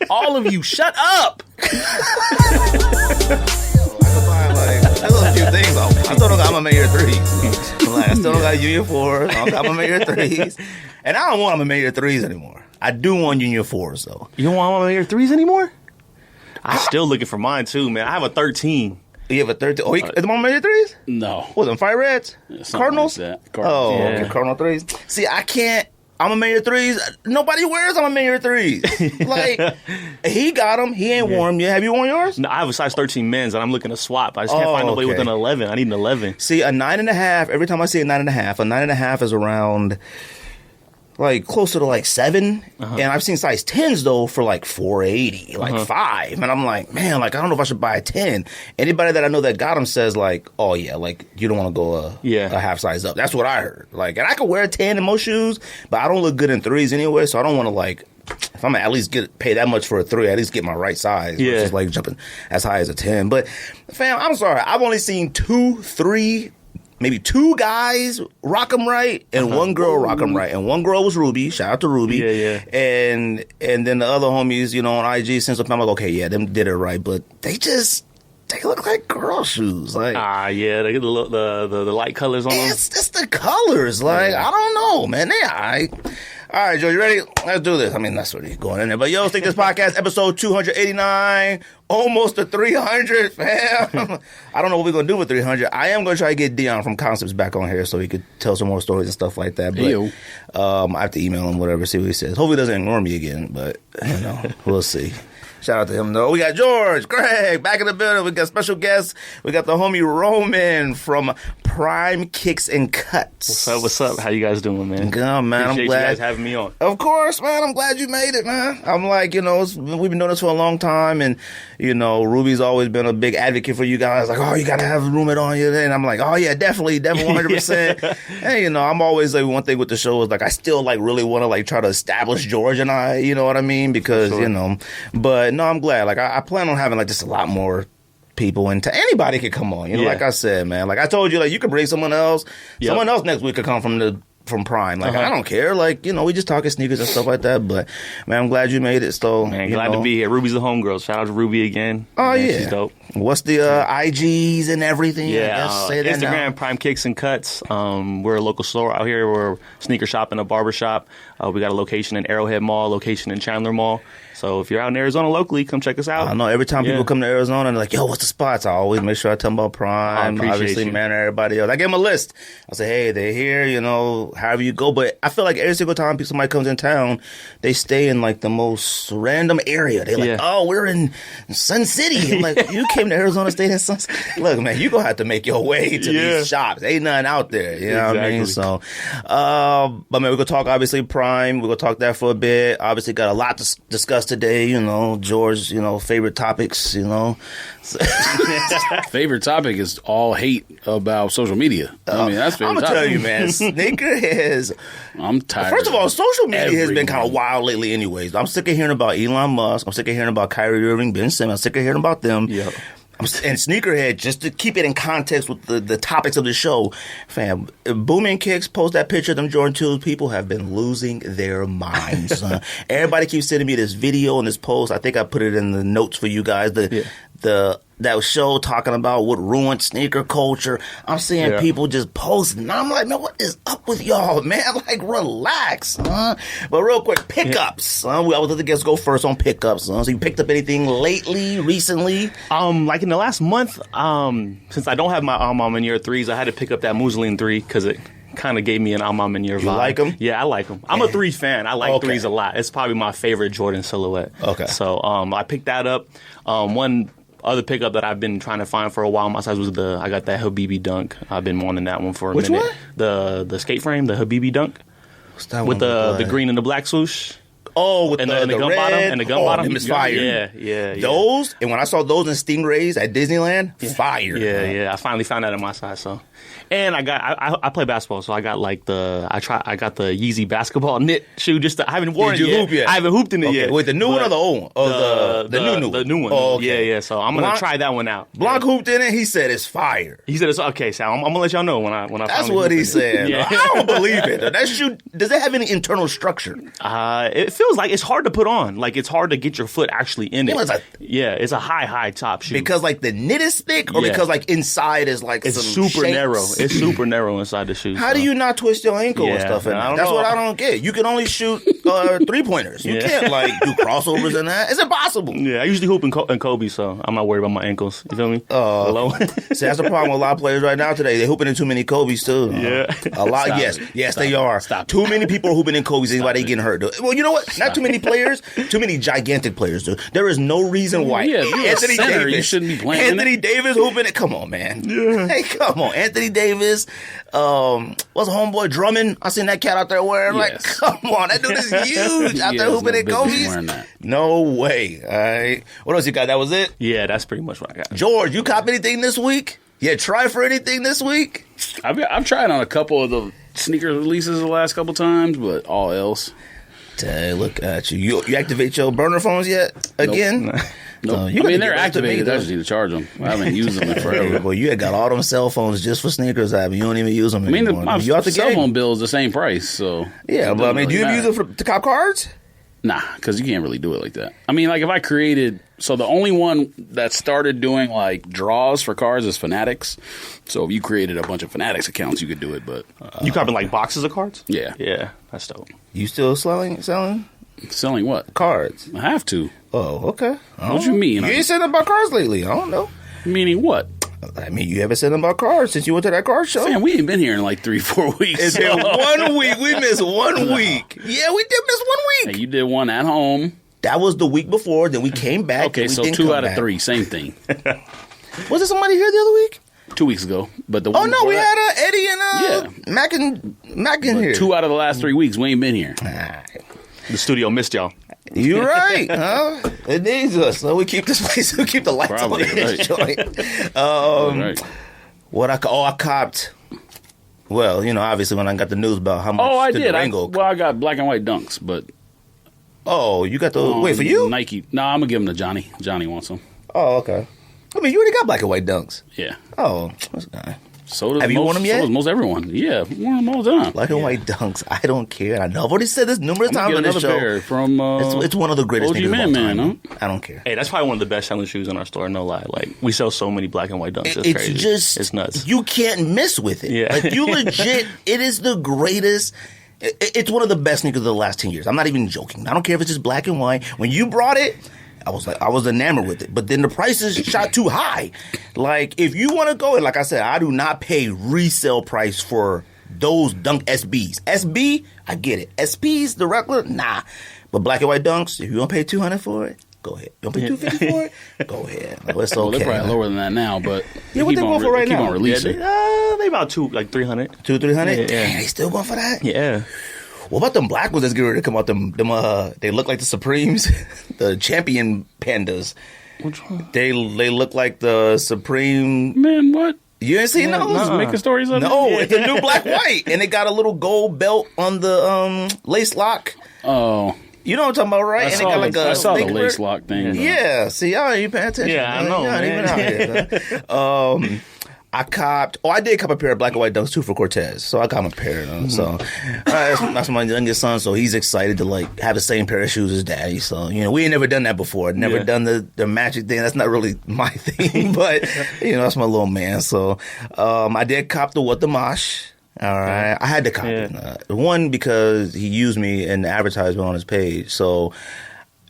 All of you, shut up. There's a few things though. I still don't got my major threes. Like, I still don't got Union 4s. I don't got my major threes. And I don't want my major threes anymore. I do want Union 4s though. You don't want my major threes anymore? I'm still looking for mine too, man. I have a 13. You have a 13? Oh, is my major threes? No. What, them Fire Reds? Yeah, Cardinals? like that. Cardinals. Oh, Yeah. okay, Cardinal threes. See, I can't. I'm a major threes. Nobody wears I'm a major threes. Like, he got them. He ain't worn them yet. Have you worn yours? No, I have a size 13 men's and I'm looking to swap. I just can't find nobody with an 11. I need an 11. See, a 9.5, every time I see a 9.5, a 9.5 is around, like, closer to, like, 7. And I've seen size 10s, though, for, like, 480, like, 5. And I'm like, man, like, I don't know if I should buy a 10. Anybody that I know that got them says, like, oh, yeah, like, you don't want to go a half size up. That's what I heard. Like, and I could wear a 10 in most shoes, but I don't look good in 3s anyway, so I don't want to, like, if I'm at least pay that much for a 3, at least get my right size. Yeah. Versus, like, jumping as high as a 10. But, fam, I'm sorry. I've only seen 2, 3... maybe 2 guys rock them right, and 1 girl rock them right. And 1 girl was Ruby. Shout out to Ruby. Yeah. And then the other homies, you know, on IG, since I'm like, okay, yeah, them did it right, but they look like girl shoes. Like, Yeah, they get the light colors on them. it's the colors. Like, I don't know, man. They all right. All right, Joe, you ready? Let's do this. I mean, that's what he's going in there. But yo, think this podcast, episode 289, almost to 300, fam. I don't know what we're going to do with 300. I am going to try to get Dion from Concepts back on here so he could tell some more stories and stuff like that. But I have to email him, whatever, see what he says. Hopefully he doesn't ignore me again, but, you know, we'll see. Shout out to him, though. We got George, Greg, back in the building. We got special guests. We got the homie Roman from Prime Kicks and Cuts. What's up? How you guys doing, man? Good, man. Appreciate I'm glad you guys having me on. Of course, man. I'm glad you made it, man. I'm like, you know, we've been doing this for a long time, and, you know, Ruby's always been a big advocate for you guys. Like, oh, you got to have a roommate on you. And I'm like, oh, yeah, definitely 100%. And, you know, I'm always like, one thing with the show is, like, I still, like, really want to, like, try to establish George and I, you know what I mean? Because, you know, but no, I'm glad. Like, I plan on having, like, just a lot more people, and anybody could come on. You know, like I said, man. Like I told you, like you could bring someone else. Yep. Someone else next week could come from Prime. Like I don't care. Like, you know, we just talking sneakers and stuff like that. But man, I'm glad you made it. So man, glad to be here. Ruby's the homegirl. Shout out to Ruby again. Oh man, yeah, she's dope. What's the IGs and everything? Yeah, say that Instagram now. Prime Kicks and Cuts. We're a local store out here. We're a sneaker shop and a barber shop. We got a location in Arrowhead Mall, location in Chandler Mall. So if you're out in Arizona locally, come check us out. I know every time people come to Arizona and they're like, yo, what's the spots? I always make sure I tell them about Prime. Obviously, you. man, everybody else. I give them a list. I say, hey, they're here, you know, however you go. But I feel like every single time somebody comes in town, they stay in like the most random area. They're like, oh, we're in Sun City. I'm like, you came to Arizona, stayed in Sun City. Look, man, you're going to have to make your way to these shops. Ain't nothing out there. You know what I mean? So, but man, we're going to talk, obviously, Prime. We're going to talk that for a bit. Obviously, got a lot to discuss today, you know. George, you know, favorite topics, you know. Favorite topic is all hate about social media. I mean, that's favorite I'm gonna topic. tell you, man, sneakerheads. I'm tired. First of all, social media has been kind of wild lately, anyways. I'm sick of hearing about Elon Musk. I'm sick of hearing about Kyrie Irving, Ben Simmons. I'm sick of hearing about them. Yep. And Sneakerhead, just to keep it in context with the topics of the show, fam, Booming Kicks post that picture of them Jordan 2s, people have been losing their minds. Everybody keeps sending me this video and this post. I think I put it in the notes for you guys. That show talking about what ruined sneaker culture. I'm seeing people just posting. And I'm like, man, what is up with y'all, man? Like, relax, But real quick, pickups. We always let the guests go first on pickups. So you picked up anything lately, recently? Like in the last month, since I don't have my Alma in year 3s, I had to pick up that Muslin 3 because it kind of gave me an Alma in year vibe. You like them? Yeah, I like them. I'm a 3 fan. I like 3s a lot. It's probably my favorite Jordan silhouette. Okay. So I picked that up. One other pickup that I've been trying to find for a while, my size was I got that Habibi Dunk. I've been wanting that one for a minute. Which one? The skate frame, the Habibi Dunk. What's that with one the green and the black swoosh. Oh, with and the gun red bottom and the gun bottom. Them is fire. Yeah. Those, and when I saw those in Stingrays at Disneyland, fire. Yeah. I finally found that in my size. So, and I play basketball, so I got like I got the Yeezy basketball knit shoe. I haven't worn it yet. Hoop yet. I haven't hooped in it yet. Wait, the new one or the old one? Oh, the new The new one. Oh, okay. Yeah. So I'm gonna try that one out. Blanc hooped in it. He said it's fire. He said it's okay. So I'm gonna let y'all know when I. That's what he said. I don't believe it. That shoe, does it have any internal structure? It feels feels like it's hard to put on. Like it's hard to get your foot actually in it. It's a high top shoe. Because like the knit is thick, or because like inside is like it's some super shapes? narrow. It's super narrow inside the shoe. How do you not twist your ankle and stuff? That's what I don't get. You can only shoot 3-pointers. You can't like do crossovers in that. It's impossible. Yeah, I usually hoop in Kobe, so I'm not worried about my ankles. You feel me? See, that's the problem with a lot of players right now today. They're hooping in too many Kobe's too. Yeah, a lot. Yes, they are. Too many people are hooping in Kobe's. That's why they getting hurt. Well, you know what? Not too many players. Too many gigantic players. Dude. There is no reason why Anthony Davis. You shouldn't be playing. Anthony Davis hooping it. Come on, man. Yeah. Hey, come on, Anthony Davis. What's homeboy Drummond? I seen that cat out there wearing like, come on, that dude is huge out there hooping at Kobe's. No way. All right. What else you got? That was it? Yeah, that's pretty much what I got. George, you cop anything this week? Yeah, try for anything this week? I've tried on a couple of the sneaker releases the last couple times, but all else. Hey, look at you. You activate your burner phones yet? Again? Nope. I mean, they're activated. I just need to charge them. I haven't used them in forever. Well, you had got all them cell phones just for sneakers. You don't even use them anymore. My cell phone bill is the same price. So yeah, but I mean, do you use them to cop cards? Nah, because you can't really do it like that. I mean, like if I created... So the only one that started doing like draws for cards is Fanatics. So if you created a bunch of Fanatics accounts, you could do it, but... you copping like boxes of cards? Yeah. Yeah, that's dope. You still selling? Selling what? Cards. I have to. Oh, okay. What you mean? You ain't said nothing about cards lately. I don't know. Meaning what? I mean, you haven't said nothing about cards since you went to that card show. Man, we ain't been here in like 3-4 weeks. It's been 1 week. We missed 1 week. Yeah, we did miss 1 week. Hey, you did one at home. That was the week before. Then we came back. Okay, so 2 out of 3. Same thing. Was there somebody here the other week? 2 weeks ago. But the one we had Eddie and Mac in here. 2 out of the last 3 weeks, we ain't been here. The studio missed y'all. You're right, huh? It needs us. So we keep this place. We keep the lights on in this joint. What I copped. Well, you know, obviously when I got the news about how much. Oh, I did. I got black and white dunks, but. Oh, you got the wait for you? Nike. No, I'm gonna give them to Johnny. Johnny wants them. Oh, okay. I mean, you already got black and white dunks. Yeah. Oh, that's nice. Have you worn them yet? So does most everyone. Yeah, worn them all the time. Black and white dunks. I don't care. I know. I've already said this numerous times on this show. Pair from, it's one of the greatest things of all time. Huh? I don't care. Hey, that's probably one of the best selling shoes in our store. No lie. Like we sell so many black and white dunks. It's crazy. It's nuts. You can't miss with it. Yeah. Like you legit. It is the greatest. It's one of the best sneakers of the last 10 years. I'm not even joking. I don't care if it's just black and white. When you brought it, I was enamored with it. But then the prices shot too high. Like, if you want to go, and like I said, I do not pay resale price for those Dunk SBs. SB, I get it. SPs, the regular, nah. But black and white Dunks, if you want to pay $200 for it, go ahead. You want to pay $250 for it? Go ahead. Like, it's okay. Well, they're probably lower than that now, but yeah, what they going for right now? Keep on releasing. They about $300. $200-$300? Yeah. Dang, they still going for that? Yeah. What about them black ones that's getting ready to come out? They look like the Supremes, the Champion Pandas. Which one? They look like the Supreme. Man, what? You ain't seen those? Just making stories up. No, it's a new black white, and it got a little gold belt on the lace lock. Oh. You know what I'm talking about, right? I saw the lace lock thing. Yeah, see, y'all ain't paying attention. Yeah, I know, y'all man. Even out here, I did cop a pair of black and white Dunks too for Cortez, so I got him a pair of them. So that's my youngest son, so he's excited to like have the same pair of shoes as daddy. So you know, we ain't never done that before. Never done the magic thing. That's not really my thing, but you know, that's my little man. So I did cop the Mosh. All right, I had to cop it. One because he used me in the advertisement on his page. So.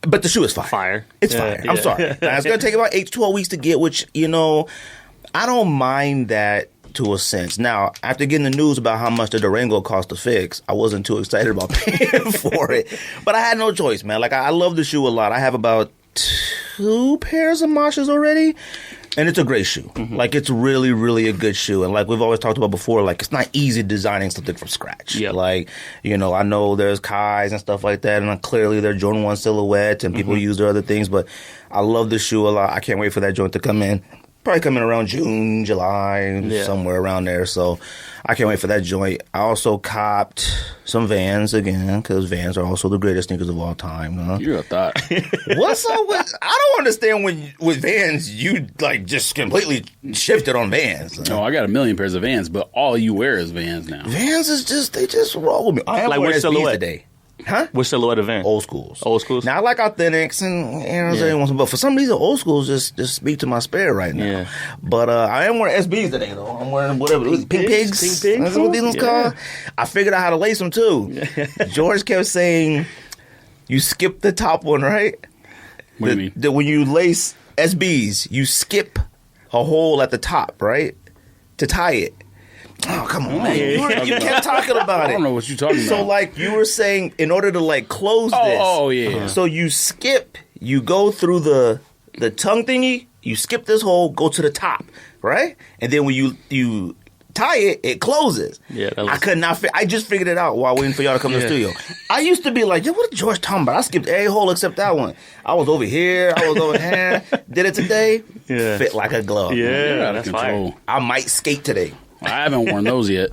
But the shoe is fire. It's fire. I'm sorry. Now, it's going to take about 8 to 12 weeks to get, which, you know, I don't mind that to a sense. Now, after getting the news about how much the Durango cost to fix, I wasn't too excited about paying for it. But I had no choice, man. Like, I love the shoe a lot. I have about 2 pairs of Moshes already. And it's a great shoe. Mm-hmm. Like, it's really, really a good shoe. And like we've always talked about before, like, it's not easy designing something from scratch. Yep. Like, you know, I know there's Kais and stuff like that, and clearly they're Jordan 1 silhouettes, and people use their other things, but I love the shoe a lot. I can't wait for that joint to come in. Probably come in around June, July, somewhere around there. So I can't wait for that joint. I also copped some Vans again, because Vans are also the greatest sneakers of all time. Huh? You're a thought. What's up with... I don't understand when with Vans, you like just completely shifted on Vans. No, I got a million pairs of Vans, but all you wear is Vans now. Vans is just... They just roll with me. I am like wearing which SBs silhouette today. Huh? Which silhouette of van? Old schools. Old schools? Now I like authentics and every once in a while, but for some reason old schools just speak to my spirit right now. Yeah. But I am wearing SBs today though. I'm wearing whatever Pink Pigs. Pink Pigs. That's what these ones called. I figured out how to lace them too. George kept saying you skip the top one, right? What do you mean? When you lace SBs, you skip a hole at the top, right? To tie it. Oh, come on, man. You kept talking about it. I don't know what you're talking about. So, like, you were saying, in order to, like, close this. Oh, yeah. So you skip, you go through the tongue thingy, you skip this hole, go to the top, right? And then when you tie it, it closes. Yeah, I could not I just figured it out while waiting for y'all to come to the studio. I used to be like, yo, what is George talking about? I skipped every hole except that one. I was over here, I was over here. Did it today. Yeah. Fit like a glove. Yeah, That's that's fire. fire. I might skate today. I haven't worn those yet.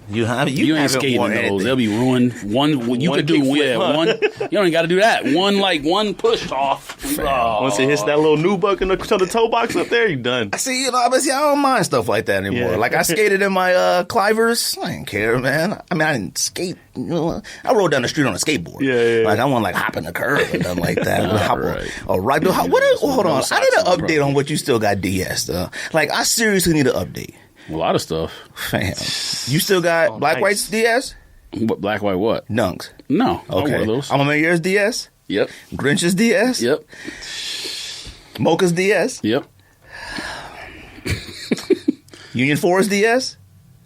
You ain't ain't skating in those. They'll be ruined. You One could do kick flip, huh? one. You don't even got to do that. One push off. Oh. Once it hits that little new buck in the toe box up there, you done. See, I don't mind stuff like that anymore. Yeah. Like I skated in my Clivers. I didn't care, man. I mean, I didn't skate. I rode down the street on a skateboard. Yeah. Like I want like hop in the curb and nothing like that. Right. Hold on. I need an update on what you still got DS though. Like I seriously need an update. A lot of stuff. Fam, you still got black nice. whites DS? What, black, white, what? Dunks. No. I Okay. wear those. I'm gonna make yours DS. Yep. Grinch's DS. Yep. Mocha's DS. Yep. Union Forest DS.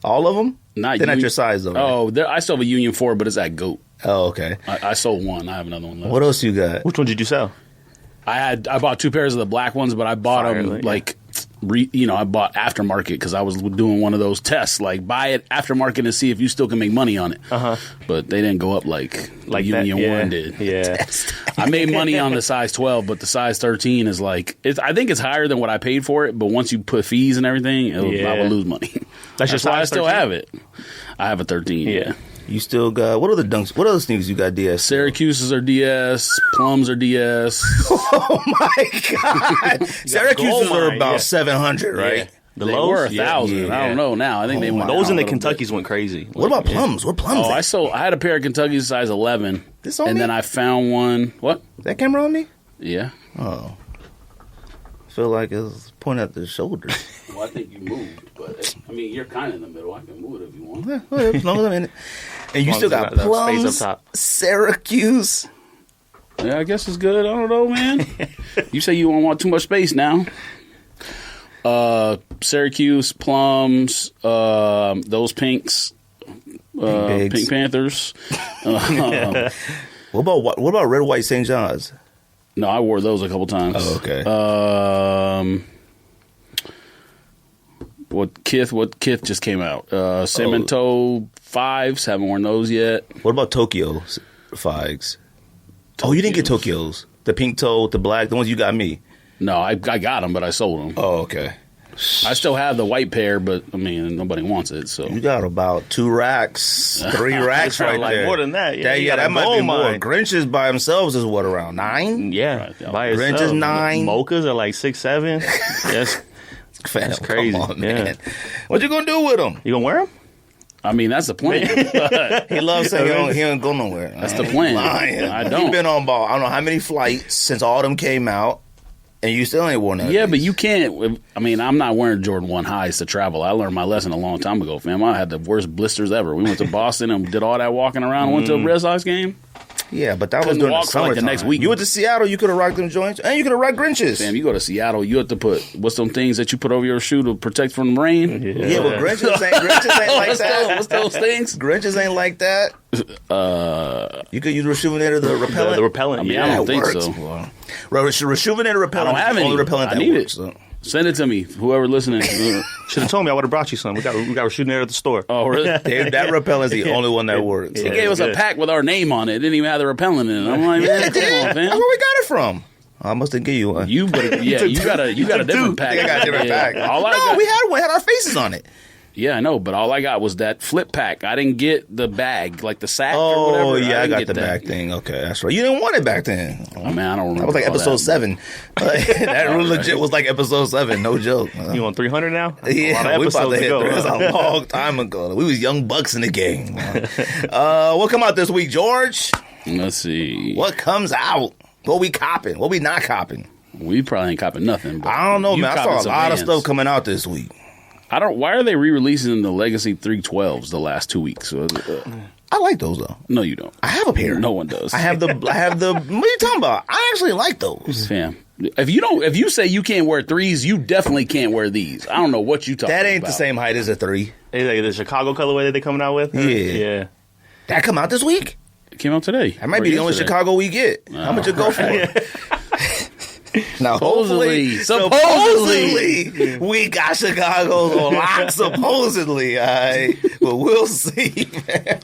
All of them. They're not your size though. Right? Oh, I still have a Union 4, but it's at GOAT. Oh, okay. I sold one. I have another one left. What else you got? Which one did you sell? I bought 2 pairs of the black ones, but I bought Fire, them yeah. I bought aftermarket because I was doing one of those tests, like buy it aftermarket and see if you still can make money on it. But they didn't go up like Like Union that? Yeah. 1 did. Yeah. I made money on the size 12, but the size 13 is like I think it's higher than what I paid for it. But once you put fees and everything, I would lose money. That's your That's why I size still 13? have it. I have a 13. Yeah. You still got what other dunks? What other sneakers you got? DS. Syracuse's are DS, Plums are DS. Oh my god! Syracuse's gold are mine, about yeah. 700, right? Yeah. The They lows? were 1,000. Yeah. I don't know now. I think they went my Those down in a the little bit. Kentuckys went crazy. What about plums? What plums? I had a pair of Kentucky's size 11, This on and me? then I found one. What? that camera on me? Yeah. Oh, I feel like it's pointing at the shoulder. Well, I think you moved, but I mean, you're kind of in the middle. I can move it if you want. Yeah, whatever, as long as I'm in it. And you As still long got as you got that space plums, up top. Syracuse. Yeah, I guess it's good. I don't know, man. You say you don't want too much space now. Syracuse, Plums, those pinks, Pigs. Pink Panthers. What about red, white St. John's? No, I wore those a couple times. Oh, okay. What Kith just came out? Cemento 5s, haven't worn those yet. What about Tokyo figs? Oh, you didn't get Tokyo's. The pink toe, the black, the ones you got me. No, I got them, but I sold them. Oh, okay. I still have the white pair, but I mean, nobody wants it. So You got about 2 racks, 3 racks Probably right like there. more than that. Yeah, you got that a might be gold more. mine. Grinch's by themselves is what, around 9? Yeah, Right, yeah. by Grinch itself. is 9. Mochas are like 6, 7. Yes, Fam, That's crazy. Come on, man. Yeah. What you gonna do with them? you gonna wear them? I mean, that's the plan. He loves saying he don't go nowhere. That's the plan. Lying. I don't. You've been on ball. I don't know how many flights since all them came out, and you still ain't worn none. Yeah, but you can't. I mean, I'm not wearing Jordan 1 highs to travel. I learned my lesson a long time ago, fam. I had the worst blisters ever. We went to Boston and did all that walking around. Went to a Red Sox game. Yeah, but that was Couldn't during the walk for, like, summertime. the next week. You went to Seattle, you could have rocked them joints, and you could have rocked Grinches. Fam, you go to Seattle, you have to put what's them things that you put over your shoe to protect from the rain. Yeah, but Grinches ain't like that. What's those things? Grinches ain't like that. You could use Rejuvenator, the repellent. The repellent. I mean, yeah. I don't think works, so. boy. Rejuvenator repellent. I don't have is the any. only repellent I that need works. it. So. Send it to me, whoever listening. Should have told me. I would have brought you some. We got shooting there at the store. Oh, really? That repellent is the only one that works. He Yeah. gave us a good. pack with our name on it. It didn't even have the repellent in it. I'm like, Yeah, man, it come did. on, That's fam. where we got it from. I must have give you one. You got a different pack. I got a different Yeah. pack. All I No, got, we had one. Had our faces on it. yeah, I know, but all I got was that flip pack. I didn't get the bag, like the sack or whatever. Oh, yeah, I didn't got get the that. back thing. Okay, that's right. You didn't want it back then. Oh, man, I don't remember. That was like all episode that. 7. That really legit was like episode 7. No joke. You on 300 now? Yeah, a lot we of about to episodes hit. to go. That was a long time ago. We was young bucks in the game. What come out this week, George? Let's see. What comes out? What we copping? What we not copping? We probably ain't copping nothing. But I don't know, man. I saw a lot of Vans. stuff coming out this week. Why are they re-releasing the Legacy 312s the last 2 weeks? I like those though. No, you don't. I have a pair. No one does. I have the. What are you talking about? I actually like those. Fam. If you say you can't wear threes, you definitely can't wear these. I don't know what you talking about. That ain't the same height as a 3. Is like the Chicago colorway that they coming out with? Yeah. That come out this week? It came out today. That might be the only Chicago we get. How much it go for? Now, Supposedly, we got Chicago's on lock. Supposedly, but we'll see. Man.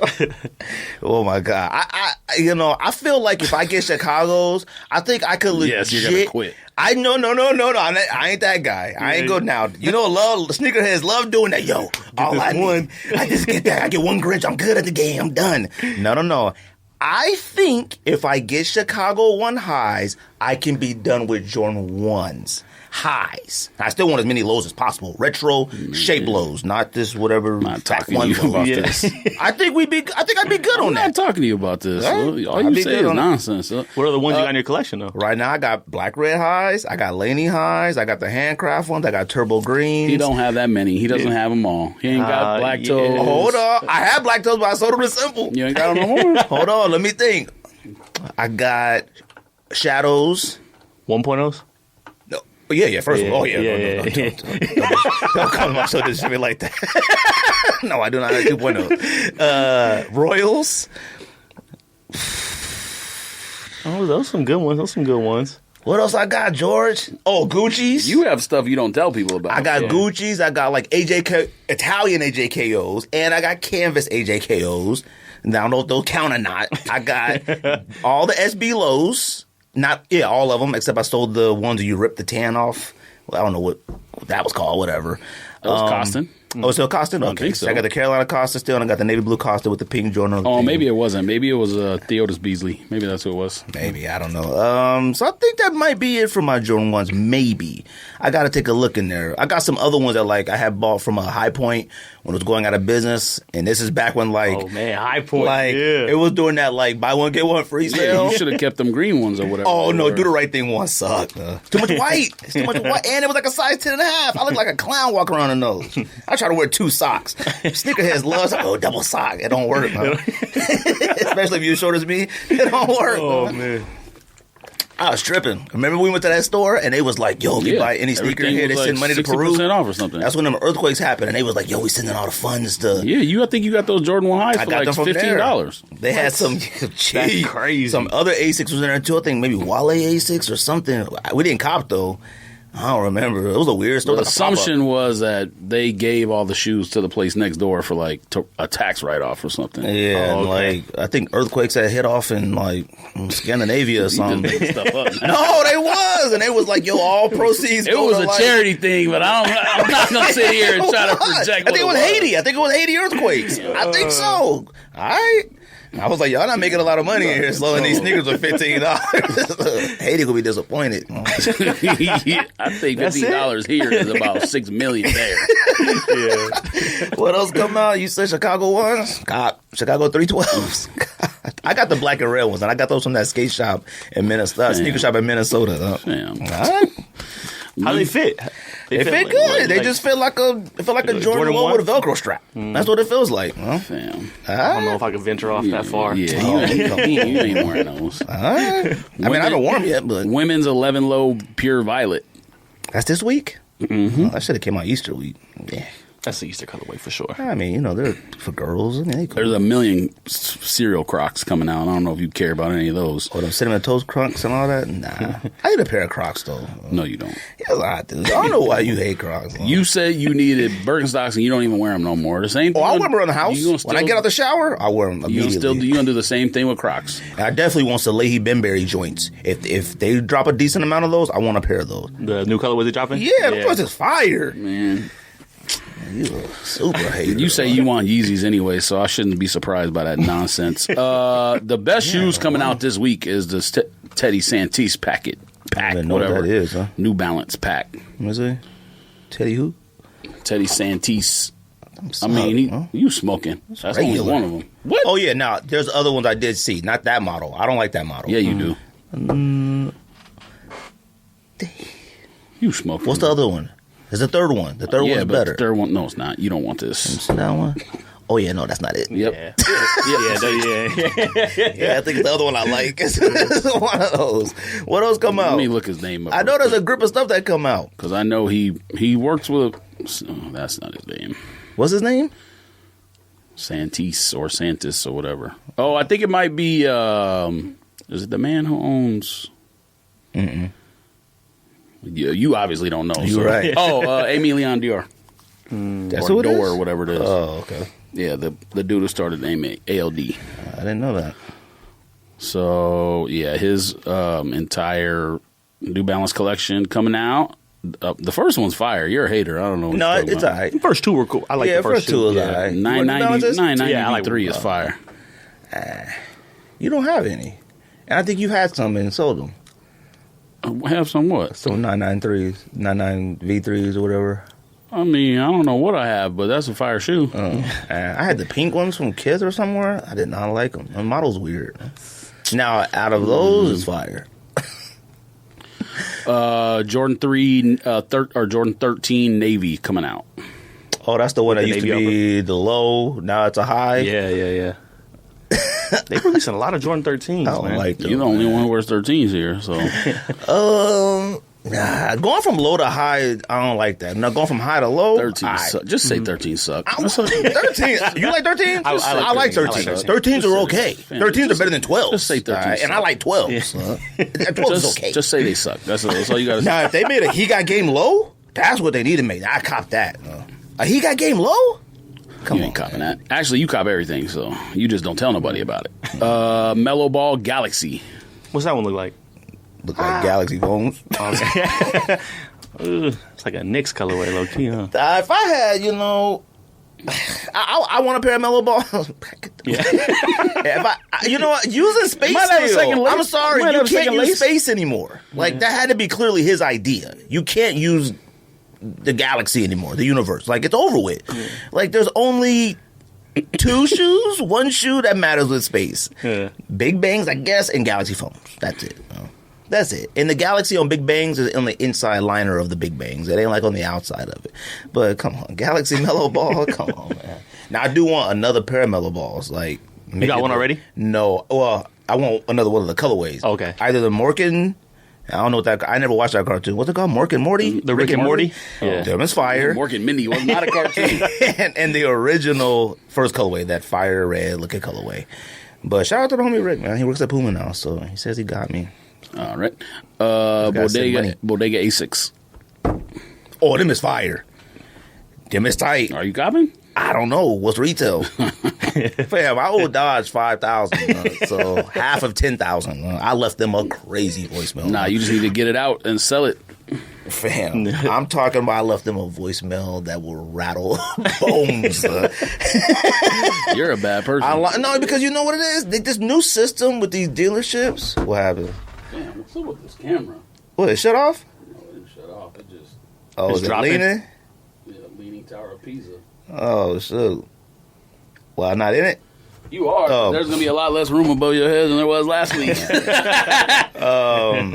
Oh my God, I feel like if I get Chicago's, I think I could legit. Yes, you're gonna quit. No. I ain't that guy. I ain't good now. You know, sneakerheads love doing that. Yo, all I need, I just get that. I get one Grinch. I'm good at the game. I'm done. No. I think if I get Chicago 1 highs, I can be done with Jordan 1s highs. I still want as many lows as possible. Retro shape lows, not this whatever. I'm not track talking to you about Yeah. this. I think I'd be good on I'm that. not talking to you about this. Right? All I'd you be say good is on it. nonsense. What are the ones you got in your collection though? Right now, I got black red highs. I got Laney highs. I got the handcraft ones. I got turbo greens. He don't have that many. He doesn't have them all. He ain't got black yeah. toes. Hold on. I have black toes, but I sold them to Simple. You ain't got them no more. Hold on. Let me think. I got shadows. 1.0s? No. Yeah. First one. Oh, yeah. Yeah. Don't come to my show to me like that. No, I do not have 2.0. Royals. Oh, those some good ones. What else I got, George? Oh, Gucci's. You have stuff you don't tell people about. I got Gucci's. I got like Italian AJKOs, and I got canvas AJKOs. Now those count or not. I got all the SB lows. All of them except I sold the ones you ripped the tan off. Well, I don't know what that was called. Whatever. That was Costin. Oh, it's still Costa? Okay. think so. I got the Carolina Costa still, and I got the navy blue Costa with the pink Jordan. Oh, maybe it wasn't. Maybe it was Theodis Beasley. Maybe that's who it was. Maybe, I don't know. So I think that might be it for my Jordan 1s. Maybe. I got to take a look in there. I got some other ones that I had bought from a High Point when it was going out of business. And this is back when Oh man, High Point. Yeah. It was doing that buy one, get one free sale. You should have kept them green ones or whatever. Oh, no, do the right thing one sucked. Too much white. It's too much white. And it was like a size 10.5. I look like a clown walking around in those. I try to wear 2 socks. Sneakerheads love double sock. It don't work, man. Especially if you're as short as me. It don't work. Oh man. I was tripping. Remember we went to that store and they was like, yo, if you buy any sneaker Everything here, they was send money to 60% Peru. off or something. That's when them earthquakes happened. And they was like, yo, we sending all the funds to... Yeah, I think you got those Jordan 1 highs I for got like them from $15. They had some That's crazy. Some other Asics was in there too. I think maybe Wale Asics or something. We didn't cop though. I don't remember. It was a weird store. The like a pop-up. assumption was that they gave all the shoes to the place next door for a tax write-off or something. Yeah, Oh, okay. I think earthquakes had hit off in Scandinavia or You just something. made stuff up. No, they was, and they was like, "Yo, all proceeds." It go was to, a charity thing, but I'm not gonna sit here and try to project. I think it was Haiti. I think it was Haiti earthquakes. I think so. All right. I was like, y'all not making a lot of money here selling these sneakers for $15. Haiti gonna be disappointed. I think $15 here is about $6 million there. Yeah. What else come out? You said Chicago ones? God, Chicago 312s. I got the black and red ones, and I got those from that skate shop in Minnesota, sneaker shop in Minnesota. Damn. All right. How they fit? They fit good. They just feel like a Jordan 1 with a Velcro strap. That's what it feels like. Huh? Damn. I don't know if I could venture off that far. Yeah, you ain't wearing those. All right. I mean, I haven't worn them yet, but Women's 11 low pure violet. that's this week? Mm-hmm. That should have came out Easter week. Yeah. That's the Easter colorway for sure. I mean, they're for girls. I mean, they cool. There's a million cereal Crocs coming out. I don't know if you care about any of those. Oh, them cinnamon toast Crocs and all that? Nah. I need a pair of Crocs, though. No, you don't. Yes, I do. I don't know why you hate Crocs. You said you needed Birkenstocks and you don't even wear them no more. The same thing. I wear them around the house. When I get out the shower, I wear them immediately. You gonna do the same thing with Crocs? And I definitely want some Leahy Benberry joints. If they drop a decent amount of those, I want a pair of those. The new colorways they dropping? Yeah, the choice is fire. Man, You a super hater. you say you want Yeezys anyway, so I shouldn't be surprised by that nonsense. The best shoes coming out this week is the Teddy Santisse pack, even know what whatever that is, huh? New Balance pack. What is it? Teddy who? Teddy Santisse I mean, you smoking. That's only one of them. What? Oh, yeah, now, there's other ones I did see. Not that model. I don't like that model. Yeah, you do. You smoking. What's the other one? There's a third one. The third one's better. The third one, no, it's not. You don't want this. See that one? Oh, yeah, no, that's not it. Yep. Yeah. Yeah, I think it's the other one I like. It's one of those. What else come out? Let me look his name up. I know there's a grip of stuff that come out. Because I know he works with... Oh, that's not his name. What's his name? Santis or Santis or whatever. Oh, I think it might be... is it the man who owns... Mm-mm. Yeah, you obviously don't know. You're right. Oh, Amy Leon Dior. That's or who it Door is? or whatever it is. Oh, okay. Yeah, the dude who started ALD. I didn't know that. So, yeah, his entire New Balance collection coming out. The first one's fire. You're a hater. I don't know. No, it's all right. The first two were cool. I like the first two. is all right. 993 is fire. You don't have any. And I think you had some and sold them. Have some what? Some 993s, 99 V3s or whatever. I mean, I don't know what I have, but that's a fire shoe. I had the pink ones from Kids or somewhere. I did not like them. The model's weird. Now, out of those, it's fire. Jordan 3 or Jordan 13 Navy coming out. Oh, that's the one that used to Navy be the low. Now it's a high. Yeah. They releasing a lot of Jordan 13s, I don't man. like them. You're the only one who wears 13s here, so. Going from low to high, I don't like that. Now going from high to low, 13 suck. Just say 13 suck. 13. You like 13? I like 13s. 13s. 13s are okay. 13s are better than 12s. Just say 13s. And I like 12s. 12 is okay. Just say they suck. That's all you got to say. Now, if they made a He Got Game low, that's what they need to make. I cop that. A He Got Game low? Come You on. ain't copping that. Actually, you cop everything, so you just don't tell nobody about it. Mellow Ball Galaxy. What's that one look like? Look like Galaxy phones. It's like a Knicks colorway, low key, huh? If I had, I want a pair of mellow balls. Yeah. You know what? Using space Might have a second steel. lace. I'm sorry, Might you have a can't second use lace. space anymore. Like that had to be clearly his idea. You can't use the galaxy anymore, the universe. Like it's over with. Like there's only two shoes, one shoe that matters with space. Yeah. Big Bangs, I guess, and Galaxy phones. That's it. That's it. And the Galaxy on Big Bangs is on the inside liner of the Big Bangs. It ain't like on the outside of it. But come on, Galaxy Mellow Ball, come on, man. Now I do want another pair of Mellow Balls. Like You got one already? No. Well, I want another one of the colorways. Okay. Either the Morgan. I don't know what that. I never watched that cartoon. What's it called? Mork and Morty. The Rick and Morty? Yeah. Them is fire. Morgan Mindy was not a cartoon. and the original first colorway, that fire red looking colorway. But shout out to the homie Rick, man. He works at Puma now, so he says he got me. All right. Gotta send money. Bodega Asics. Oh, them is fire. Them is tight. Are you copping? I don't know. What's retail? Fam, I owe Dodge $5,000, so half of $10,000. I left them a crazy voicemail. Nah, you just need to get it out and sell it. Fam, I'm talking about I left them a voicemail that will rattle bones. You're a bad person. No, because you know what it is? This new system with these dealerships. What happened? Damn, what's up with this camera? What, it shut off? No, it didn't shut off. It just... Oh, It's is it dropping? leaning? Yeah, Leaning Tower of Pisa. Oh, shoot. Well, I'm not in it? You are. Oh. There's going to be a lot less room above your head than there was last week. I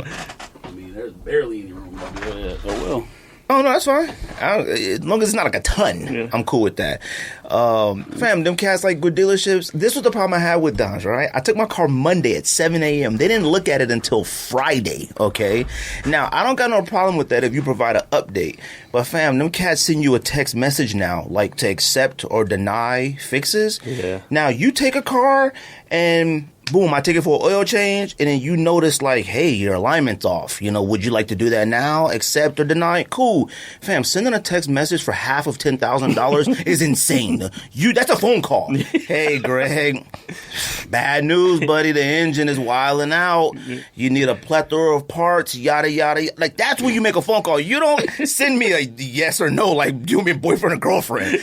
mean, there's barely any room above your head. Oh, well. Oh, no, that's fine. As long as it's not like a ton, I'm cool with that. Fam, them cats like good dealerships. This was the problem I had with Dodge, right? I took my car Monday at 7 a.m. They didn't look at it until Friday, okay? Now, I don't got no problem with that if you provide an update. But fam, them cats send you a text message now, like to accept or deny fixes. Yeah. Now, you take a car and... boom, I take it for an oil change, and then you notice, like, hey, your alignment's off. Would you like to do that now? Accept or deny? Cool. Fam, sending a text message for half of $10,000 is insane. That's a phone call. Hey, Greg, bad news, buddy. The engine is wilding out. You need a plethora of parts, yada, yada. Like, that's when you make a phone call. You don't send me a yes or no, like, you mean boyfriend or girlfriend.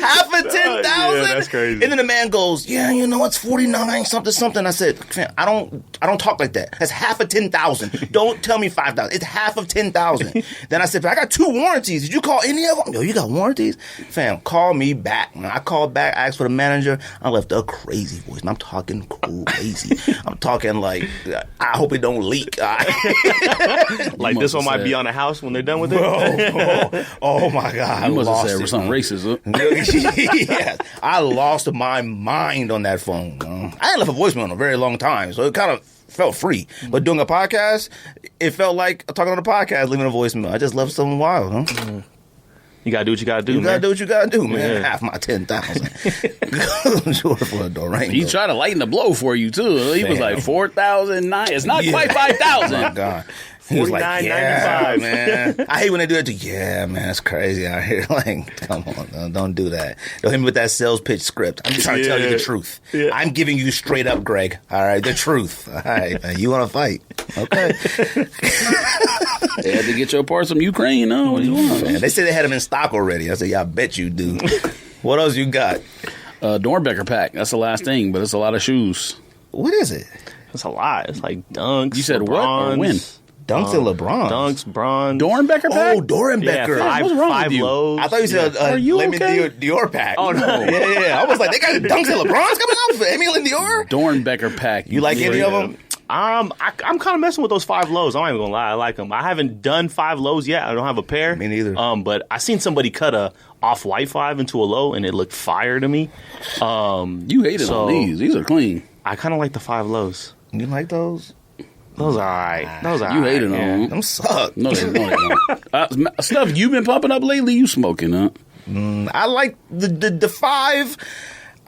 half of 10,000. Yeah, that's crazy. And then the man goes, yeah, you know, it's 49 something. I said, fam, I don't talk like that. That's half of 10,000. Don't tell me 5,000. It's half of 10,000. Then I said, but I got 2 warranties. Did you call any of them? Yo, you got warranties? Fam, call me back. When I called back, I asked for the manager. I left a crazy voice. And I'm talking crazy. I'm talking like, I hope it don't leak. Like this one might be on the house when they're done with it. Oh my God. You must have said it, something racist. Huh? Yes, I lost my mind on that phone. I hadn't left a voicemail in a very long time, so it kind of felt free. But doing a podcast, it felt like talking on a podcast, leaving a voicemail. I just left something wild, huh? You gotta do what you gotta do, You man. gotta do what you gotta do, man. Yeah. Half my 10,000. For a Durango. He tried to lighten the blow for you too. He was like 4,009. It's not quite Oh 5,000. my God. He was like, yeah, $49.95. man. I hate when they do it to, yeah, man, it's crazy out here. Like, come on, don't do that. Don't hit me with that sales pitch script. I'm just trying to tell you the truth. Yeah. I'm giving you straight up, Greg. All right, the truth. All right, you want to fight? Okay. They had to get your parts from Ukraine. No, what do you want? Man, they said they had them in stock already. I said, yeah, I bet you do. What else you got? Dornbecker pack. That's the last thing, but it's a lot of shoes. What is it? That's a lot. It's like dunks. You said what or LeBrons, when? Dunks and LeBron. Dunks, bronze. Dornbecker pack? Oh, Dorenbecker. Yeah, What's wrong five with you? lows. I thought you said Are you Lemon okay? Dior pack. Oh, no. Yeah. I was like, they got Dunks and LeBrons coming out for Emil and Dior? Dornbecker pack. You like any of them? I'm kind of messing with those 5 lows. I'm not even gonna lie, I like them. I haven't done 5 lows yet. I don't have a pair. Me neither. But I seen somebody cut a off-white 5 into a low, and it looked fire to me. You hated on these. These are clean. I kind of like the 5 lows. You like those? Those are alright. Those are You alright, hated on yeah. them. Them suck. No, they don't. Stuff you've been pumping up lately, you smoking, huh? I like the 5.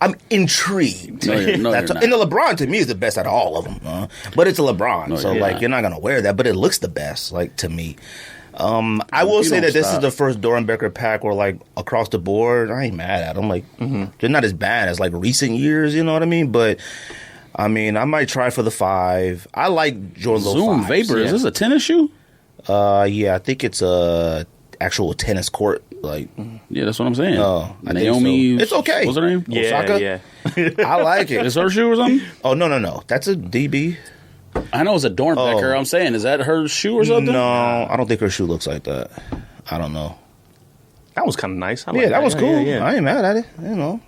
I'm intrigued. No, you're not. And the LeBron to me is the best out of all of them. But it's a LeBron, No, so you're like not. you're not gonna wear that. But it looks the best, like to me. I will say don't that this stop. is the first Dorenbecker pack where like across the board, I ain't mad at them. Like they're not as bad as like recent years, you know what I mean? But I mean, I might try for the 5. I like Jordan Low Zoom 5s. Vapor. Yeah. Is this a tennis shoe? Yeah, I think it's a actual tennis court. Like, Yeah, that's what I'm saying. I think Naomi. so. It's okay. What's her name? Yeah, Osaka? yeah. I like it. Is her shoe or something? Oh no, that's a DB. I know it's a Dornbecker. Oh. I'm saying, is that her shoe or something? No, I don't think her shoe looks like that. I don't know. That was kind of nice. I Yeah, like that was cool. Yeah. I ain't mad at it. You know,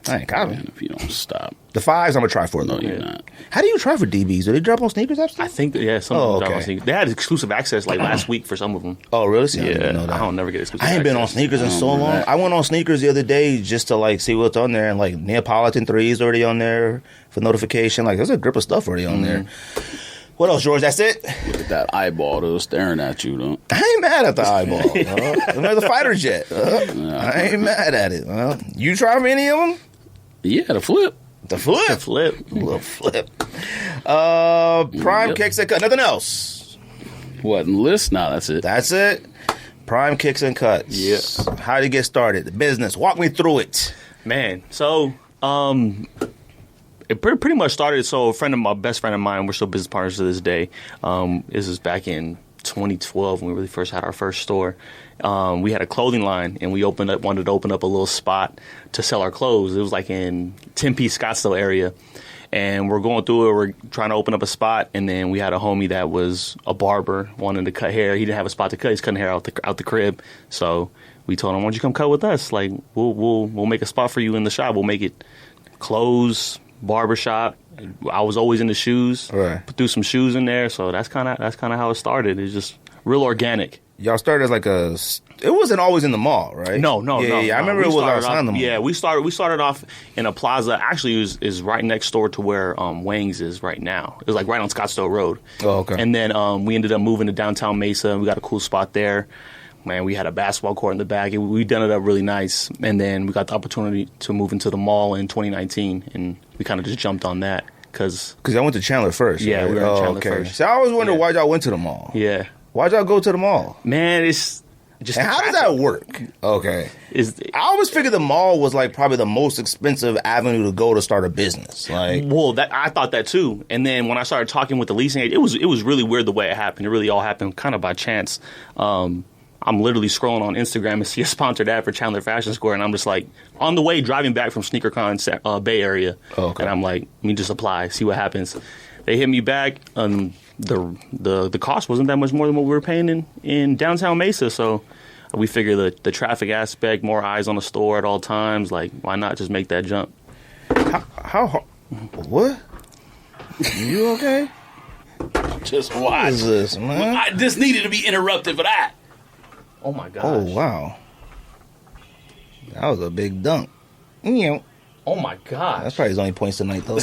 I ain't got Man, it. if you don't stop. The 5s I'm gonna try for No, though. you're not. How do you try for DBs? Do they drop on sneakers after? I think, yeah, some Oh, of them okay. they had exclusive access like last week for some of them. Oh, really? See, I didn't Yeah, know that. I don't never get exclusive I ain't been on access. sneakers in so remember long. that. I went on sneakers the other day just to like see what's on there, and like Neapolitan 3s already on there for notification. Like there's a grip of stuff already on there. What else, George? That's it? Look at that eyeball that was staring at you, though. I ain't mad at the eyeball. They're the fighter jet. I ain't mad at it. You try for any of them? Yeah, the flip. The flip. Flip. Little flip. Prime Yep. kicks and cut. Nothing else. What, list? Nah, that's it. That's it. Prime kicks and cuts. Yeah. How to get started? The business. Walk me through it. Man, so it pretty much started. So my best friend of mine, we're still business partners to this day. This is back in 2012 when we really first had our first store. We had a clothing line, and we wanted to open up a little spot to sell our clothes. It was like in Tempe, Scottsdale area. And we're going through it. We're trying to open up a spot, and then we had a homie that was a barber, wanted to cut hair. He didn't have a spot to cut. He's cutting hair out the crib. So we told him, "Why don't you come cut with us? Like we'll make a spot for you in the shop. We'll make it clothes, barbershop." I was always into shoes. Right. Threw some shoes in there. So that's kind of how it started. It's just real organic. Y'all started as like it wasn't always in the mall, right? No. Yeah. I remember it was outside the mall. Yeah, we started off in a plaza. Actually, it is right next door to where Wang's is right now. It was like right on Scottsdale Road. Oh, okay. And then we ended up moving to downtown Mesa. We got a cool spot there. Man, we had a basketball court in the back. We done it up really nice. And then we got the opportunity to move into the mall in 2019, and we kind of just jumped on that because I went to Chandler first. Yeah, right? we were in Chandler first. So I always wondered Yeah. why y'all went to the mall. yeah, Why'd y'all go to the mall? man, it's just And how does that work? Okay. I always figured the mall was like probably the most expensive avenue to go to start a business. Like, Well, I thought that too, and then when I started talking with the leasing agent, it was really weird the way it happened. It really all happened kind of by chance. I'm literally scrolling on Instagram and see a sponsored ad for Chandler Fashion Square, and I'm just like, on the way driving back from SneakerCon Bay Area, and I'm like, let me just apply, see what happens. They hit me back. The cost wasn't that much more than what we were paying in downtown Mesa, so we figured the traffic aspect, more eyes on the store at all times, like, why not just make that jump? How what? You okay? Just watch. What is this, man? This needed to be interrupted for that. Oh my gosh. Oh, wow. That was a big dunk. Oh my gosh. That's probably his only points tonight, though.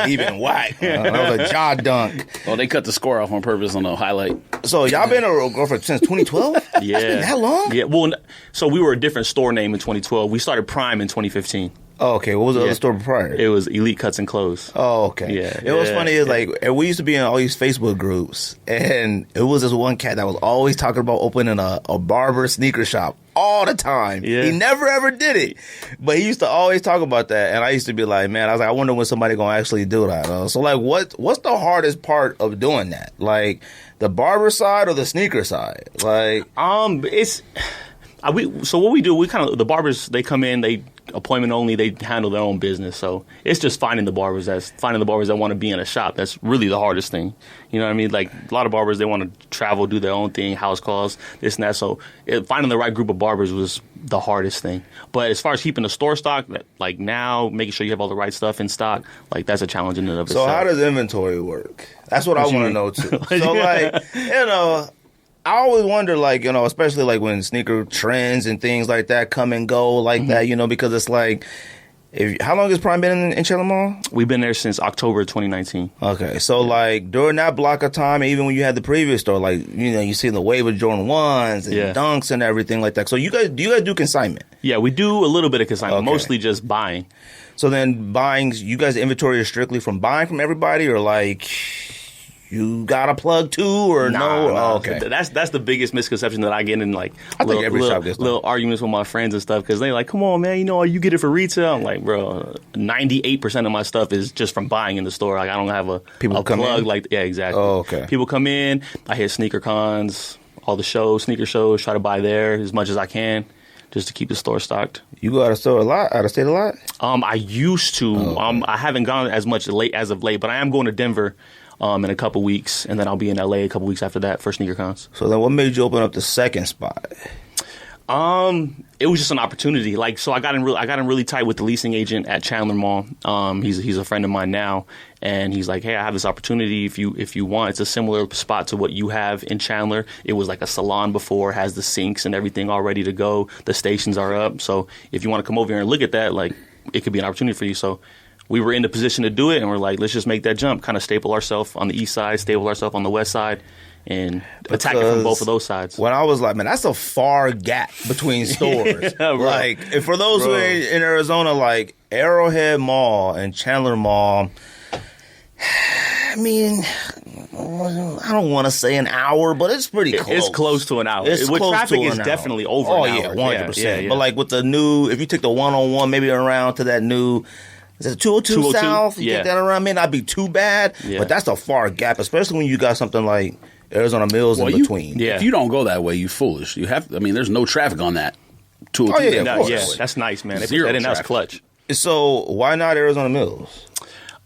Even whack. That was a jaw dunk. Oh, they cut the score off on purpose on the highlight. So y'all been a girlfriend since 2012? Yeah. It's been that long? Yeah. Well, so we were a different store name in 2012. We started Prime in 2015. Oh, okay. What was the other store prior? It was Elite Cuts and Clothes. Oh, okay. Yeah. It was funny is like we used to be in all these Facebook groups, and it was this one cat that was always talking about opening a barber sneaker shop all the time. Yeah. He never ever did it, but he used to always talk about that, and I used to be like, man, I was like, I wonder when somebody gonna actually do that. So like, what's the hardest part of doing that? Like the barber side or the sneaker side? Like, so what we do, the barbers, they come in, they appointment only, they handle their own business. So it's just finding the barbers that want to be in a shop. That's really the hardest thing. You know what I mean? Like a lot of barbers, they want to travel, do their own thing, house calls, this and that. So finding the right group of barbers was the hardest thing. But as far as keeping the store stock, like now, making sure you have all the right stuff in stock, like that's a challenge in and of itself. So how does inventory work? That's what I want to know too. So like, I always wonder, like, especially like when sneaker trends and things like that come and go like that, because it's like, how long has Prime been in Chandler Mall? We've been there since October 2019. Okay, so like during that block of time, even when you had the previous store, like, you see the wave of Jordan 1s and Dunks and everything like that. So do you guys do consignment? Yeah, we do a little bit of consignment, mostly just buying. So then you guys' inventory is strictly from buying from everybody, or like you got a plug too, or no? Oh, okay. That's the biggest misconception that I get in, like, I think every shop gets little arguments with my friends and stuff, because they're like, come on, man, you get it for retail. I'm like, bro, 98% of my stuff is just from buying in the store. Like, I don't have a plug. Like, yeah, exactly. Oh, okay. People come in, I hit sneaker cons, all the sneaker shows, try to buy there as much as I can, just to keep the store stocked. You go out of state a lot? I used to. I haven't gone as much as of late, but I am going to Denver in a couple weeks, and then I'll be in LA a couple weeks after that for sneaker cons. So then what made you open up the second spot? It was just an opportunity. Like, so I got in really tight with the leasing agent at Chandler Mall. He's a friend of mine now, and he's like, hey, I have this opportunity if you want. It's a similar spot to what you have in Chandler. It was like a salon before, has the sinks and everything all ready to go. The stations are up. So if you want to come over here and look at that, like, it could be an opportunity for you. So we were in the position to do it, and we're like, let's just make that jump, kind of staple ourselves on the east side, staple ourselves on the west side, and attack it from both of those sides. When I was like, man, that's a far gap between stores. Like, and for those who are in Arizona, like Arrowhead Mall and Chandler Mall, I mean, I don't want to say an hour, but it's pretty close. It's close to an hour. With traffic, is definitely over an hour. 100%. Yeah. But like with the new, if you take the 101 maybe around to that new, is it 202 South? You get that around, may not be too bad, but that's a far gap, especially when you got something like Arizona Mills in between. If you don't go that way, you foolish. You have. I mean, there's no traffic on that 202. Of course. That's nice, man. They put Zero that in, that's traffic. clutch. So why not Arizona Mills?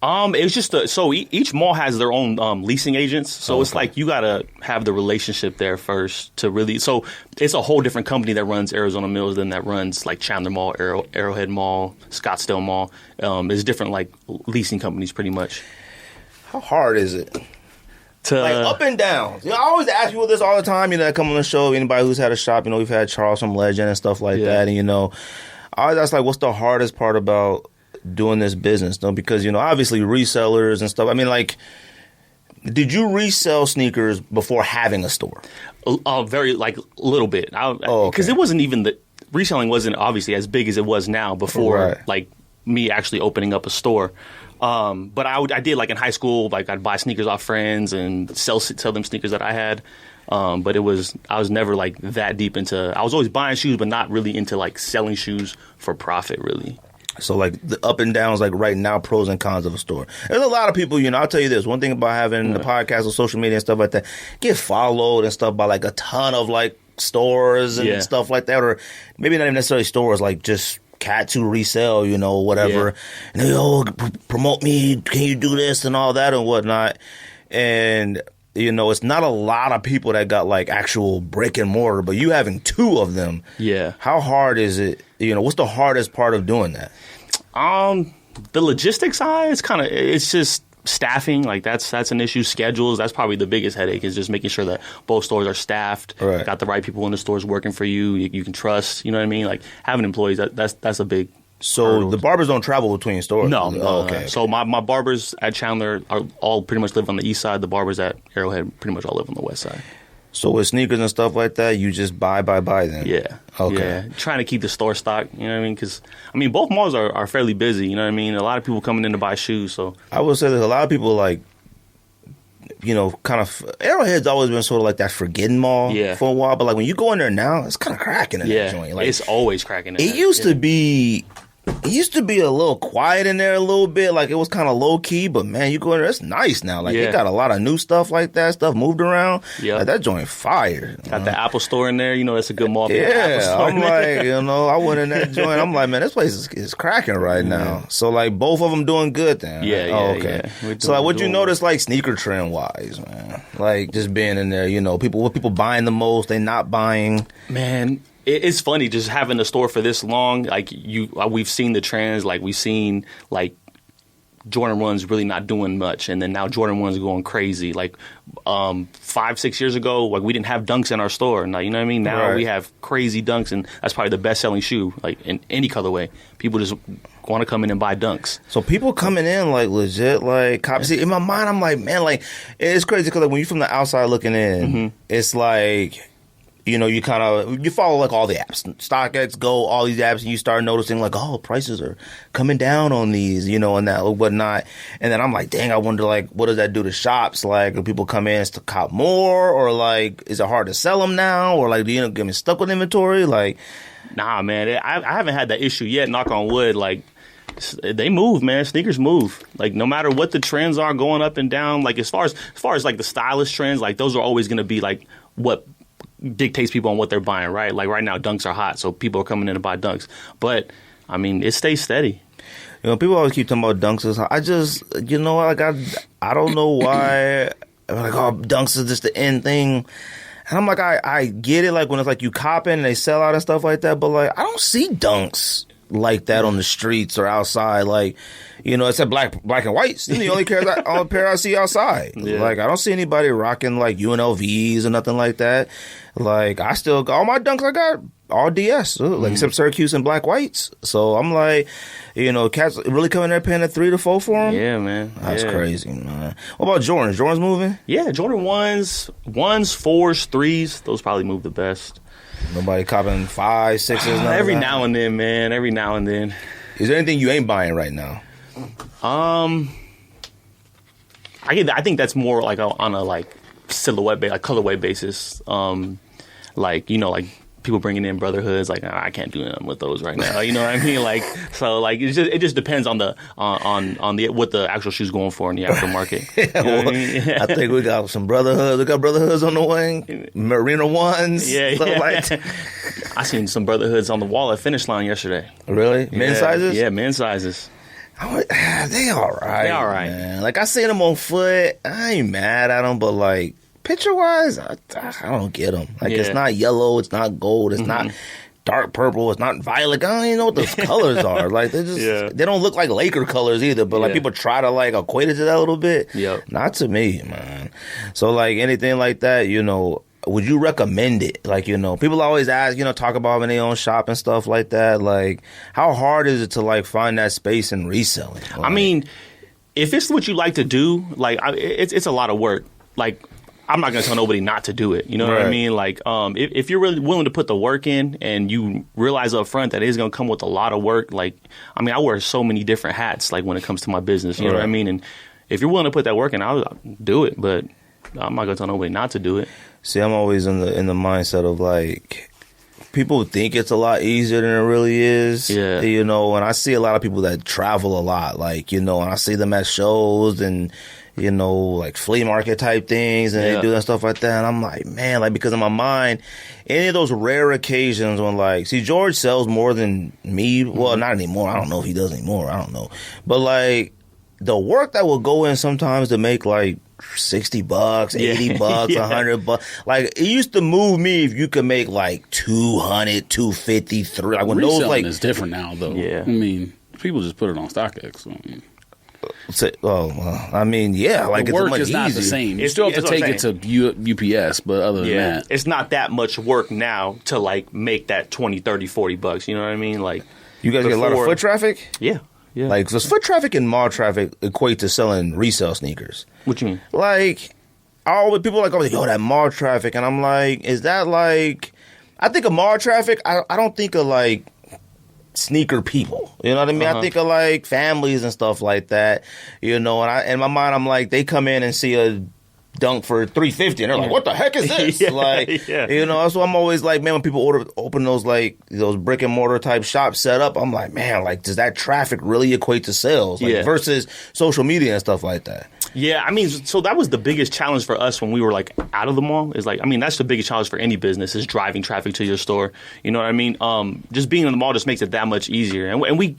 It's just each mall has their own leasing agents, so it's like you gotta have the relationship there first to really. So it's a whole different company that runs Arizona Mills than that runs like Chandler Mall, Arrowhead Mall, Scottsdale Mall. It's different like leasing companies pretty much. How hard is it? Like up and down. I always ask people this all the time. That come on the show. Anybody who's had a shop, we've had Charles from Legend and stuff like that. And I always ask, like, what's the hardest part about doing this business? Because obviously resellers and stuff. I mean, like, did you resell sneakers before having a store? Very little bit. Because it wasn't even reselling wasn't obviously as big as it was now before like me actually opening up a store. But I did, like, in high school, like, I'd buy sneakers off friends and sell them sneakers that I had. But I was never like that deep into. I was always buying shoes, but not really into like selling shoes for profit, really. So, like, the up and downs, like, right now, pros and cons of a store. There's a lot of people, I'll tell you this. One thing about having the podcast on social media and stuff like that, get followed and stuff by, like, a ton of, like, stores and stuff like that. Or maybe not even necessarily stores, like, just cats who resell, whatever. And they, promote me. Can you do this and all that and whatnot? And, it's not a lot of people that got, like, actual brick and mortar, but you having 2 of them. Yeah. How hard is it? What's the hardest part of doing that? The logistics side, it's just staffing. Like, that's an issue. Schedules, that's probably the biggest headache, is just making sure that both stores are staffed. Right. Got the right people in the stores working for you. You can trust, you know what I mean? Like, having employees, that's a big So hurdle. the barbers don't travel between stores? No. Okay. So my barbers at Chandler are all pretty much live on the east side. The barbers at Arrowhead pretty much all live on the west side. So with sneakers and stuff like that, you just buy then? Yeah. Okay. Yeah. Trying to keep the store stocked, you know what I mean? Because, both malls are fairly busy, you know what I mean? A lot of people coming in to buy shoes, so. I would say there's a lot of people, like, kind of, Arrowhead's always been sort of like that forgotten mall for a while, but, like, when you go in there now, it's kind of cracking in that joint. Like, it's always cracking in It used to be a little quiet in there a little bit, like it was kind of low key. But man, you go in there, it's nice now. Like they got a lot of new stuff like that. Stuff moved around. Yeah, like, that joint fire. Got the Apple Store in there. That's a good mall. Yeah, I'm like, I went in that joint. I'm like, man, this place is cracking right now. So like, both of them doing good then. Yeah, okay. So like, what you notice like sneaker trend wise, man? Like just being in there, what people buying the most, they not buying. Man. It's funny just having the store for this long. Like we've seen the trends. Like we've seen like Jordan 1's really not doing much, and then now Jordan 1's going crazy. Like 5-6 years ago, like we didn't have dunks in our store. Now you know what I mean. Now we have crazy dunks, and that's probably the best selling shoe like in any colorway. People just want to come in and buy dunks. So people coming in like legit like copy. See, in my mind, I'm like, man, like it's crazy because like when you're from the outside looking in, it's like. You follow like all the apps, StockX, Go, all these apps, and you start noticing like, oh, prices are coming down on these, and that whatnot. And then I'm like, dang, I wonder like, what does that do to shops? Like, do people come in to cop more, or like, is it hard to sell them now, or like, do you get stuck with inventory? Like, nah, man, I haven't had that issue yet. Knock on wood, like. They move, man. Sneakers move. Like no matter what the trends are going up and down. Like as far as like the stylish trends, like those are always going to be like what dictates people on what they're buying, right? Like right now, dunks are hot, so people are coming in to buy dunks. But it stays steady. People always keep talking about dunks. I just, like I don't know why. Like, oh, dunks is just the end thing. And I'm like, I get it. Like when it's like you copping and they sell out and stuff like that. But like, I don't see dunks like that on the streets or outside. Like, except black and whites. They're the only pair I see outside. Yeah. Like, I don't see anybody rocking like UNLVs or nothing like that. Like, all my dunks I got all DS, like except Syracuse and black whites. So I'm like, cats really coming there paying a 3 to 4 for them. Yeah, man. That's crazy, man. What about Jordans? Jordans moving? Yeah, Jordan 1s, 4s, 3s. Those probably move the best. Nobody copping 5, 6s. Every now and then, man. Every now and then. Is there anything you ain't buying right now? I think that's more like on a like silhouette, like colorway basis. Like like people bringing in Brotherhoods. Like I can't do nothing with those right now. You know what I mean? Like so, like it just depends on the on the what the actual shoe's going for in the aftermarket. You know what I mean? I think we got some Brotherhoods. We got Brotherhoods on the way. Marina 1s. Yeah. Like I seen some Brotherhoods on the wall at Finish Line yesterday. Really? Men's sizes? Yeah, men's sizes. They all right. They all right. Man. Like I seen them on foot. I ain't mad at them, but like picture wise, I don't get them. Like it's not yellow, it's not gold, it's not dark purple, it's not violet. I don't even know what those colors are. Like they just they don't look like Laker colors either. But like people try to like equate it to that a little bit. Yep. Not to me, man. So like anything like that, would you recommend it? Like, people always ask, talk about having their own shop and stuff like that. Like, how hard is it to, like, find that space in reselling? Like, if it's what you like to do, like, it's a lot of work. Like, I'm not going to tell nobody not to do it. You know what I mean? Like, if you're really willing to put the work in and you realize up front that it's going to come with a lot of work, like, I wear so many different hats, like, when it comes to my business. You know what I mean? And if you're willing to put that work in, I'll do it. But I'm not going to tell nobody not to do it. See, I'm always in the mindset of like, people think it's a lot easier than it really is. Yeah. You know, and I see a lot of people that travel a lot, like, you know, and I see them at shows and, you know, like flea market type things, and they do that stuff like that. And I'm like, man, like, because in my mind, any of those rare occasions when, like, see, George sells more than me. Well, not anymore. I don't know if he does anymore. I don't know. But, like, the work that will go in sometimes to make, like, $60, $80, $100. Like, it used to move me if you could make like 200, 250, 3. Like when Reselling those like is different now, though. Yeah. I mean, people just put it on StockX. So, I mean, I mean, yeah, like the it's work much is not easier. the same. You It's- still have to that's what take I'm it to UPS, but other than that, It's not that much work now to like make that 20, 30, $40. You know what I mean? Like, You guys get a lot of before- foot traffic. yeah. Like, does foot traffic and mall traffic equate to selling resale sneakers? What you mean? Like, people are like, oh, yo, that mall traffic, and I'm like, is that like? I think of mall traffic. I don't think of like sneaker people. You know what I mean? I think of like families and stuff like that. You know, and in my mind, I'm like, they come in and see a dunk for $350, and they're like, "What the heck is this?" You know. So I'm always like, man, when people open those like those brick and mortar type shops set up, I'm like, man, like, does that traffic really equate to sales? Like, versus social media and stuff like that. Yeah, I mean, so that was the biggest challenge for us when we were like out of the mall. Is like, I mean, that's the biggest challenge for any business is driving traffic to your store. You know what I mean? Just being in the mall just makes it that much easier. And we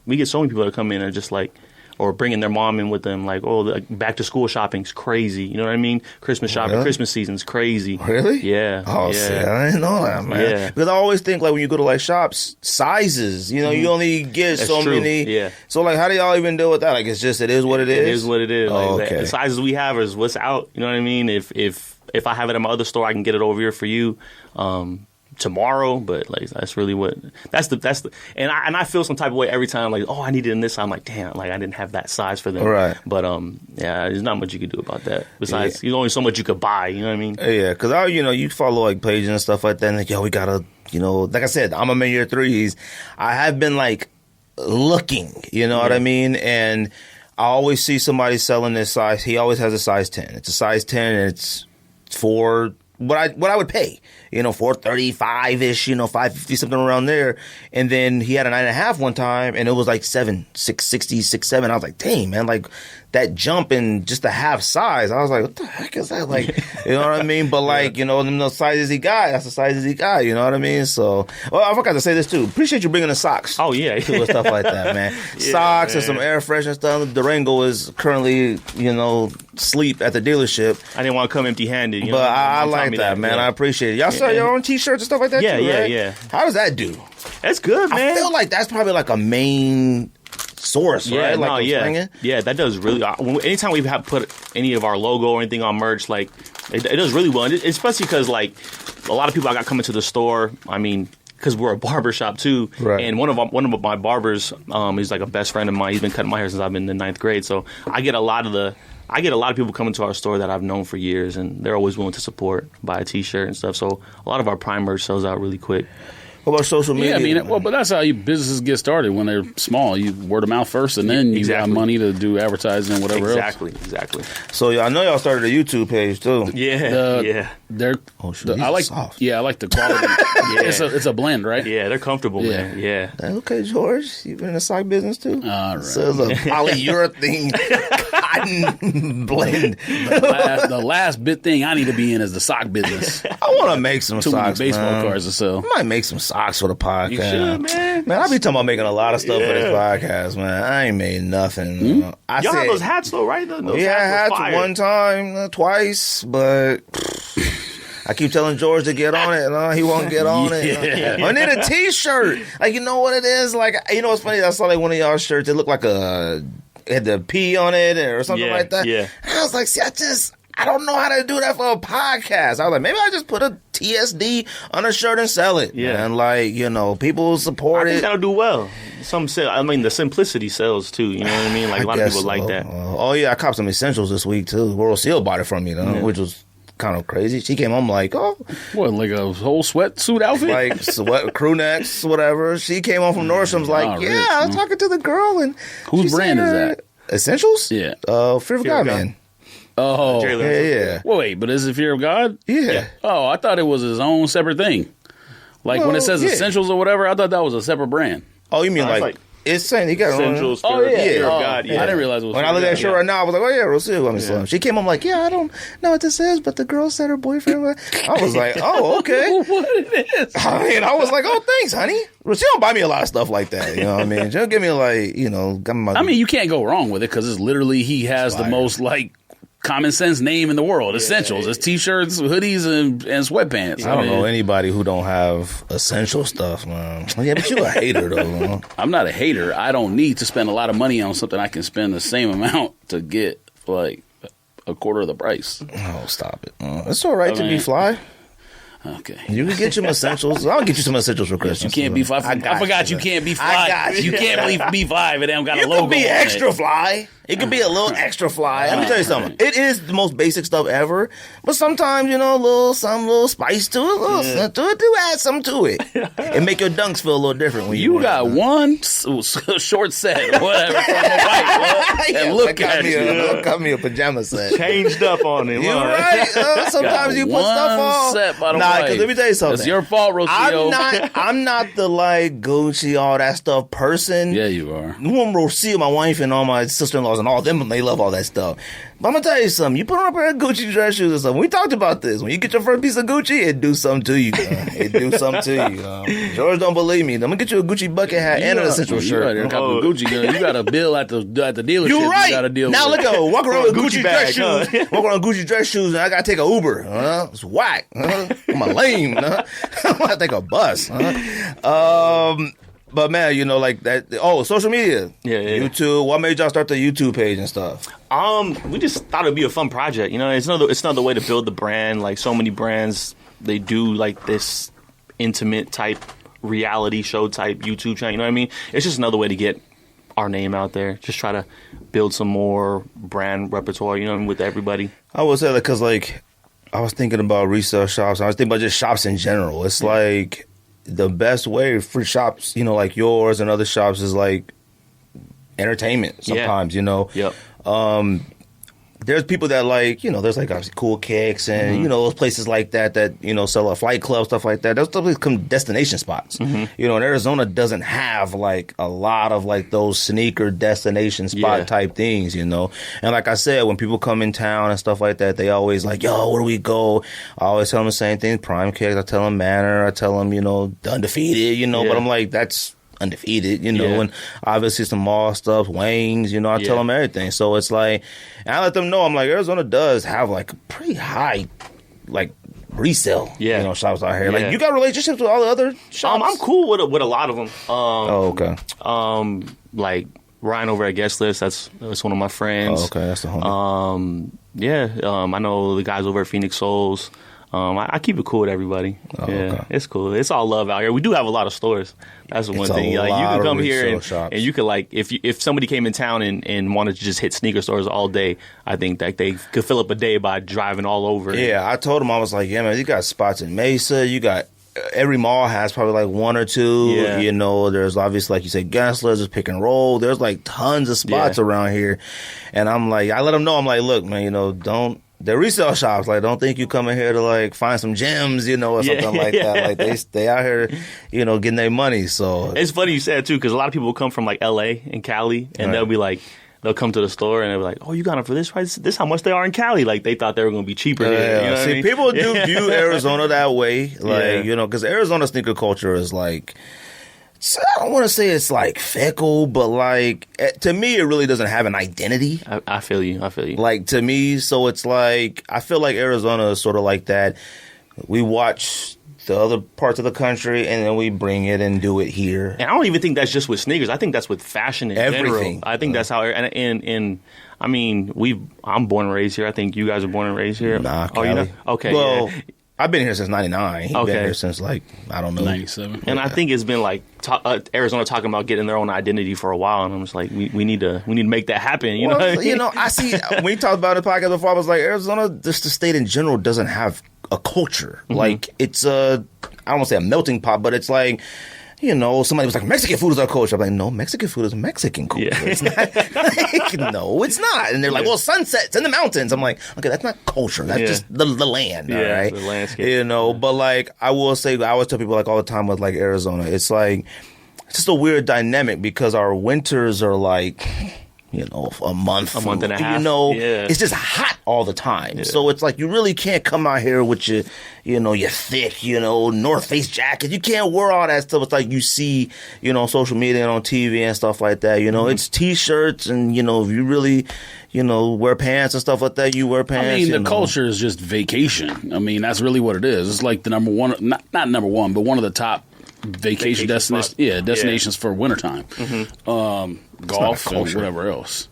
get so many people that come in and just like, or bringing their mom in with them, like, oh, like back to school shopping's crazy. You know what I mean? Christmas shopping, Christmas season's crazy. Really? Yeah. Oh, yeah. see, I didn't know that, man. Yeah. Because I always think like when you go to like shops, sizes. You know, you only get That's so true. many. Yeah. So like, how do y'all even deal with that? Like, it's just it is what it is. It is what it is. Oh, Like, okay. the sizes we have is what's out. You know what I mean? If I have it at my other store, I can get it over here for you tomorrow. But like, that's really what that's the and I feel some type of way every time. Like, oh, I need it in this. I'm like, damn, like I didn't have that size for them. Right. But yeah, there's not much you could do about that. Besides, there's only so much you could buy. You know what I mean? Yeah, because you follow like pages and stuff like that, and like, yo, we gotta, like I said, I'm in year 3s. I have been like looking, you know what I mean, and I always see somebody selling this size. He always has a size 10. It's a size 10, and it's for what I would pay, $435-ish, $550, something around there. And then he had a 9.5 one time, and it was like 660, 6'7". I was like, dang, man, like that jump in just a half size. I was like, what the heck is that? Like, you know what I mean? But like, the sizes he got, that's the sizes he got, you know what I mean? So, I forgot to say this too. Appreciate you bringing the socks. Oh, yeah. Too, and stuff like that, man. Socks and some air freshener stuff. Durango is currently, sleep at the dealership. I didn't want to come empty-handed. But I like that, man. I appreciate it. Y'all sell your own T-shirts and stuff like that too, right? Yeah. How does that do? That's good, man. I feel like that's probably like a main source, right? Like yeah, that does really. Anytime we have put any of our logo or anything on merch, like it does really well, and especially because like a lot of people I got coming to the store. I mean, because we're a barber shop too, right. And one of my barbers is like a best friend of mine. He's been cutting my hair since I've been in the 9th grade, so I get a lot of people coming to our store that I've known for years, and they're always willing to support, buy a T-shirt and stuff. So a lot of our prime merch sells out really quick. What about social media? Yeah, I mean, but that's how businesses get started when they're small. You word of mouth first, and then you got money to do advertising and whatever else. Exactly. So I know y'all started a YouTube page too. Yeah. They're. I like soft. Yeah, I like the quality. It's a blend, right? Yeah, they're comfortable, man. Yeah. Okay, George, you've been in the sock business too. All right. So it's a polyurethane cotton blend. The last big thing I need to be in is the sock business. I want to make some Too socks, many baseball man. cards to sell. I might make some socks for the podcast. You should, man. Man, I be talking about making a lot of stuff for this podcast, man. I ain't made nothing. Y'all have those hats though, right? Those hats were fire. one time, twice, but I keep telling George to get on it. He won't get on it. I need a T-shirt. Like, you know what it is? Like, you know what's funny? I saw like one of y'all shirts. It looked like it had the P on it or something like that. Yeah. And I was like, see, I don't know how to do that for a podcast. I was like, maybe I just put a TSD on a shirt and sell it. Yeah. And like, people support I think it. that'll do well. The simplicity sells too. You know what I mean? Like a lot of people like that. Oh yeah, I copped some essentials this week too. World Seal bought it from me though, which was kind of crazy. She came home like, oh, what, like a whole sweatsuit outfit? like sweat, crew necks, whatever. She came home from Nordstrom's like, I was talking to the girl and whose brand is that? Essentials? Yeah. Fear of God, man. Oh, yeah. Wait, but is it Fear of God? Yeah. Oh, I thought it was his own separate thing. Like when it says yeah. Essentials or whatever, I thought that was a separate brand. Oh, you mean it's like it's saying he got it Essentials. on. Oh yeah, Fear of Oh, God. Yeah. I didn't realize it was. When I look at that shirt right now, I was like, oh yeah, Rocio. I mean, Slim. She came home like, yeah, I don't know what this is, but the girl said her boyfriend. I was like, oh, okay. what it is? I mean, I was like, oh, thanks, honey. She don't buy me a lot of stuff like that. You know what I mean? She'll give me like, got my. I mean, you can't go wrong with it because it's literally he has the most like common sense name in the world. Essentials. It's t-shirts, hoodies, and sweatpants. I don't know anybody who don't have essential stuff, man. Yeah, but you a hater though. Man. I'm not a hater. I don't need to spend a lot of money on something I can spend the same amount to get for like a quarter of the price. Oh, stop it. It's all right to be fly. Okay. You can get some essentials. I'll get you some essentials for Christmas. You can't be fly. I forgot you can't be fly. I got you. You can't be fly if it don't got a logo. You can be on extra it. fly. It could be a little extra fly. Let me tell you something. It is the most basic stuff ever, but sometimes a little spice to it, a little scent to it. Do add something to it, and make your dunks feel a little different. When You got one short set, whatever, from the white, and look at you. Got me a pajama set. Changed up on it. You're right. Sometimes you put stuff on. Set by the nah, white. because let me tell you something. It's your fault, Rocio. I'm not the like Gucci all that stuff person. Yeah, you are. You want Rocio, my wife, and all my sister-in-laws and all them, they love all that stuff. But I'm gonna tell you something. You put on a pair of Gucci dress shoes or something. We talked about this. When you get your first piece of Gucci, it do something to you. It do something to you. George don't believe me. I'm gonna get you a Gucci bucket hat and an essential shirt. You got a bill at the dealership. You're right. You gotta deal now with look at walk around with Gucci dress bag, shoes. Walk around with Gucci dress shoes, and I gotta take an Uber. It's whack. I'm a lame. I'm gonna take a bus. But man, like that. Oh, social media. Yeah. YouTube. What made y'all start the YouTube page and stuff? We just thought it'd be a fun project. It's another way to build the brand. Like so many brands, they do like this intimate type reality show type YouTube channel. You know what I mean? It's just another way to get our name out there. Just try to build some more brand repertoire. With everybody. I would say that because I was thinking about resale shops. I was thinking about just shops in general. It's like the best way for shops, like yours and other shops is like entertainment sometimes, Yep. There's people that there's like obviously Cool Kicks and, those places like that, sell a Flight Club, stuff like that. Those stuff become destination spots. And Arizona doesn't have like a lot of like those sneaker destination spot type things, And like I said, when people come in town and stuff like that, they always like, yo, where do we go? I always tell them the same thing. Prime Kicks, I tell them Manor, I tell them, the Undefeated, but I'm like, that's Undefeated, and obviously some mall stuff, Wayne's, I tell them everything. So it's like, and I let them know, I'm like, Arizona does have like a pretty high, like, resale, shops out here. Like, you got relationships with all the other shops? I'm cool with a lot of them. Okay. Like Ryan over at Guest List, that's one of my friends. Oh, okay, that's the homie. I know the guys over at Phoenix Souls. I keep it cool with everybody. Okay. It's cool. It's all love out here. We do have a lot of stores. That's the one thing. Like you can come here and you could like if somebody came in town and wanted to just hit sneaker stores all day, I think that they could fill up a day by driving all over. Yeah, I told them, I was like, yeah, man, you got spots in Mesa. You got every mall has probably like one or two. Yeah. There's obviously, like you said, Gensler's, there's Pick and Roll. There's like tons of spots around here. And I'm like, I let them know, I'm like, look, man, don't. They're resale shops. Like, don't think you coming here to like find some gems, or something like that. Like they out here, getting their money. So it's funny you said too, because a lot of people will come from like L.A. and Cali, and they'll be like, they'll come to the store and they'll be like, oh, you got them for this price? This how much they are in Cali? Like they thought they were going to be cheaper here. You know See, people do view Arizona that way, like because Arizona sneaker culture is like. I don't want to say it's like fickle, but like to me, it really doesn't have an identity. I feel you. Like to me, so it's like I feel like Arizona is sort of like that. We watch the other parts of the country and then we bring it and do it here. And I don't even think that's just with sneakers. I think that's with fashion in everything. General. I think that's how. And I mean, I'm born and raised here. I think you guys are born and raised here. Nah, Cali. You know? Okay. Well, I've been here since '99. He's been Okay. here since like I don't know 97. And I think it's been like Arizona talking about getting their own identity for a while, and I'm just like, we need to make that happen. You know what I mean? I see when you talked about the podcast before, I was like, Arizona, just the state in general doesn't have a culture. Like it's I don't want to say a melting pot, but it's like somebody was like, Mexican food is our culture. I'm like, no, Mexican food is Mexican culture. Yeah. It's not. No, it's not. And they're like, well, sunsets in the mountains. I'm like, okay, that's not culture. That's just the land. Yeah, all right. the landscape. But like, I will say, I always tell people like all the time with like Arizona, it's like, it's just a weird dynamic because our winters are like, a month and a half. It's just hot all the time. Yeah. So it's like you really can't come out here with your thick, North Face jacket. You can't wear all that stuff. It's like you see, on social media and on TV and stuff like that. It's T-shirts and, if you really, wear pants and stuff like that, you wear pants. I mean, the culture is just vacation. I mean, that's really what it is. It's like the number one, not number one, but one of the top vacation destinations for wintertime. Golf and whatever else.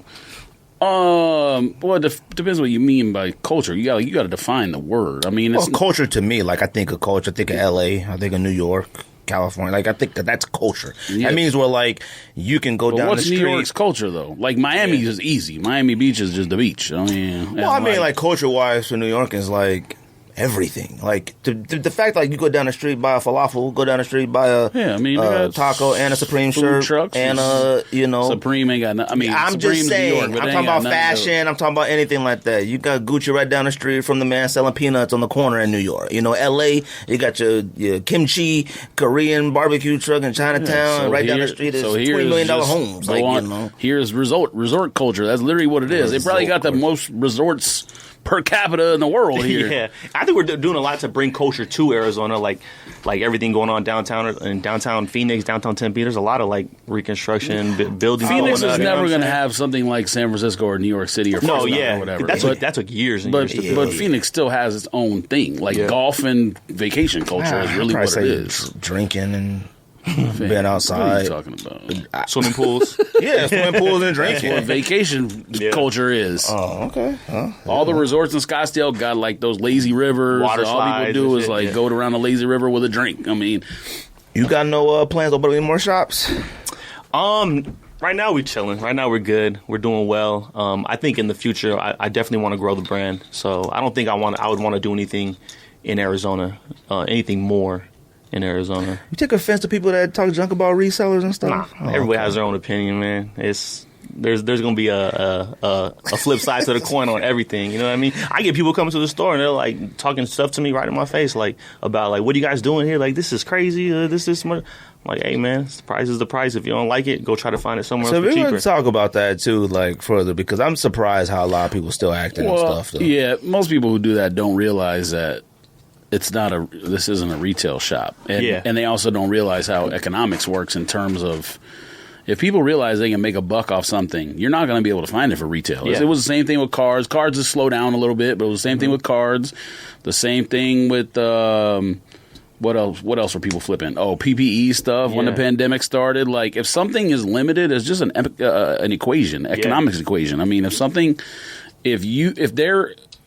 Well, it depends what you mean by culture. You got to define the word. I mean, it's culture to me, like I think of culture, I think of LA, I think of New York, California. Like I think that's culture. Yeah. That means like you can go down the street. What's New York's culture though? Like Miami is easy. Miami Beach is just the beach. I mean, like culture wise for New York is like everything. Like the fact like you go down the street, buy a falafel, go down the street, buy a taco and a Supreme shirt trucks and Supreme ain't got nothing. I mean, I'm Supreme's just saying, New York, I'm talking about fashion, I'm talking about anything like that. You got Gucci right down the street from the man selling peanuts on the corner in New York. LA, you got your kimchi Korean barbecue truck in Chinatown. Right down the street is $20 million homes. Here's resort culture. That's literally what it is. They probably got the most resorts per capita in the world here. Yeah, I think we're doing a lot to bring culture to Arizona, like everything going on downtown in downtown Phoenix, downtown Tempe. There's a lot of like reconstruction, building. Phoenix is never going to have something like San Francisco or New York City or or whatever. That took years and years to build. But Phoenix still has its own thing. Like golf and vacation culture is really what it is. Drinking and being outside. What are you talking about? Swimming pools. Yeah, swimming pools and drinking. That's what vacation culture is. Oh, okay. All the resorts in Scottsdale got like those lazy rivers. Water all people do is go around the lazy river with a drink. I mean, you got no plans to open any more shops? Right now we're chilling. Right now we're good. We're doing well. I think in the future I definitely want to grow the brand. So I don't think I would want to do anything in Arizona, anything more in Arizona. You take offense to people that talk junk about resellers and stuff? Nah, everybody has their own opinion, man. There's gonna be a flip side to the coin on everything. You know what I mean? I get people coming to the store and they're like talking stuff to me right in my face, like about like, what are you guys doing here? Like, this is crazy. This much. I'm like, hey man, the price is the price. If you don't like it, go try to find it somewhere else for cheaper. So we're gonna talk about that too, like further, because I'm surprised how a lot of people still acting and stuff. Though. Yeah, most people who do that don't realize that this isn't a retail shop. And they also don't realize how economics works in terms of, if people realize they can make a buck off something, you're not going to be able to find it for retail. Yeah. It was the same thing with cards. Cards has slowed down a little bit, but it was the same thing with cards. The same thing with, what else were people flipping? Oh, PPE stuff when the pandemic started. Like, if something is limited, it's just an equation, economics equation. I mean,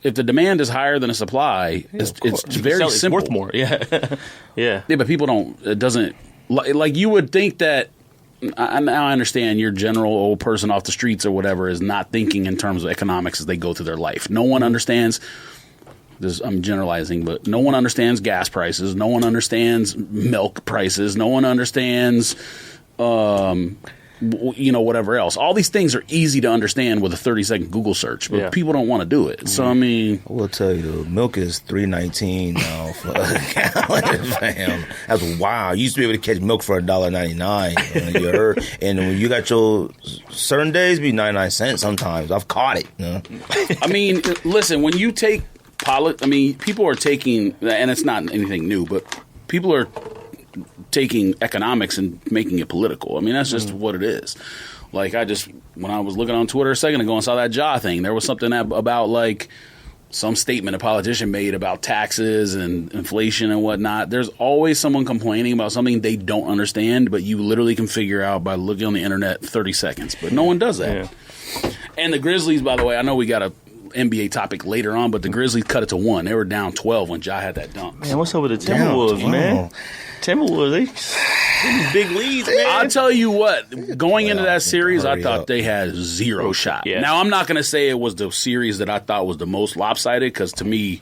if the demand is higher than a supply, it's very simple. It's worth more. Yeah. But people don't. It doesn't. Like you would think that. Now I understand your general old person off the streets or whatever is not thinking in terms of economics as they go through their life. No one understands. I'm generalizing, but no one understands gas prices. No one understands milk prices. No one understands. Whatever else. All these things are easy to understand with a 30-second Google search, but people don't want to do it. So I mean, I will tell you, milk is $3.19 now for a gallon. Fam, that's wild. You used to be able to catch milk for $1.99. You heard, and when you got your certain days, be 99 cents. Sometimes I've caught it. I mean, listen, when you take people are taking, and it's not anything new, but people are taking economics and making it political. I mean, that's just what it is. Like, when I was looking on Twitter a second ago and saw that jaw thing, there was something about, like, some statement a politician made about taxes and inflation and whatnot. There's always someone complaining about something they don't understand, but you literally can figure out by looking on the internet 30 seconds. But no one does that. Yeah. And the Grizzlies, by the way, I know we got a NBA topic later on, but the Grizzlies cut it to 1. They were down 12 when Ja had that dunk. Man, what's up with the Timberwolves, man? Timberwolves, they big leads, man. I'll tell you what, going into that series, I thought they had zero shot. Yeah. Now, I'm not going to say it was the series that I thought was the most lopsided, because to me,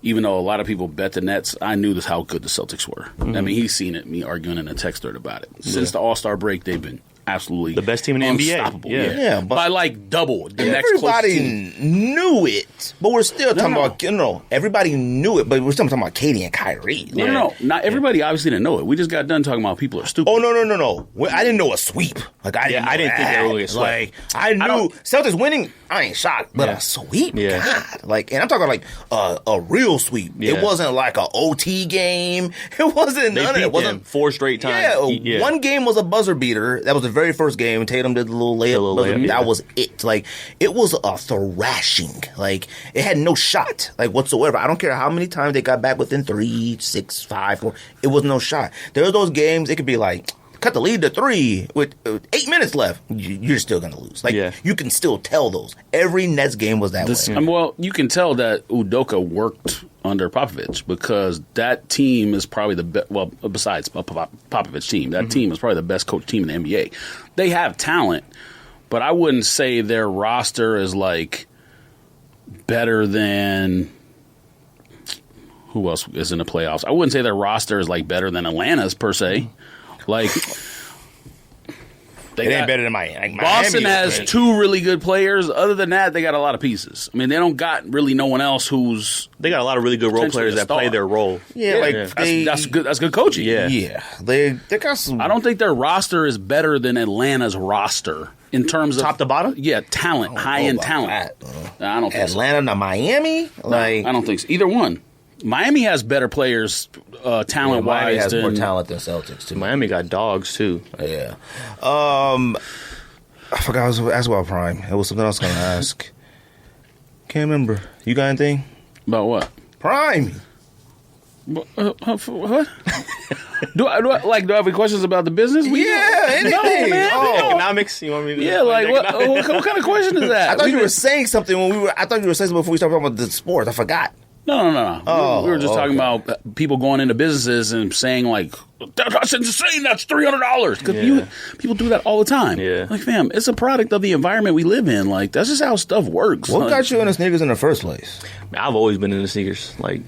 even though a lot of people bet the Nets, I knew this how good the Celtics were. I mean, he's seen it, me arguing in a text thread about it. Since the All-Star break, they've been absolutely the best team in the NBA. Unstoppable. Yeah, but by like double the next closest everybody team. knew it, but we're still talking about everybody knew it, but we're still talking about Katie and Kyrie. No. Not everybody obviously didn't know it. We just got done talking about people are stupid. Oh no! I didn't know a sweep. Like I didn't think they were really a sweep. Like I knew Celtics winning. I ain't shocked, but a sweep. Yeah. God, like, and I'm talking like a real sweep. Yeah. It wasn't like a OT game. It wasn't They none of beat it. It wasn't 4 straight times. Yeah, one game was a buzzer beater. That was the very first game. Tatum did the little layup. That was it. Like, it was a thrashing. Like, it had no shot, like, whatsoever. I don't care how many times they got back within 3, 6, 5, 4. It was no shot. There are those games, it could be like, cut the lead to 3 with 8 minutes left. You're still going to lose. Like, you can still tell those. Every Nets game was that way. Well, you can tell that Udoka worked under Popovich because that team is probably the best. Well, besides Popovich team, that team is probably the best coach team in the NBA. They have talent, but I wouldn't say their roster is like better than who else is in the playoffs. I wouldn't say their roster is like better than Atlanta's per se. Like, it ain't better than Miami. Like, Boston has 2 really good players. Other than that, they got a lot of pieces. I mean, they don't got really no one else who's. They got a lot of really good role players that play their role. That's good. That's good coaching. Yeah. They got some. I don't think their roster is better than Atlanta's roster in terms of top to bottom. Yeah, talent, high end talent. I don't think Atlanta to Miami. Like, I don't think so. Either one. Miami has better players, talent wise. Miami has more talent than Celtics too. Miami got dogs too. Yeah. I forgot I was asking about Prime. It was something else I was gonna ask. Can't remember. You got anything about what? Prime. What? do I have any questions about the business? Anything. No, man. Economics. You want me to? Yeah, like what kind of question is that? I thought you were saying something I thought you were saying something before we started talking about the sports. I forgot. No. Oh, we were just talking about people going into businesses and saying like, "That's insane. That's $300." Because people do that all the time. Yeah. Like, fam, it's a product of the environment we live in. Like, that's just how stuff works. What got you into sneakers in the first place? I've always been into sneakers. Like,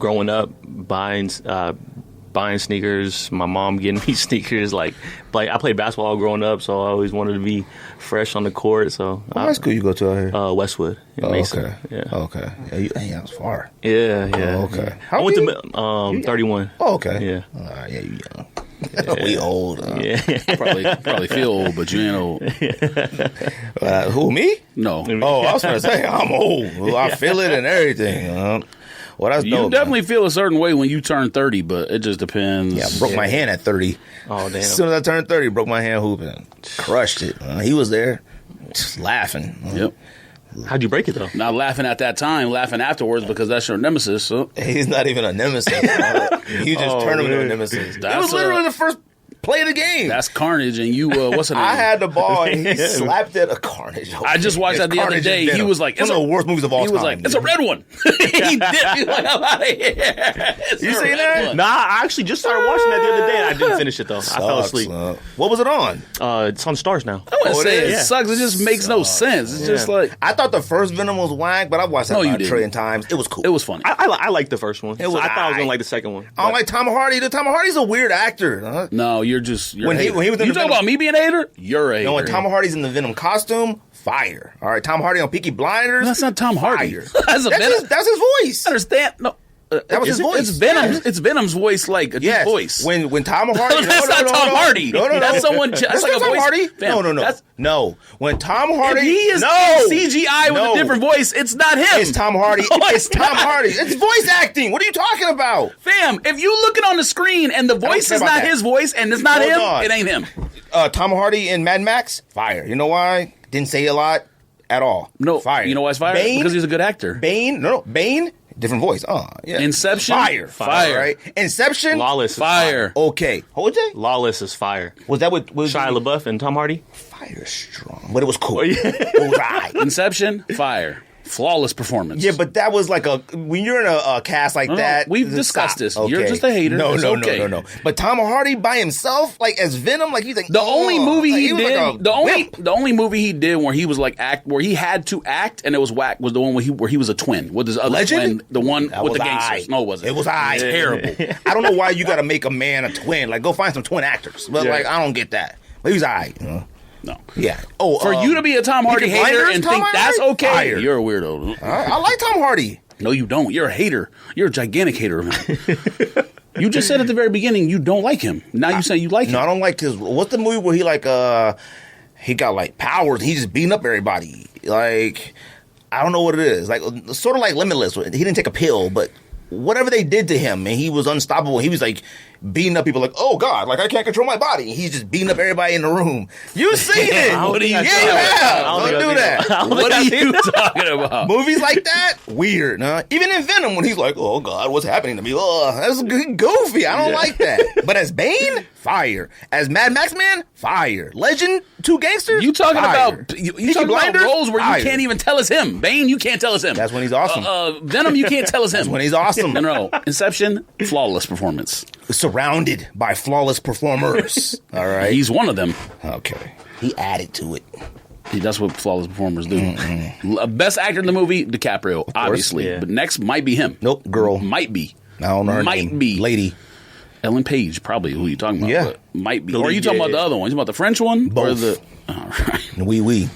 growing up, buying sneakers. My mom getting me sneakers. Like I played basketball growing up, so I always wanted to be fresh on the court. So what high school you go to out here? Westwood in Mason. Okay. Yeah. Okay. Yeah, that was far. Yeah. Oh, okay. I went to 31. Oh, okay. Yeah. Yeah, you young. We old. Yeah. probably feel old, but you ain't old. Who, me? No. Oh, I was going to say I'm old. Well, I feel it and everything. Well, that's dope. You definitely feel a certain way when you turn 30, but it just depends. Yeah, I broke my hand at 30. Oh, damn. As soon as I turned 30, broke my hand hooping. Crushed it. He was there just laughing. Yep. How'd you break it, though? Not laughing at that time, laughing afterwards because that's your nemesis. So. He's not even a nemesis. You just turned him into a nemesis. It was literally the first play of the game. That's Carnage, and you, what's the name? I had the ball, and he slapped it. A Carnage. I just watched that the other day. He was like, one of the worst movies of all time. He was like, it's a red one. He did. He was like, I'm out of here. You seen that? One. Nah, I actually just started watching that the other day, and I didn't finish it, though. I fell asleep. What was it on? It's on Stars now. I wouldn't say it sucks. It just makes no sense. It's just like... I thought the first Venom was whack, but I watched that about a trillion times. It was cool. It was funny. I liked the first one. I thought I was going to like the second one. I don't like Tom Hardy. Tom Hardy's a weird actor. No, you're when he was in you talking about me being a hater? You're a hater. No, when Tom Hardy's in the Venom costume, fire. All right, Tom Hardy on Peaky Blinders. That's not Tom Hardy. That's his voice. I understand. No. That was his voice. It's Venom's. Yeah. It's Venom's voice, like a deep voice. When Tom Hardy, that's not Tom Hardy. No. That's someone. That's like a Tom voice. Hardy. Fam, No. When Tom Hardy, if he is CGI with a different voice, it's not him. It's Tom Hardy. It's Tom Hardy. It's voice acting. What are you talking about, fam? If you looking on the screen and the voice is not his voice and it's not him, it ain't him. Tom Hardy in Mad Max, fire. You know why? Didn't say a lot at all. No, fire. You know why it's fire? Bane, because he's a good actor. Bane. Bane. Different voice. Yeah. Inception. Fire. Right? Inception. Lawless. Fire. Okay. Hold it. Lawless is fire. Was that what Shia LaBeouf and Tom Hardy? Fire strong, but it was cool. Yeah. It was right. Inception. Fire. Flawless performance. Yeah, but that was like when you're in a cast like that. We've discussed this. You're just a hater. No, It's no, okay. no. But Tom Hardy by himself, like as Venom, like he's like The only movie he was did, like a the only movie he did where he was like where he had to act and it was whack was the one where he was a twin with his other Legend? twin, the one That with was the gangsters. No, it wasn't. It was terrible. I don't know why you got to make a man a twin. Like go find some twin actors. But like I don't get that. But he's alright. You know? No. Yeah. Oh, For you to be a Tom Hardy Peaky hater Blinders, and Tom think that's Hardy? okay, Fire. you're a weirdo. I like Tom Hardy. No, you don't. You're a hater. You're a gigantic hater of him. You just said at the very beginning you don't like him. Now you say you like him. No, I don't like his. What's the movie where he like he got like powers? He just beating up everybody. Like I don't know what it is. Like sort of like Limitless. He didn't take a pill, but whatever they did to him, and he was unstoppable. He was like beating up people. Like oh god, like I can't control my body. He's just beating up everybody in the room. You seen it? What are you yeah, talking you about? have. Don't do that. What are you talking about? Movies like that, weird, huh? Even in Venom, when he's like, "Oh God, what's happening to me?" Oh, that's goofy. I don't like that. But as Bane, fire. As Mad Max Man, fire. Legend, two gangsters. You talking fire. about you Peaky talking about Blinders? roles where Fire. you can't even tell us him. Bane, you can't tell us him. That's when he's awesome. Venom, you can't tell us him. That's when he's awesome. No. Inception, flawless performance. Surrounded by flawless performers. All right, He's one of them. okay. He added to it. That's what flawless performers do. Best actor in the movie, DiCaprio, obviously. yeah. But next might be him. Nope, girl. Might be. I don't know her Might name. be. Lady. Ellen Page, probably who you talking about. Yeah. But might be. The Or are you lead, talking yeah, about the yeah. other one? You talking about the French one? Or Both. the. All right. Wee.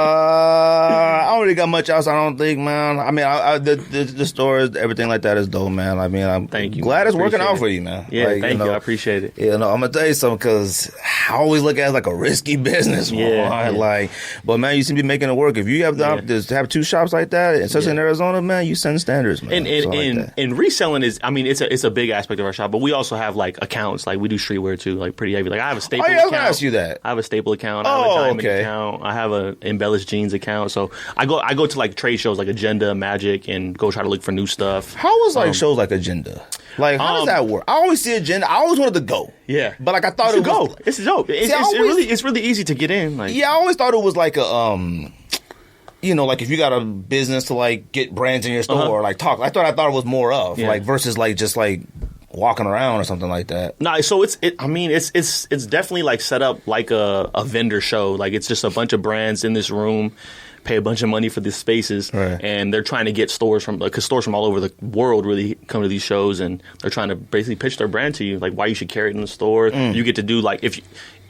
I don't really got much else. I don't think, man. I mean, the stores, everything like that is dope, man. I mean, I'm Thank you. glad it's working Appreciate out it. for you, man. Yeah, Like, thank you. I appreciate it. You know, I'm gonna tell you something because I always look at it as like a risky business. Yeah, man. yeah. Like, but man, you seem to be making it work. If you have to have two shops like that, especially in Arizona, man, you send standards, man. And So I like that. and reselling is, I mean, it's a big aspect of our shop, but we also have like accounts. Like we do streetwear too, like pretty heavy. Like I have a staple. Oh, yeah, I was account. gonna ask you that. I have a staple account. I have Oh, a diamond okay. account. I have a embellished jeans account. So I go to like trade shows like Agenda, Magic, and go try to look for new stuff. How was like shows like Agenda? Like how does that work? I always see Agenda. I always wanted to go. Yeah, but like I thought You it should was. go. It's dope. It's really easy to get in. Like Yeah, I always thought it was like a you know, like if you got a business to like get brands in your store or like talk. I thought it was more of Yeah. like versus like just like walking around or something like that. No, so it's definitely like set up like a vendor show. Like it's just a bunch of brands in this room, pay a bunch of money for these spaces, Right. and they're trying to get stores from all over the world really come to these shows, and they're trying to basically pitch their brand to you, like why you should carry it in the store. You get to do like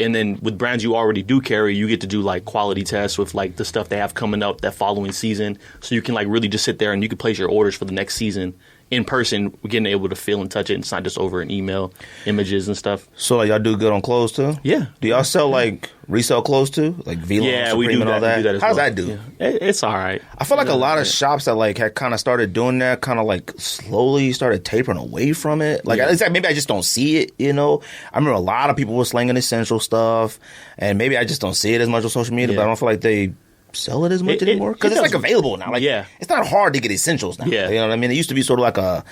and then with brands you already do carry, you get to do like quality tests with like the stuff they have coming up that following season, so you can like really just sit there and you can place your orders for the next season in person, getting able to feel and touch it. It's not just over an email, images and stuff. So like y'all do good on clothes too? Yeah. Do y'all sell like resale clothes too? Like Velo, Yeah, we Supreme do and all that. that? We do that as How does well. that do? Yeah. It's all right. I feel like a lot of shops that like had kind of started doing that, kind of like slowly started tapering away from it. Like it's like maybe I just don't see it. You know, I remember a lot of people were slinging essential stuff, and maybe I just don't see it as much on social media. Yeah. But I don't feel like they sell it as much It- anymore because it it's like does. available now. Like Yeah. it's not hard to get essentials now. Yeah. You know what I mean? It used to be sort of like a,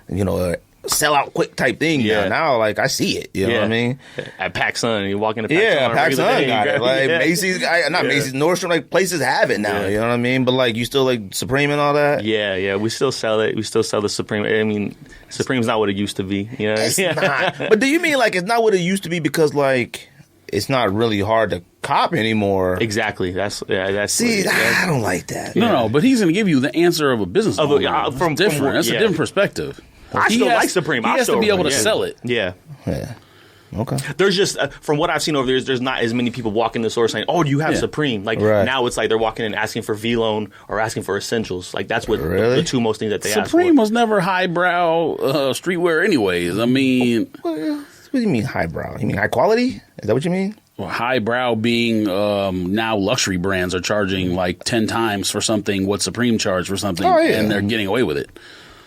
you know, a sell out quick type thing. Yeah. Now like I see it. You know what I mean? At PacSun, you walk into PacSun. Yeah, on a regular PacSun day, got you it. grab Like yeah. Macy's, not Yeah. Macy's, Nordstrom, like places have it now. Yeah. You know what I mean? But like you still like Supreme and all that. Yeah, we still sell it. We still sell the Supreme. I mean, Supreme's not what it used to be. You know? It's not. But do you mean like it's not what it used to be because like it's not really hard to cop anymore? Exactly. That's See, that's- I don't like that. No, but he's going to give you the answer of a business Of a- owner. from- It's different. from- That's a yeah. different perspective. I He still has- like Supreme. He I has to still be able to yeah. sell it. Yeah. Yeah. Okay. There's just from what I've seen over there's not as many people walking the store saying, "Oh, do you have Yeah. Supreme?" Like Right. now, it's like they're walking in asking for V-Loan or asking for essentials. Like that's what Really? the two most things that they ask Supreme for. was never highbrow streetwear, anyways. I mean, What do you mean highbrow? You mean high quality? Is that what you mean? highbrow being now luxury brands are charging like 10 times for something what Supreme charged for something, Oh, yeah. and they're getting away with it.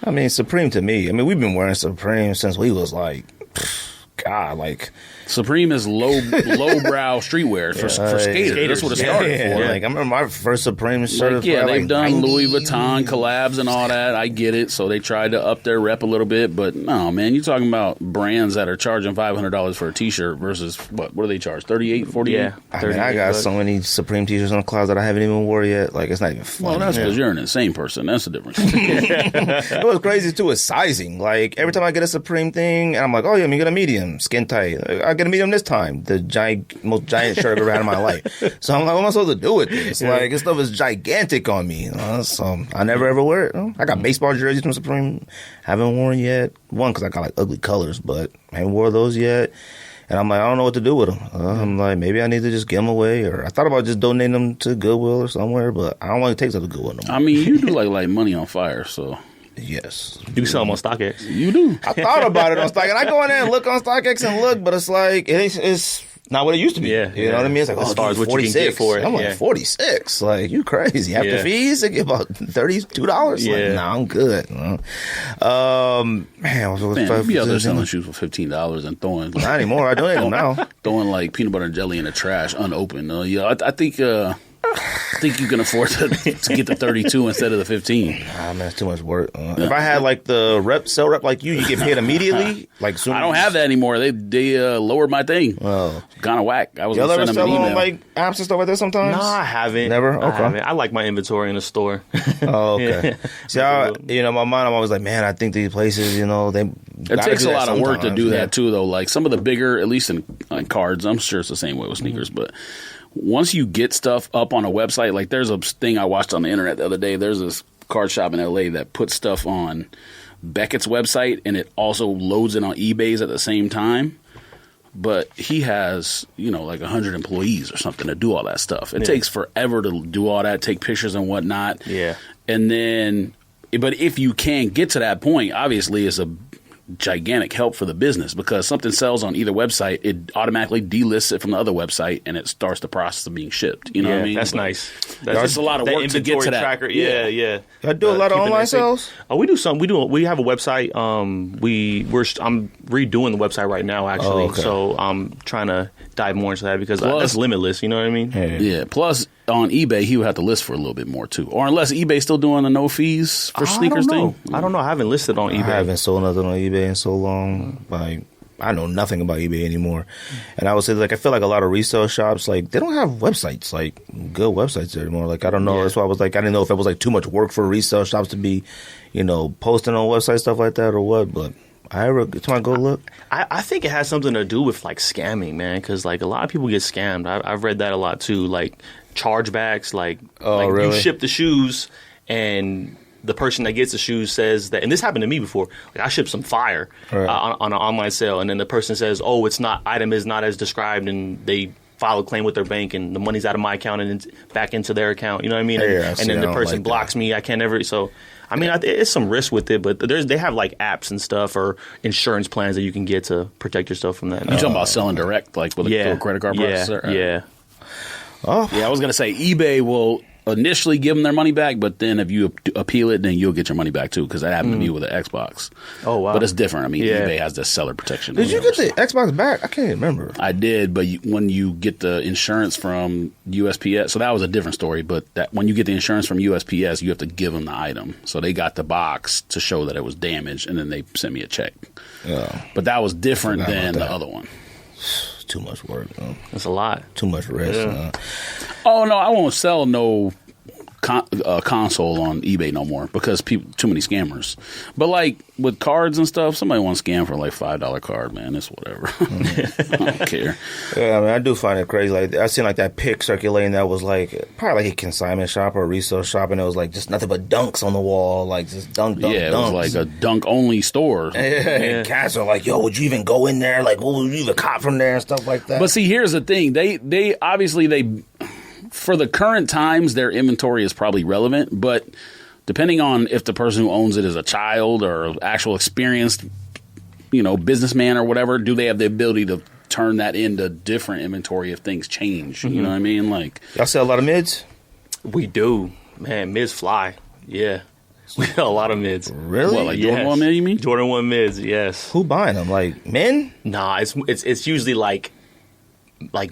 I mean, Supreme to me. I mean, we've been wearing Supreme since we was like, God, like Supreme is lowbrow streetwear for skaters. That's what it started for. Like I remember my first Supreme shirt. Like, they've done 90s. Louis Vuitton collabs and all that. I get it. So they tried to up their rep a little bit, but no, man, you're talking about brands that are charging $500 for a T-shirt versus what do they charge? $38, $48? Yeah, I got so many Supreme T-shirts in the closet I haven't even wore yet. Like it's not even funny. Well, that's because you're an insane person. That's the difference. It was crazy too is sizing. Like every time I get a Supreme thing, and I'm like, oh yeah, let me get a medium, skin tight. I get a medium this time. The most giant shirt I've ever had in my life. So I'm like, what am I supposed to do with this? Like this stuff is gigantic on me. So I never ever wear it. I got baseball jerseys from Supreme. Haven't worn yet. One because I got like ugly colors, but I haven't wore those yet. And I'm like, I don't know what to do with them. I'm like, maybe I need to just give them away, or I thought about just donating them to Goodwill or somewhere, but I don't want to take stuff to Goodwill no more. I mean, you do like money on fire, so. Yes. You sell them on StockX. You do. I thought about it on StockX. And I go in there and look on StockX and look, but it's like, it's not what it used to be. Yeah. You know what I mean? It's like, As far as what you can 46. get for it. I'm like, 46? Like, you crazy. After fees, they give about $32? Yeah. Like, nah, I'm good. Man, you be out there selling shoes for $15 and throwing. Not anymore. I donate them now. Throwing like peanut butter and jelly in the trash unopened. I think you can afford to get the 32 instead of the 15. Ah, man, it's too much work. If I had like the sell rep like you get paid immediately. Like soon I don't have that anymore. They lowered my thing. Oh, kind of whack. I was y'all gonna ever send them sell an on email. like apps and stuff like that sometimes? No, I haven't. Never? Okay. I haven't. I like my inventory in the store. Oh, okay. See, my mind, I'm always like, man, I think these places, they. It takes a lot of work to do that too, though. Like some of the bigger, at least in cards, I'm sure it's the same way with sneakers, but once you get stuff up on a website, like there's a thing I watched on the internet the other day. There's this card shop in LA that puts stuff on Beckett's website, and it also loads it on eBay's at the same time. But he has, like 100 employees or something to do all that stuff. It takes forever to do all that, take pictures and whatnot. Yeah. And then, but if you can get to that point, obviously it's a gigantic help for the business because something sells on either website, it automatically delists it from the other website and it starts the process of being shipped. You know what I mean? That's nice. That's just a lot of work to get to that. Tracker. Yeah. I do a lot of online sales. Oh, we do some. We have a website. I'm redoing the website right now, actually. Oh, okay. So I'm trying to dive more into that because that's limitless. You know what I mean? Yeah. Plus, on eBay, he would have to list for a little bit more too, or unless eBay's still doing the no fees for sneakers thing. I don't know. I haven't listed on eBay. I haven't sold nothing on eBay in so long. Like, I know nothing about eBay anymore. And I would say, like, I feel like a lot of resale shops, like, they don't have websites, like, good websites anymore. Like, I don't know. That's why I was like, I didn't know if it was, like, too much work for resale shops to be, posting on websites, stuff like that or what. But I ever go look. I think it has something to do with, like, scamming, man, because, like, a lot of people get scammed. I've read that a lot, too. Like, chargebacks, really? You ship the shoes and the person that gets the shoes says that, and this happened to me before. Like I shipped some fire on an online sale, and then the person says, "Oh, item is not as described," and they file a claim with their bank, and the money's out of my account and back into their account. You know what I mean? And then the person blocks me. I can't ever. So, I mean, it's some risk with it, but they have like apps and stuff or insurance plans that you can get to protect yourself from that. You talking about selling direct, like with a credit card processor? Yeah. Oh, yeah. I was gonna say eBay will initially give them their money back, but then if you appeal it, then you'll get your money back too, because that happened to me with the Xbox. Oh, wow. But it's different. I mean, eBay has the seller protection. Did you get the Xbox back? I can't remember. I did, but when you get the insurance from USPS, so that was a different story, but that when you get the insurance from USPS, you have to give them the item. So they got the box to show that it was damaged, and then they sent me a check. Yeah. But that was different than the other one. Too much work, man. That's a lot. Too much risk. Yeah. Oh, no, I won't sell no console on eBay no more because too many scammers. But like with cards and stuff, somebody wants to scam for like $5 card, man. It's whatever. I don't care. Yeah, I mean, I do find it crazy. Like I seen like that pic circulating that was like probably like a consignment shop or a resale shop, and it was like just nothing but dunks on the wall, like just dunk. Yeah, it was like a dunk only store. And cats are like, "Yo, would you even go in there? Like, would you even cop from there and stuff like that?" But see, here's the thing: they obviously for the current times, their inventory is probably relevant, but depending on if the person who owns it is a child or actual experienced, businessman or whatever, do they have the ability to turn that into different inventory if things change? Mm-hmm. You know what I mean? Like, y'all sell a lot of mids? We do, man. Mids fly, yeah. We got a lot of mids. Really? What, like Jordan 1 mid, you mean? Jordan 1 mids, yes. Who buying them? Like men? Nah, it's usually like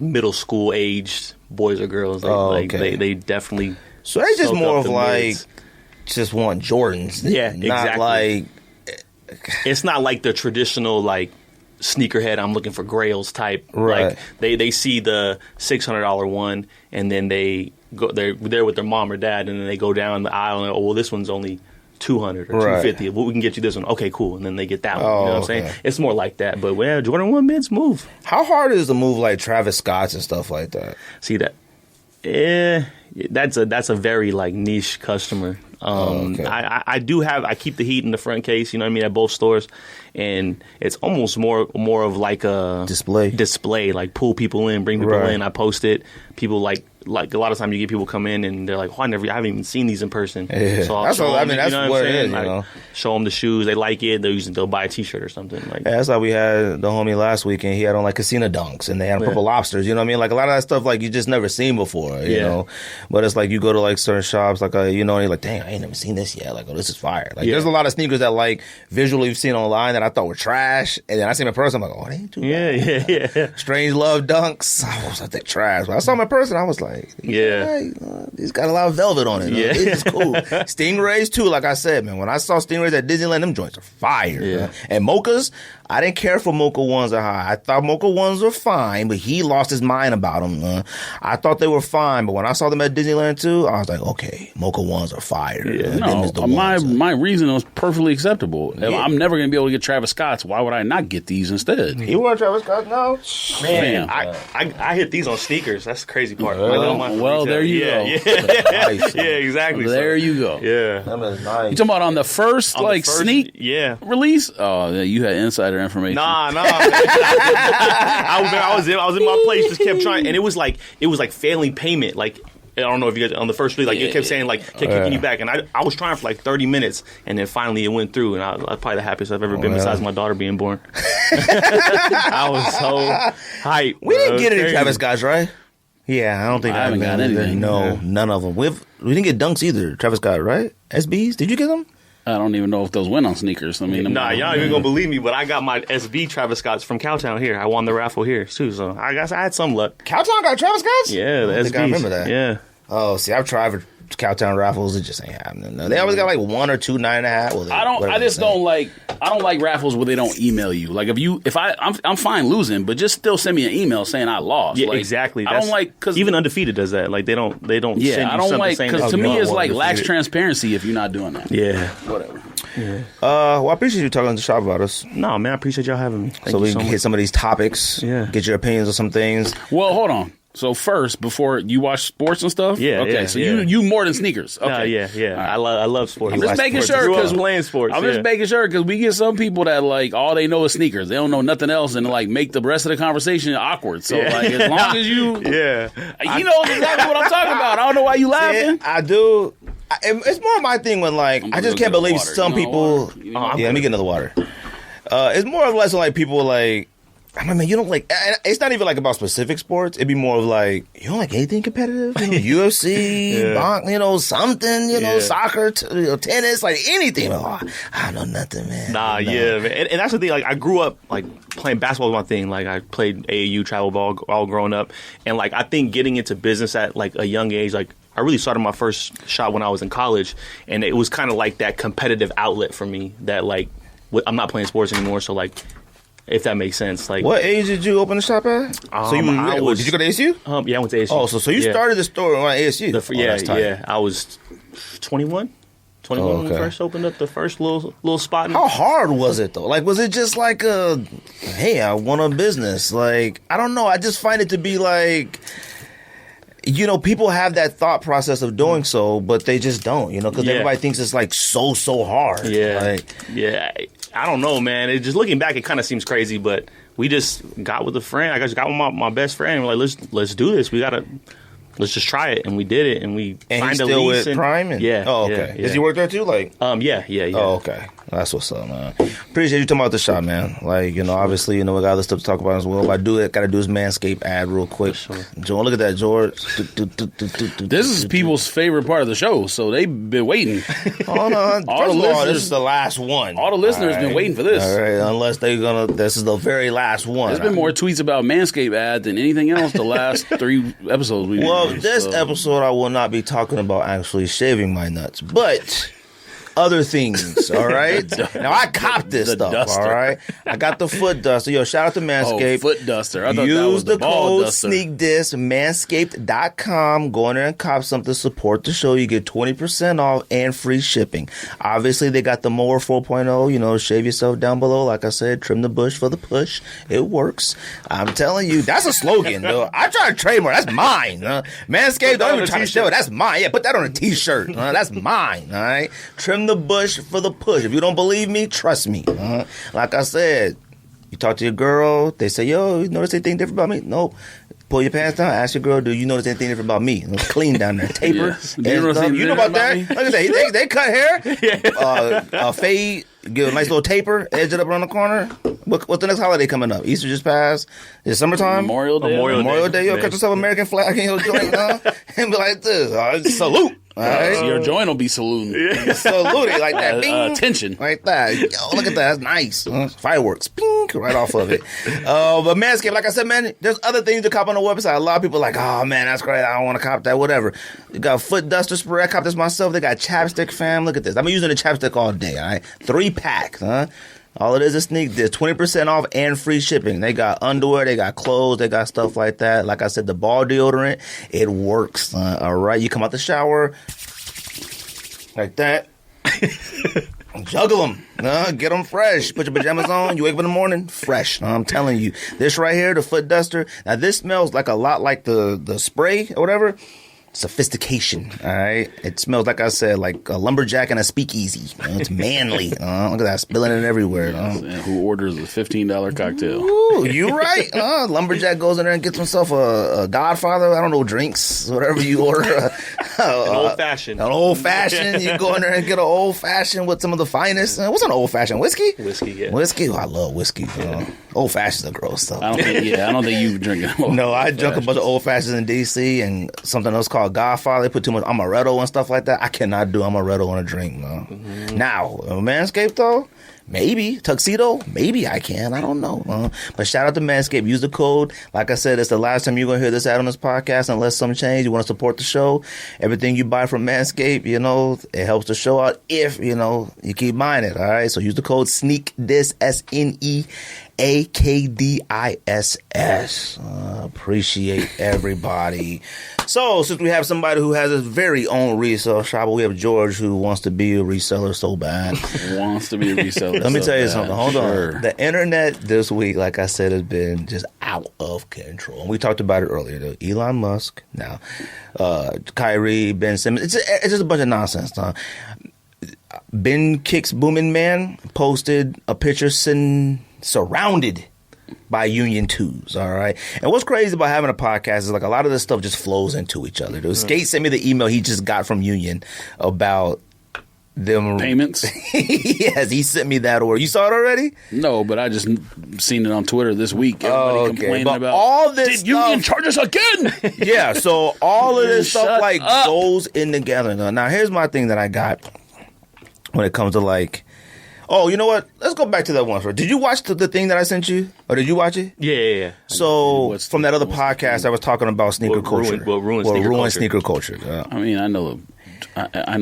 middle school aged boys or girls. They definitely. So they just soak more up of the like mids. just want Jordans. Yeah, Not exactly. like It's not like the traditional like sneakerhead. I'm looking for Grails type. Right. Like they see the $600 one and then they go. They're there with their mom or dad, and then they go down the aisle and well, this one's only $200 or Right. $250. Well, we can get you this one. Okay, cool. And then they get that one. Oh, You know what I'm saying? It's more like that. But yeah, Jordan 1 mids move. how hard is to move like Travis Scott's and stuff like that? See that? That's a very like niche customer. Okay. I keep the Heat in the front case, you know what I mean, at both stores, and it's almost more of like a display, like pull people in, bring people Right. in. I post it. People like a lot of times you get people come in and they're like, oh, I haven't even seen these in person. Yeah. So I'll That's show what- I them, mean, that's you know what I'm it saying? is, you Like, know. show them the shoes, they like it. They'll buy a T-shirt or something like. Yeah, that's how we had the homie last weekend. He had on like casino dunks and they had purple lobsters. You know what I mean? Like a lot of that stuff like you just never seen before. You know, but it's like you go to like certain shops, like and you're like, dang, I ain't never seen this yet. Like, oh, this is fire. Like, there's a lot of sneakers that like visually you've seen online that I thought were trash, and then I see them in person, I'm like, oh, they ain't too bad. Yeah. Strange Love dunks. I was like, they trash. But I saw them in person, I was like, these got a lot of velvet on it. Yeah. It's cool. Stingrays too, like I said, man. When I saw Stingrays at Disneyland, them joints are fire. Yeah. Man. And Mochas, I didn't care for Mocha ones at high. I thought Mocha ones were fine, but he lost his mind about them. I thought they were fine, but when I saw them at Disneyland too, I was like, okay, Mocha ones are fire. Yeah. Them is the my ones. my reason was perfectly acceptable. If Yeah. I'm never going to be able to get Travis Scott's. Why would I not get these instead? You want Travis Scott now? Man, Damn. I hit these on sneakers. That's the crazy part. Well, there you go. Nice. Yeah, exactly. There you go. Yeah. Them is nice. You talking about on the first On the first- sneak Yeah. release? Oh, yeah, you had insider information. Nah. Man. I was in my place, just kept trying, and it was like failing payment. Like I don't know if you guys on the first release, like it kept saying like kept kicking you back, and I was trying for like 30 minutes, and then finally it went through, and I was probably the happiest I've ever been besides my daughter being born. I was so hyped. We didn't get any Crazy. Travis Scotts, right? Yeah, I don't think I haven't got anything. No, none of them. We didn't get dunks either. Travis Scott, right? SBs? Did you get them? I don't even know if those went on sneakers. I mean, Nah, y'all ain't even gonna believe me, but I got my SB Travis Scotts from Cowtown here. I won the raffle here too, so I guess I had some luck. Cowtown got Travis Scott's? Yeah, the I think SBs. I remember that. Yeah. Oh, see, I've tried for Cowtown raffles. It just ain't happening. No, they always got like 1 or 2 9.5. Well, I just don't like raffles where they don't email you. Like I'm fine losing, but just still send me an email saying I lost. Yeah, like, exactly. I don't like because even Undefeated does that. Like they don't yeah, send you I don't something like saying because that to you me won it's like Undefeated. lacks transparency if you're not doing that. Yeah. Whatever. Well, I appreciate you talking to the shop about us. No, man, I appreciate y'all having me. Thank so you we so can much. hit some of these topics. Yeah. Get your opinions on some things. Well, hold on. So first, before you watch sports and stuff, Yeah, okay. yeah, so yeah. you more than sneakers, okay? Nah, yeah. All I love sports. I'm just like making sports. sure Grew up because playing sports. I'm just making sure because we get some people that like all they know is sneakers. They don't know nothing else and like make the rest of the conversation awkward. So Yeah. like as long as you Yeah. you know exactly what I'm talking about. I don't know why you laughing. I do. It's more my thing when like I'm I gonna just go can't get believe water. some You know people. water? You know Yeah, let me get another water. It's more or less like people like. I mean, man, you don't like. It's not even like about specific sports. It'd be more of like you don't like anything competitive. You know, UFC, something. Soccer, tennis, like anything. Oh, I don't know nothing, man. Nah, yeah, man. And that's the thing. Like, I grew up like playing basketball was my thing. Like, I played AAU travel ball all growing up, and like I think getting into business at like a young age, like I really started my first shop when I was in college, and it was kind of like that competitive outlet for me. That like I'm not playing sports anymore, so like. If that makes sense, like What age did you open the shop at? So you did you go to ASU? yeah, I went to ASU. Oh, so you started the store at ASU? That's tight. Yeah. I was 21 when we first opened up the first little spot. How hard was it though? Like, was it just like hey, I want a business? Like, I don't know. I just find it to be like, people have that thought process of doing so, but they just don't, because everybody thinks it's like so hard. Yeah. I don't know, man. Just looking back, it kind of seems crazy, but we just got with a friend. I just got with my best friend. We're like, let's do this. Let's just try it, and we did it, and we And find he's a still lease. with Prime? Yeah. Oh, okay. Yeah. Does he work there too? Like, Yeah. oh, okay. That's what's up, man. Appreciate you talking about the shop, man. Like, obviously, we got other stuff to talk about as well. But I got to do this Manscaped ad real quick. Sure. George, look at that, George. This is people's favorite part of the show, so they've been waiting. Hold on. All the First of all, listeners- this is the last one. All the listeners have been waiting for this. All right, unless this is the very last one. There's been more tweets about Manscaped ad than anything else the last 3 episodes we've Well, done. this So- episode I will not be talking about actually shaving my nuts, but other things, all right? Now, I copped this The stuff, duster. all right? I got the foot duster. Yo, shout out to Manscaped. foot duster. I thought that Use was the ball code duster. SNEAKDIS, manscaped.com. Go in there and cop something, support the show. You get 20% off and free shipping. Obviously, they got the mower 4.0, shave yourself down below. Like I said, trim the bush for the push. It works. I'm telling you, that's a slogan, though. I try to trademark. That's mine. Manscaped, don't even try to show it. That's mine. Yeah, put that on a t-shirt. That's mine, all right? Trim the bush for the push. If you don't believe me, trust me. Like I said, you talk to your girl, they say, yo, you notice anything different about me? Nope. Pull your pants down, ask your girl, do you notice anything different about me? It's clean down there. Taper. Yes. Do you notice anything You know about different that? about Look at that. They cut hair, fade, get a nice little taper, edge it up around the corner. What's the next holiday coming up? Easter just passed. It's summertime. Memorial Day. Memorial Day. Yo, Yeah. cut yourself an American flag in your joint, and be like this. Salute. All right. So your joint will be saluting. Salute it like that. Bing. Attention. Like that. Yo, look at that. That's nice. Fireworks. Bing. Right off of it. But Manscaped, like I said, man, there's other things to cop on the website. A lot of people are like, oh, man, that's great. I don't want to cop that. Whatever. You got foot duster spray. I cop this myself. They got chapstick, fam. Look at this. I've been using the chapstick all day. All right. 3-pack. All it is sneak this. 20% off and free shipping. They got underwear, they got clothes, they got stuff like that. Like I said, the ball deodorant, it works. All right, you come out the shower like that. Juggle them. Get them fresh. Put your pajamas on. You wake up in the morning, fresh. I'm telling you. This right here, the foot duster. Now, this smells like a lot like the spray or whatever. Sophistication, all right? It smells, like I said, like a lumberjack and a speakeasy. It's manly. Look at that, spilling it everywhere. And who orders a $15 cocktail? Ooh, you right. Lumberjack goes in there and gets himself a Godfather. I don't know, drinks, whatever you order. An old-fashioned. An old-fashioned. You go in there and get an old-fashioned with some of the finest. What's an old-fashioned? Whiskey? Whiskey, yeah. Whiskey? Oh, I love whiskey. Old-fashions are gross stuff. I don't think you drink it. No, I drank a bunch of old-fashions in D.C. and something else called Godfather. They put too much amaretto and stuff like that. I cannot do amaretto on a drink, no. Now, Manscaped, though, maybe. Tuxedo, maybe I can. I don't know. But shout out to Manscaped. Use the code. Like I said, it's the last time you're going to hear this ad on this podcast unless something changes. You want to support the show. Everything you buy from Manscaped, it helps the show out if, you keep buying it. All right? So use the code SNEAKDIS, SNEAKDISS. Appreciate everybody. So, since we have somebody who has his very own resale shop, we have George who wants to be a reseller so bad. Wants to be a reseller. Let me tell you bad. something. Hold Sure. on. The internet this week, like I said, has been just out of control. And we talked about it earlier. Though. Elon Musk, now, Kyrie, Ben Simmons. It's just a bunch of nonsense. Ben Kicks Booming Man posted a picture surrounded by Union 2s, all right? And what's crazy about having a podcast is like a lot of this stuff just flows into each other. Dude. Skate sent me the email he just got from Union about them Payments? Yes, he sent me that order. You saw it already? No, but I just seen it on Twitter this week. Everybody complaining But about all this did Union charge us again? Yeah, so all of this stuff Shut like up. goes in together. Now, here's my thing that I got when it comes to like, oh, you know what? Let's go back to that one first. Did you watch the thing that I sent you? Or did you watch it? Yeah. So, What's from that other podcast, I was talking about sneaker What ruined- culture. what ruined sneaker culture. Sneaker culture. I mean, I know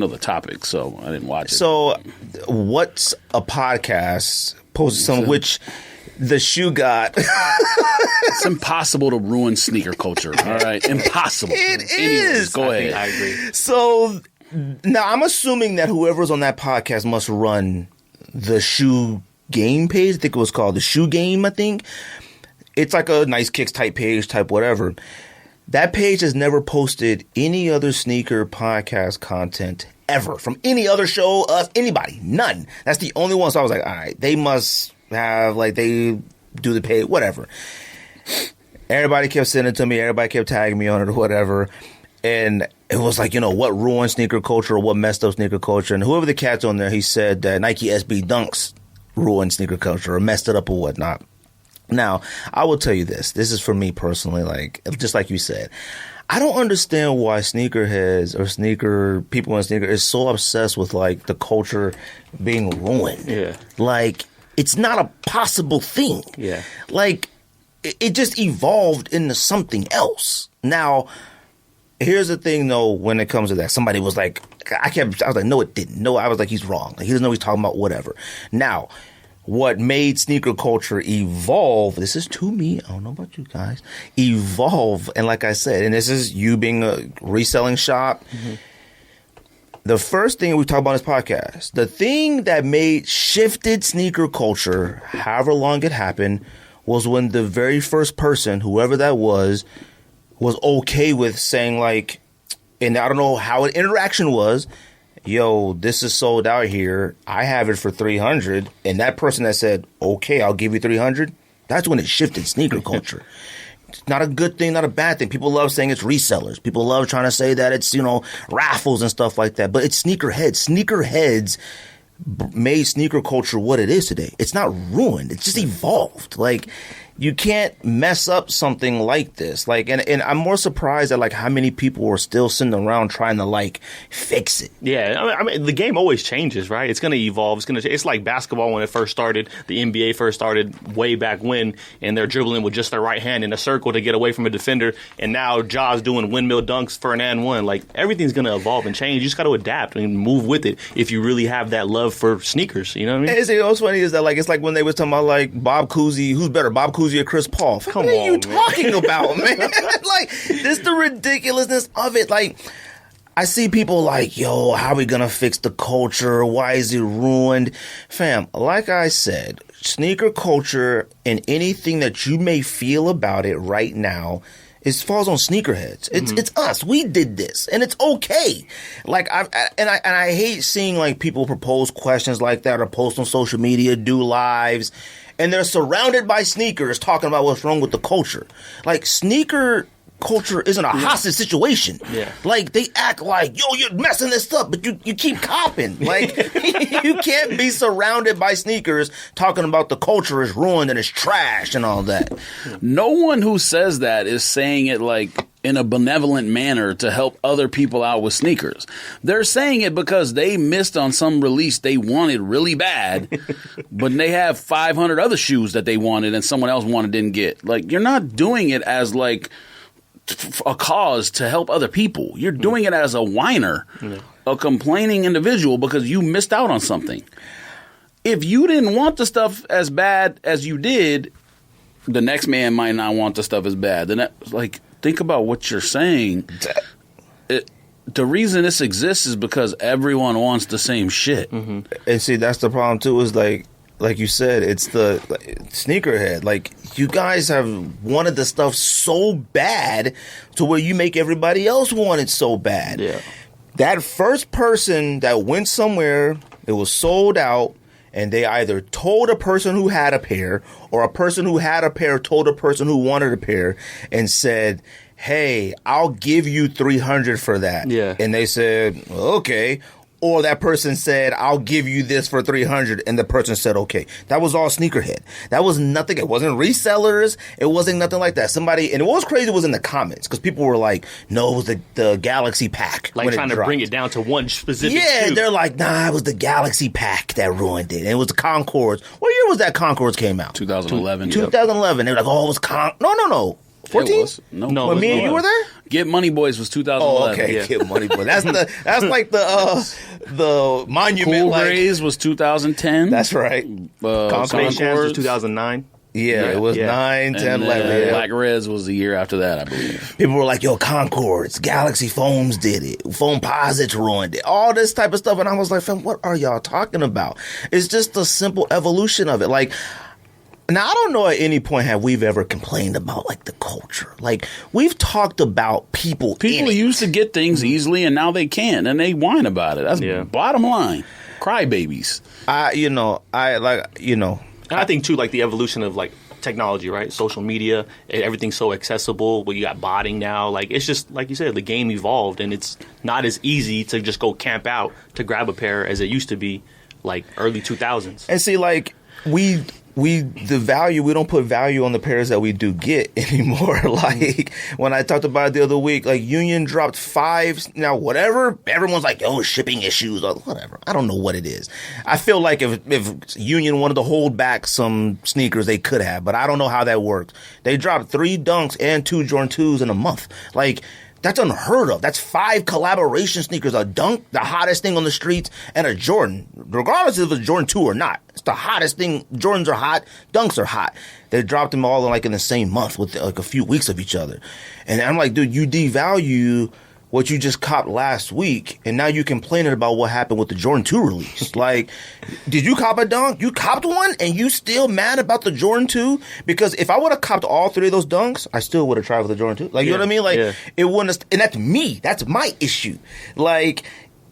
the topic, so I didn't watch it. So, what's a podcast posted some which the shoe got? It's impossible to ruin sneaker culture. All right, impossible. It Anyways, is. Go ahead. I agree. So, now I'm assuming that whoever's on that podcast must run the shoe game page. I think it was called the shoe game, I think. It's like a nice kicks type page, type whatever. That page has never posted any other sneaker podcast content ever from any other show, us, anybody. None. That's the only one. So I was like, all right, they must have, like, they do the page, whatever. Everybody kept sending it to me. Everybody kept tagging me on it or whatever. And it was like, what ruined sneaker culture or what messed up sneaker culture. And whoever the cat's on there, he said that Nike SB Dunks ruined sneaker culture or messed it up or whatnot. Now, I will tell you this. This is for me personally, like, just like you said. I don't understand why sneakerheads or people in sneaker is so obsessed with, like, the culture being ruined. Yeah. Like, it's not a possible thing. Yeah. Like, it just evolved into something else. Now, here's the thing, though, when it comes to that. Somebody was like, I was like, no, it didn't. No, I was like, he's wrong. Like, he doesn't know what he's talking about, whatever. Now, what made sneaker culture evolve, this is to me, I don't know about you guys, evolve, and like I said, and this is you being a reselling shop, the first thing we talk about in this podcast, the thing that shifted sneaker culture, however long it happened, was when the very first person, whoever that was okay with saying, like, and I don't know how an interaction was, yo, this is sold out here. I have it for $300. And that person that said, okay, I'll give you $300. That's when it shifted sneaker culture. It's not a good thing, not a bad thing. People love saying it's resellers. People love trying to say that it's, raffles and stuff like that. But it's sneakerheads. Sneakerheads made sneaker culture what it is today. It's not ruined. It's just evolved. Like, you can't mess up something like this. Like, and I'm more surprised at, like, how many people are still sitting around trying to, like, fix it. Yeah, I mean, the game always changes, right? It's going to evolve. It's like basketball when it first started. The NBA first started way back when, and they're dribbling with just their right hand in a circle to get away from a defender. And now Ja's doing windmill dunks for an and one. Like, everything's going to evolve and change. You just got to adapt and move with it if you really have that love for sneakers. You know what I mean? And see, what's funny is that, like, it's like when they was talking about, like, Bob Cousy, who's better, Bob Cousy or Chris Paul? What are you talking about, man? Like, this the ridiculousness of it. Like, I see people like, yo, how are we gonna fix the culture? Why is it ruined? Fam, like I said, sneaker culture and anything that you may feel about it right now, it falls on sneakerheads. It's us. We did this, and it's okay. Like, I hate seeing, like, people propose questions like that or post on social media, do lives, and they're surrounded by sneakers talking about what's wrong with the culture. Like, sneaker culture isn't a hostage situation. Yeah. Like, they act like, yo, you're messing this up, but you keep copping. Like, you can't be surrounded by sneakers talking about the culture is ruined and it's trash and all that. No one who says that is saying it, like, in a benevolent manner to help other people out with sneakers. They're saying it because they missed on some release they wanted really bad, but they have 500 other shoes that they wanted and someone else wanted didn't get. Like, you're not doing it as, like, a cause to help other people. You're doing it as a whiner, a complaining individual because you missed out on something. If you didn't want the stuff as bad as you did, the next man might not want the stuff as bad. Then, like, think about what you're saying. The reason this exists is because everyone wants the same shit. And see, that's the problem too. Is like you said, it's the sneakerhead. Like, you guys have wanted the stuff so bad to where you make everybody else want it so bad. Yeah. That first person that went somewhere, it was sold out, and they either told a person who had a pair, or a person who had a pair told a person who wanted a pair and said, hey, I'll give you $300 for that. Yeah. And they said, okay. Or that person said, I'll give you this for $300, and the person said, okay. That was all sneakerhead. That was nothing. It wasn't resellers. It wasn't nothing like that. Somebody, and what was crazy was in the comments, because people were like, no, it was the Galaxy Pack. Like, trying to bring it down to one specific Yeah, shoe. they're like, nah, it was the Galaxy Pack that ruined it. And it was the Concords. What year was that Concords came out? 2011. 2011. They were like, oh, it was No. 14? No, When me and you were there? Get Money Boys was 2011. Oh, okay. Yeah. Get Money Boy. That's like the monument. Cool like, Rays was 2010. That's right. Space Jams was 2009. Yeah, it was 9, 10, 11. Yeah. Black Reds was the year after that, I believe. People were like, yo, Concords, Galaxy Foams did it. Foam Posits ruined it. All this type of stuff. And I was like, fam, what are y'all talking about? It's just a simple evolution of it. Like, now, I don't know at any point have we've ever complained about, like, the culture. Like, we've talked about people used to get things easily, and now they can't, and they whine about it. That's bottom line. Crybabies. I think, too, like, the evolution of, like, technology, right? Social media, everything's so accessible. Well, you got botting now. Like, it's just, like you said, the game evolved, and it's not as easy to just go camp out to grab a pair as it used to be, like, early 2000s. And see, like, we don't put value on the pairs that we do get anymore. Like, when I talked about it the other week, like, Union dropped 5. Now, whatever, everyone's like, oh, shipping issues or whatever. I don't know what it is. I feel like if Union wanted to hold back some sneakers, they could have, but I don't know how that works. They dropped 3 Dunks and 2 Jordan 2s in a month. Like, that's unheard of. That's 5 collaboration sneakers. A Dunk, the hottest thing on the streets, and a Jordan. Regardless if it's Jordan 2 or not. It's the hottest thing. Jordans are hot. Dunks are hot. They dropped them all in the same month with like a few weeks of each other. And I'm like, dude, you devalue what you just copped last week, and now you're complaining about what happened with the Jordan 2 release. Like, did you cop a Dunk? You copped one, and you still mad about the Jordan 2? Because if I would have copped all 3 of those Dunks, I still would have tried with the Jordan 2. Like, you know what I mean? Like, it wouldn't have, and that's me. That's my issue. Like,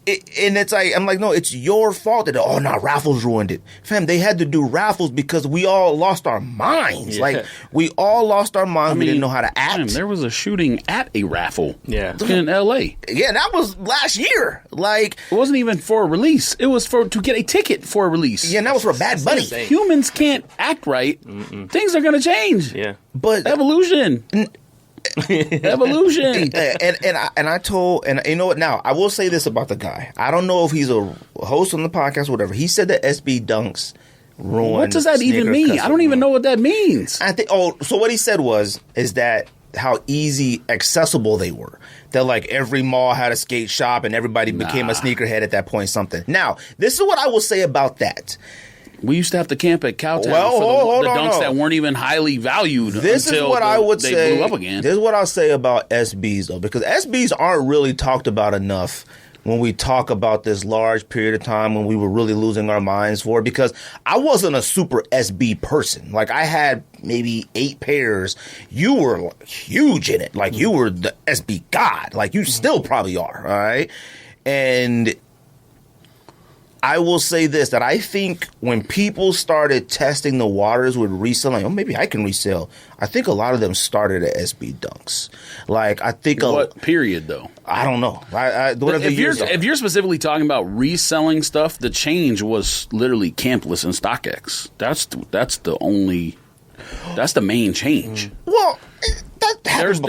and it's like, I'm like, no, it's your fault that, oh, no, raffles ruined it. Fam, they had to do raffles because we all lost our minds. Like, we all lost our minds. We didn't know how to act. Man, there was a shooting at a raffle in L.A. Yeah, that was last year. Like, it wasn't even for a release. It was to get a ticket for a release. Yeah, and that was for Bad Bunny. Humans can't act right. Things are going to change. Yeah. But evolution. Evolution. And I told, and you know what, now I will say this about the guy. I don't know if he's a host on the podcast or whatever. He said that SB Dunks ruined. What does that even mean? I don't even know what that means. I think so what he said is that how easy accessible they were. That like every mall had a skate shop and everybody became a sneakerhead at that point, something. Now, this is what I will say about that. We used to have to camp at Cowtown for the Dunks that weren't even highly valued this until is what I would they say, blew up again. This is what I'll say about SBs, though, because SBs aren't really talked about enough when we talk about this large period of time when we were really losing our minds for it, because I wasn't a super SB person. Like, I had maybe 8 pairs. You were huge in it. Like, you were the SB god. Like, you still probably are, all right? And I will say this, that I think when people started testing the waters with reselling, oh, maybe I can resell. I think a lot of them started at SB Dunks. Like, I think what period though? I don't know. If you're specifically talking about reselling stuff, the change was literally Campless and StockX. That's the main change. Well, that happened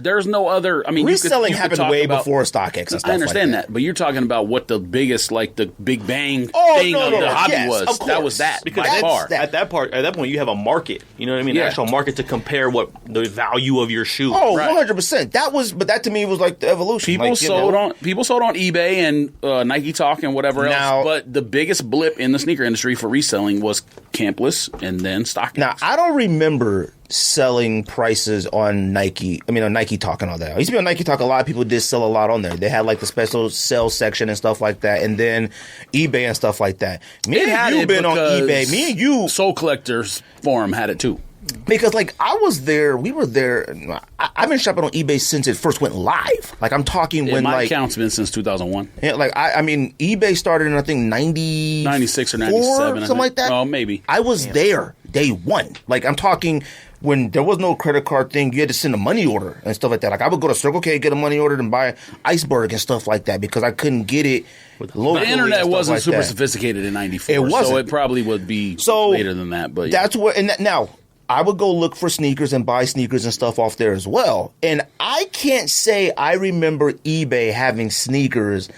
there's no other. I mean, reselling happened way before StockX and stuff. I understand like that, but you're talking about what the biggest, like the Big Bang thing of the hobby was. Of course. That was that because by far. At that point, you have a market. You know what I mean? An actual market to compare what the value of your shoe. Oh, 100%. That to me was like the evolution. People sold on eBay and Nike Talk and whatever else. But the biggest blip in the sneaker industry for reselling was Campless and then StockX. Now, I don't remember selling prices on Nike. I mean, on Nike Talk and all that. I used to be on Nike Talk. A lot of people did sell a lot on there. They had like the special sales section and stuff like that, and then eBay and stuff like that. Me and you been on eBay. Me and you, Soul Collectors Forum had it too. Because like I was there, we were there. I've been shopping on eBay since it first went live. Like I'm talking when my like account's been since 2001. Yeah, like I mean eBay started in I think 96 or 97, something like that. Oh, maybe. I was there day one. Like I'm talking when there was no credit card thing, you had to send a money order and stuff like that. Like I would go to Circle K, get a money order, and buy Iceberg and stuff like that because I couldn't get it. The internet wasn't super sophisticated in '94. It wasn't. So it probably would be later than that. But that's what. And now I would go look for sneakers and buy sneakers and stuff off there as well. And I can't say I remember eBay having sneakers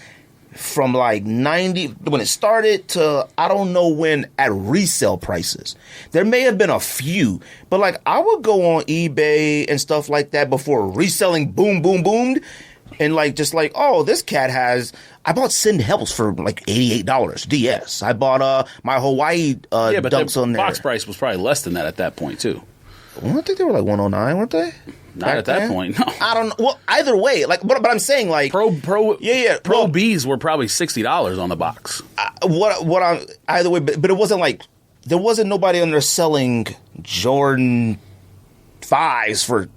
from like 90 when it started to I don't know when at resale prices. There may have been a few, but like I would go on eBay and stuff like that before reselling boomed and like just like, oh, this cat has I bought Send Helps for like $88 DS. I bought my Hawaii but Dunks the on there. Box price was probably less than that at that point too. Well, I think they were like 109, weren't they? Not at that point, no. I don't know. Well, either way, like, but I'm saying, like, Pro Bs were probably $60 on the box. Either way, but it wasn't like there wasn't nobody on there selling Jordan 5s for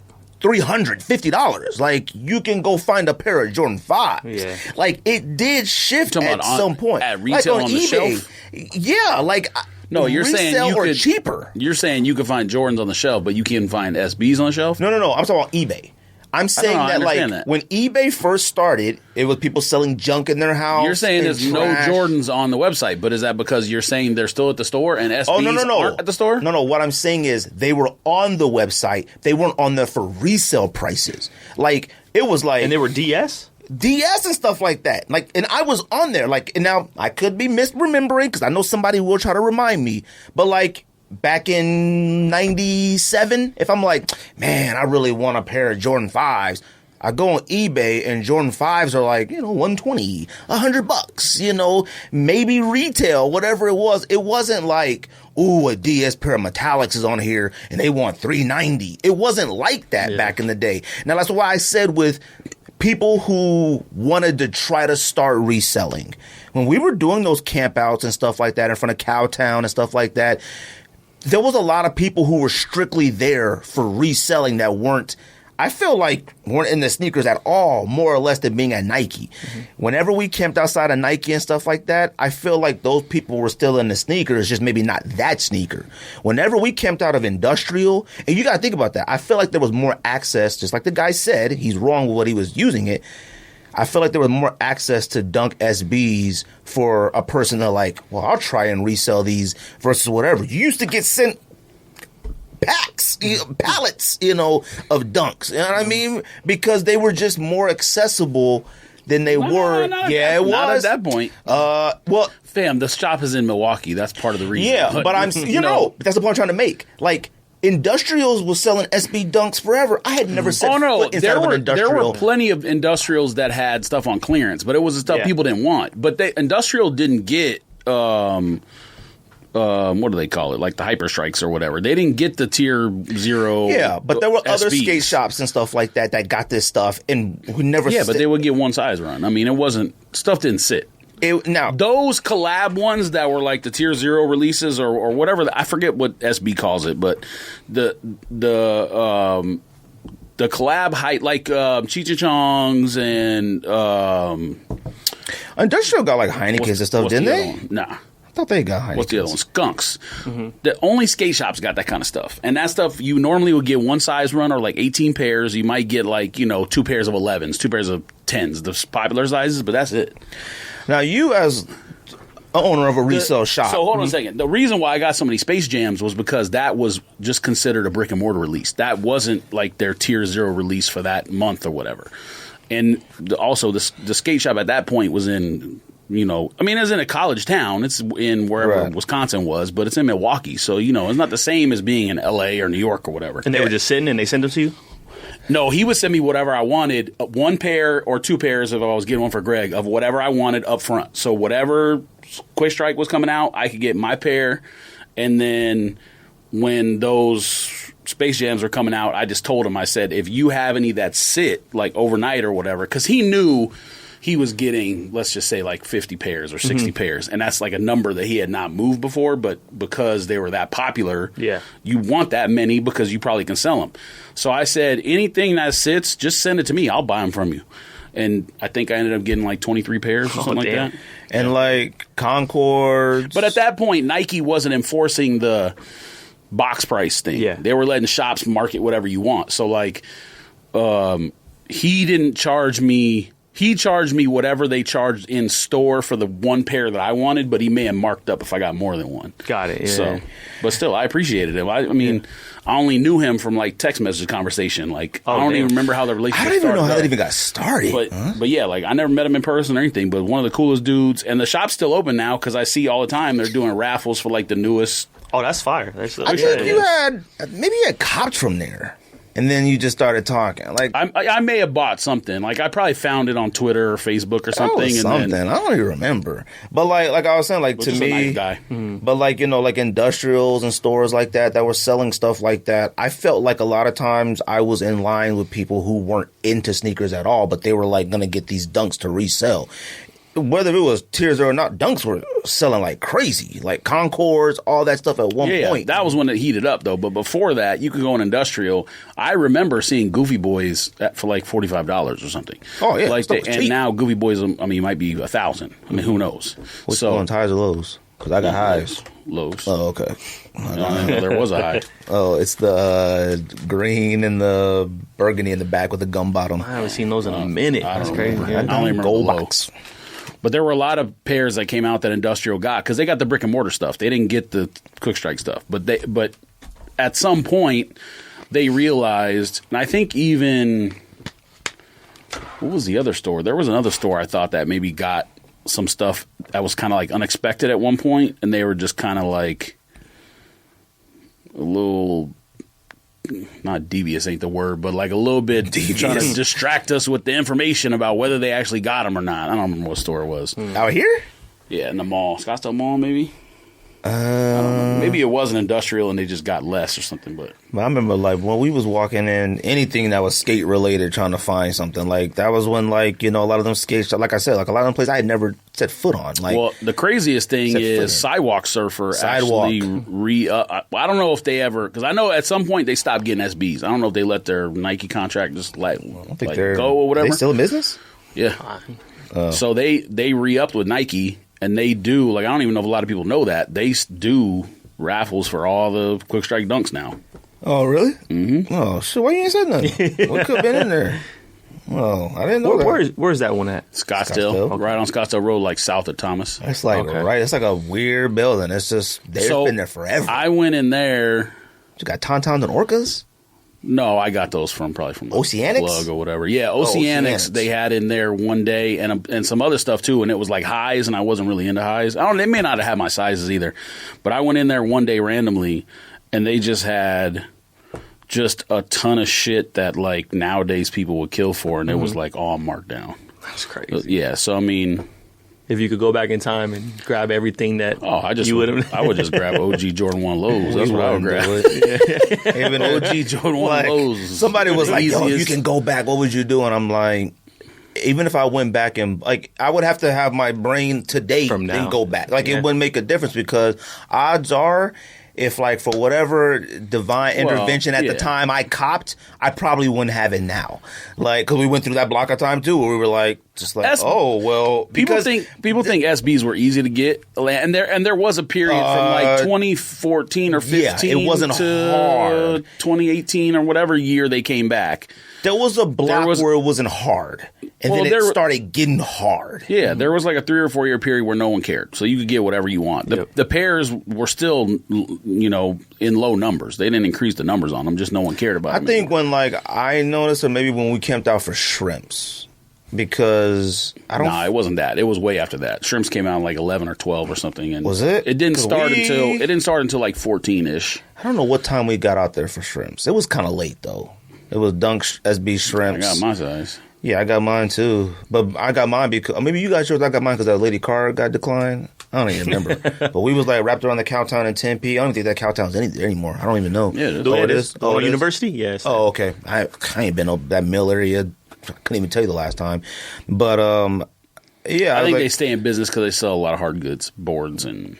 $350. Like, you can go find a pair of Jordan 5s. Yeah. Like, it did shift at some point. At retail like on the eBay, shelf? Yeah, like. No, you're saying resale you or could cheaper. You're saying you can find Jordans on the shelf, but you can't find SBs on the shelf. No. I'm talking about eBay. I'm saying I that like understand that. when eBay first started, it was people selling junk in their house. You're saying and there's no trash. Jordans on the website, but is that because you're saying they're still at the store and SBs aren't at the store? No. What I'm saying is they were on the website. They weren't on there for resale prices. Like it was like, And they were DS? DS and stuff like that. Like, and I was on there. Like, and now I could be misremembering because I know somebody will try to remind me. But like back in '97, if I'm like, man, I really want a pair of Jordan 5s. I go on eBay and Jordan 5s are like, $120, $100, maybe retail, whatever it was. It wasn't like, ooh, a DS pair of metallics is on here and they want $390. It wasn't like that back in the day. Now, that's why I said with people who wanted to try to start reselling, when we were doing those campouts and stuff like that in front of Cowtown and stuff like that, there was a lot of people who were strictly there for reselling that weren't in the sneakers at all, more or less than being at Nike. Mm-hmm. Whenever we camped outside of Nike and stuff like that, I feel like those people were still in the sneakers, just maybe not that sneaker. Whenever we camped out of industrial, and you got to think about that, I feel like there was more access, just like the guy said, he's wrong with what he was using it. I feel like there was more access to Dunk SBs for a person to like, well, I'll try and resell these versus whatever. You used to get sent pallets, of Dunks. You know what I mean? Because they were just more accessible than they were. It was. Not at that point. Well, fam, the shop is in Milwaukee. That's part of the reason. Yeah, but that's the point I'm trying to make. Like, Industrials was selling SB Dunks forever. I had never set foot inside of an industrial. There were plenty of industrials that had stuff on clearance, but it was the stuff people didn't want. But industrial didn't get what do they call it? Like the Hyper Strikes or whatever. They didn't get the Tier 0. Yeah, but there were other SBs. skate shops and stuff like that got this stuff and who never. Yeah, but they would get one size run. I mean, it wasn't stuff didn't sit. Now those collab ones that were like the Tier 0 releases or whatever, I forget what SB calls it, but the collab height like Cheech and Chong's and Industrial got like Heineken's and stuff, didn't they? Nah. I thought they got Heineken's. What's the other one? Skunks. Mm-hmm. The only skate shops got that kind of stuff. And that stuff, you normally would get one size run or like 18 pairs. You might get like, 2 pairs of 11s, 2 pairs of 10s, the popular sizes, but that's it. Now, you as owner of a resale shop. So hold on a second. The reason why I got so many Space Jams was because that was just considered a brick and mortar release. That wasn't like their Tier 0 release for that month or whatever. And also the skate shop at that point was in, it's in a college town. It's in wherever Wisconsin was, but it's in Milwaukee. So, it's not the same as being in L.A. or New York or whatever. And they were just sitting and they sent them to you? No, he would send me whatever I wanted, 1 pair or 2 pairs if I was getting one for Greg, of whatever I wanted up front. So whatever Quick Strike was coming out, I could get my pair. And then when those Space Jams were coming out, I just told him, I said, if you have any that sit like overnight or whatever, because he knew he was getting, let's just say, like 50 pairs or 60 pairs. And that's like a number that he had not moved before, but because they were that popular, you want that many because you probably can sell them. So I said, anything that sits, just send it to me. I'll buy them from you. And I think I ended up getting like 23 pairs or something like that. And like Concords. But at that point, Nike wasn't enforcing the box price thing. Yeah. They were letting shops market whatever you want. So like he didn't charge me. He charged me whatever they charged in store for the 1 pair that I wanted, but he may have marked up if I got more than one. Got it. Yeah. So, but still, I appreciated him. I only knew him from like text message conversation. Like I don't even remember how the relationship started. I don't even know how that even got started. But yeah, like I never met him in person or anything. But one of the coolest dudes, and the shop's still open now because I see all the time they're doing raffles for like the newest. Oh, that's fire! I think you had copped from there. And then you just started talking. Like I may have bought something. Like I probably found it on Twitter or Facebook or something. I don't even remember. But like I was saying, like to me, a nice guy. But like like industrials and stores like that were selling stuff like that. I felt like a lot of times I was in line with people who weren't into sneakers at all, but they were like gonna get these Dunks to resell. Whether it was Tier 0 or not, Dunks were selling like crazy. Like Concords, all that stuff at one point. That was when it heated up, though. But before that, you could go in industrial. I remember seeing Goofy Boys for like $45 or something. Oh, yeah. And now Goofy Boys, might be $1,000. I mean, who knows? What's on ties of those? Because I got highs. Lows. Oh, okay. I don't know there was a high. Oh, it's the green and the burgundy in the back with the gum bottom. I haven't seen those in a minute. That's crazy. I don't even remember Gold the low. box. But there were a lot of pairs that came out that Industrial got because they got the brick and mortar stuff. They didn't get the Quick Strike stuff. But at some point they realized, and I think even what was the other store? There was another store I thought that maybe got some stuff that was kind of like unexpected at one point, and they were just kind of like a little, not devious ain't the word, but like a little bit trying to distract us with the information about whether they actually got them or not. I don't remember what store it was. Out here? Yeah, in the mall. Scottsdale Mall, maybe? I don't know. Maybe it wasn't Industrial and they just got less or something, but I remember, like, when we was walking in, anything that was skate related, trying to find something, like, that was when, like, you know, a lot of them skate shops, like I said, like, a lot of them places I had never set foot on. Like, well, the craziest thing is Sidewalk Surfer actually I don't know if they ever, because I know at some point they stopped getting SBs. I don't know if they let their Nike contract just go or whatever. Are they still in business? Yeah. So they re-upped with Nike, and they do, like, I don't even know if a lot of people know that, they do raffles for all the Quick Strike dunks now. Oh, really? Mm-hmm. Oh, shit, why you ain't said nothing? What could have been in there? Oh, I didn't know that. Where's that one at? Scottsdale. Okay. Right on Scottsdale Road, like south of Thomas. It's like, right, it's like a weird building. It's just, they've been there forever. I went in there. You got Tauntauns and Orcas? No, I got those probably from Oceanics? Plug or whatever. Yeah, Oceanics they had in there one day, and some other stuff too, and it was like highs, and I wasn't really into highs. They may not have had my sizes either, but I went in there one day randomly, and they just had just a ton of shit that like nowadays people would kill for, and it was like all marked down. That's crazy. Yeah, so I mean, if you could go back in time and grab everything that I would just grab OG Jordan 1 lows. That's what I would grab. Even OG Jordan 1 lows. Somebody was like, yo, you can go back. What would you do? And I'm like, even if I went back and, like, I would have to have my brain today and go back. Like, it wouldn't make a difference because odds are, if, like, for whatever divine intervention at the time I copped, I probably wouldn't have it now. Like, because we went through that block of time, too, where we were like, just like, people think SBs were easy to get, and there was a period from, like, 2014 or 15 it wasn't to hard. 2018 or whatever year they came back. There was a block where it wasn't hard. And then it started getting hard. Yeah, there was like a 3 or 4 year period where no one cared. So you could get whatever you want. The pairs were still, you know, in low numbers. They didn't increase the numbers on them. Just no one cared about them. I think when, like, I noticed, or maybe when we camped out for shrimps. Because I don't... Nah, it wasn't that. It was way after that. Shrimps came out in like 11 or 12 or something. And was it? It didn't start until like 14-ish. I don't know what time we got out there for shrimps. It was kind of late, though. It was Dunk SB Shrimps. I got my size. Yeah, I got mine too. But I got mine because maybe you got yours. I got mine because that lady car got declined. I don't even remember. But we was like wrapped around the Cowtown in Tempe. I don't think that Cowtown's there anymore. I don't even know. Yeah, it is. Oh, University? Yes. Oh, okay. I ain't been up that mill area. I couldn't even tell you the last time. But yeah, I think they stay in business because they sell a lot of hard goods, boards and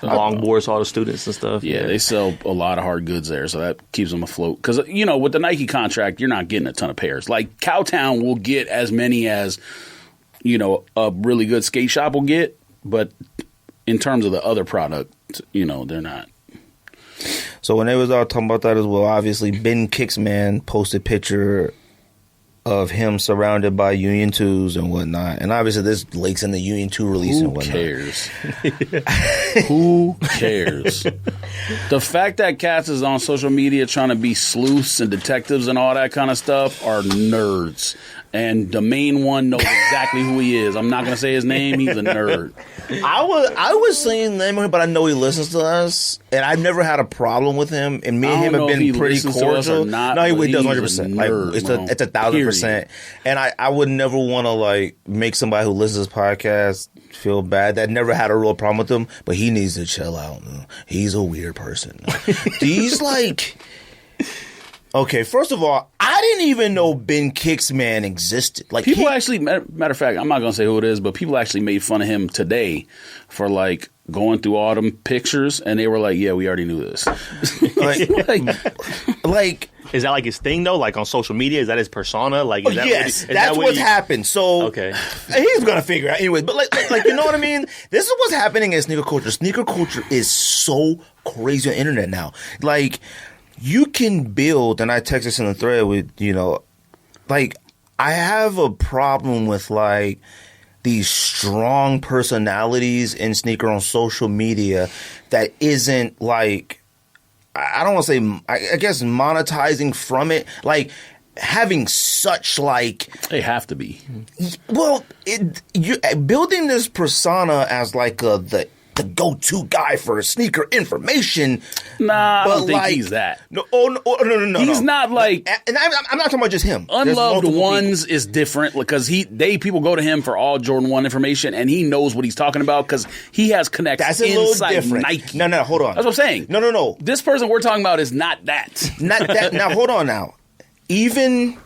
longboards, all the students and stuff. Yeah, they sell a lot of hard goods there, so that keeps them afloat. Because, you know, with the Nike contract, you're not getting a ton of pairs. Like, Cowtown will get as many as, you know, a really good skate shop will get, but in terms of the other product, you know, they're not. So when they was all talking about that as well, obviously, Ben Kicksman posted picture of him surrounded by Union 2s and whatnot. And obviously this links in the Union 2 release and whatnot. Who cares? The fact that cats is on social media trying to be sleuths and detectives and all that kind of stuff are nerds. And the main one knows exactly who he is. I'm not going to say his name. He's a nerd. I was saying the name of him, but I know he listens to us. And I've never had a problem with him. And me and him have been pretty cordial. No, he does 100%. Like, it's 1,000%. And I would never want to, like, make somebody who listens to this podcast feel bad. That never had a real problem with him. But he needs to chill out. He's a weird person. He's like... Okay, first of all, I didn't even know Ben Kicksman existed. Like, people actually, matter of fact, I'm not going to say who it is, but people actually made fun of him today for, like, going through all them pictures, and they were like, yeah, we already knew this. like Is that like his thing though? Like on social media, is that his persona? Like, is that yes, what that's what's happened. So okay, he's gonna figure it out anyway. But like you know what I mean? This is what's happening in sneaker culture. Sneaker culture is so crazy on the internet now. Like you can build, and I text this in the thread with like I have a problem with like these strong personalities in sneaker on social media that isn't like, I don't want to say, I guess monetizing from it, like having such like, they have to be. Well, you're building this persona as like the go-to guy for sneaker information. Nah, I don't think he's that. No, no. He's not like. And I'm not talking about just him. Unloved Ones is different because people go to him for all Jordan 1 information, and he knows what he's talking about because he has connects That's a little inside different. Nike. No, hold on. That's what I'm saying. No. This person we're talking about is not that. Not that. Now hold on. Now, and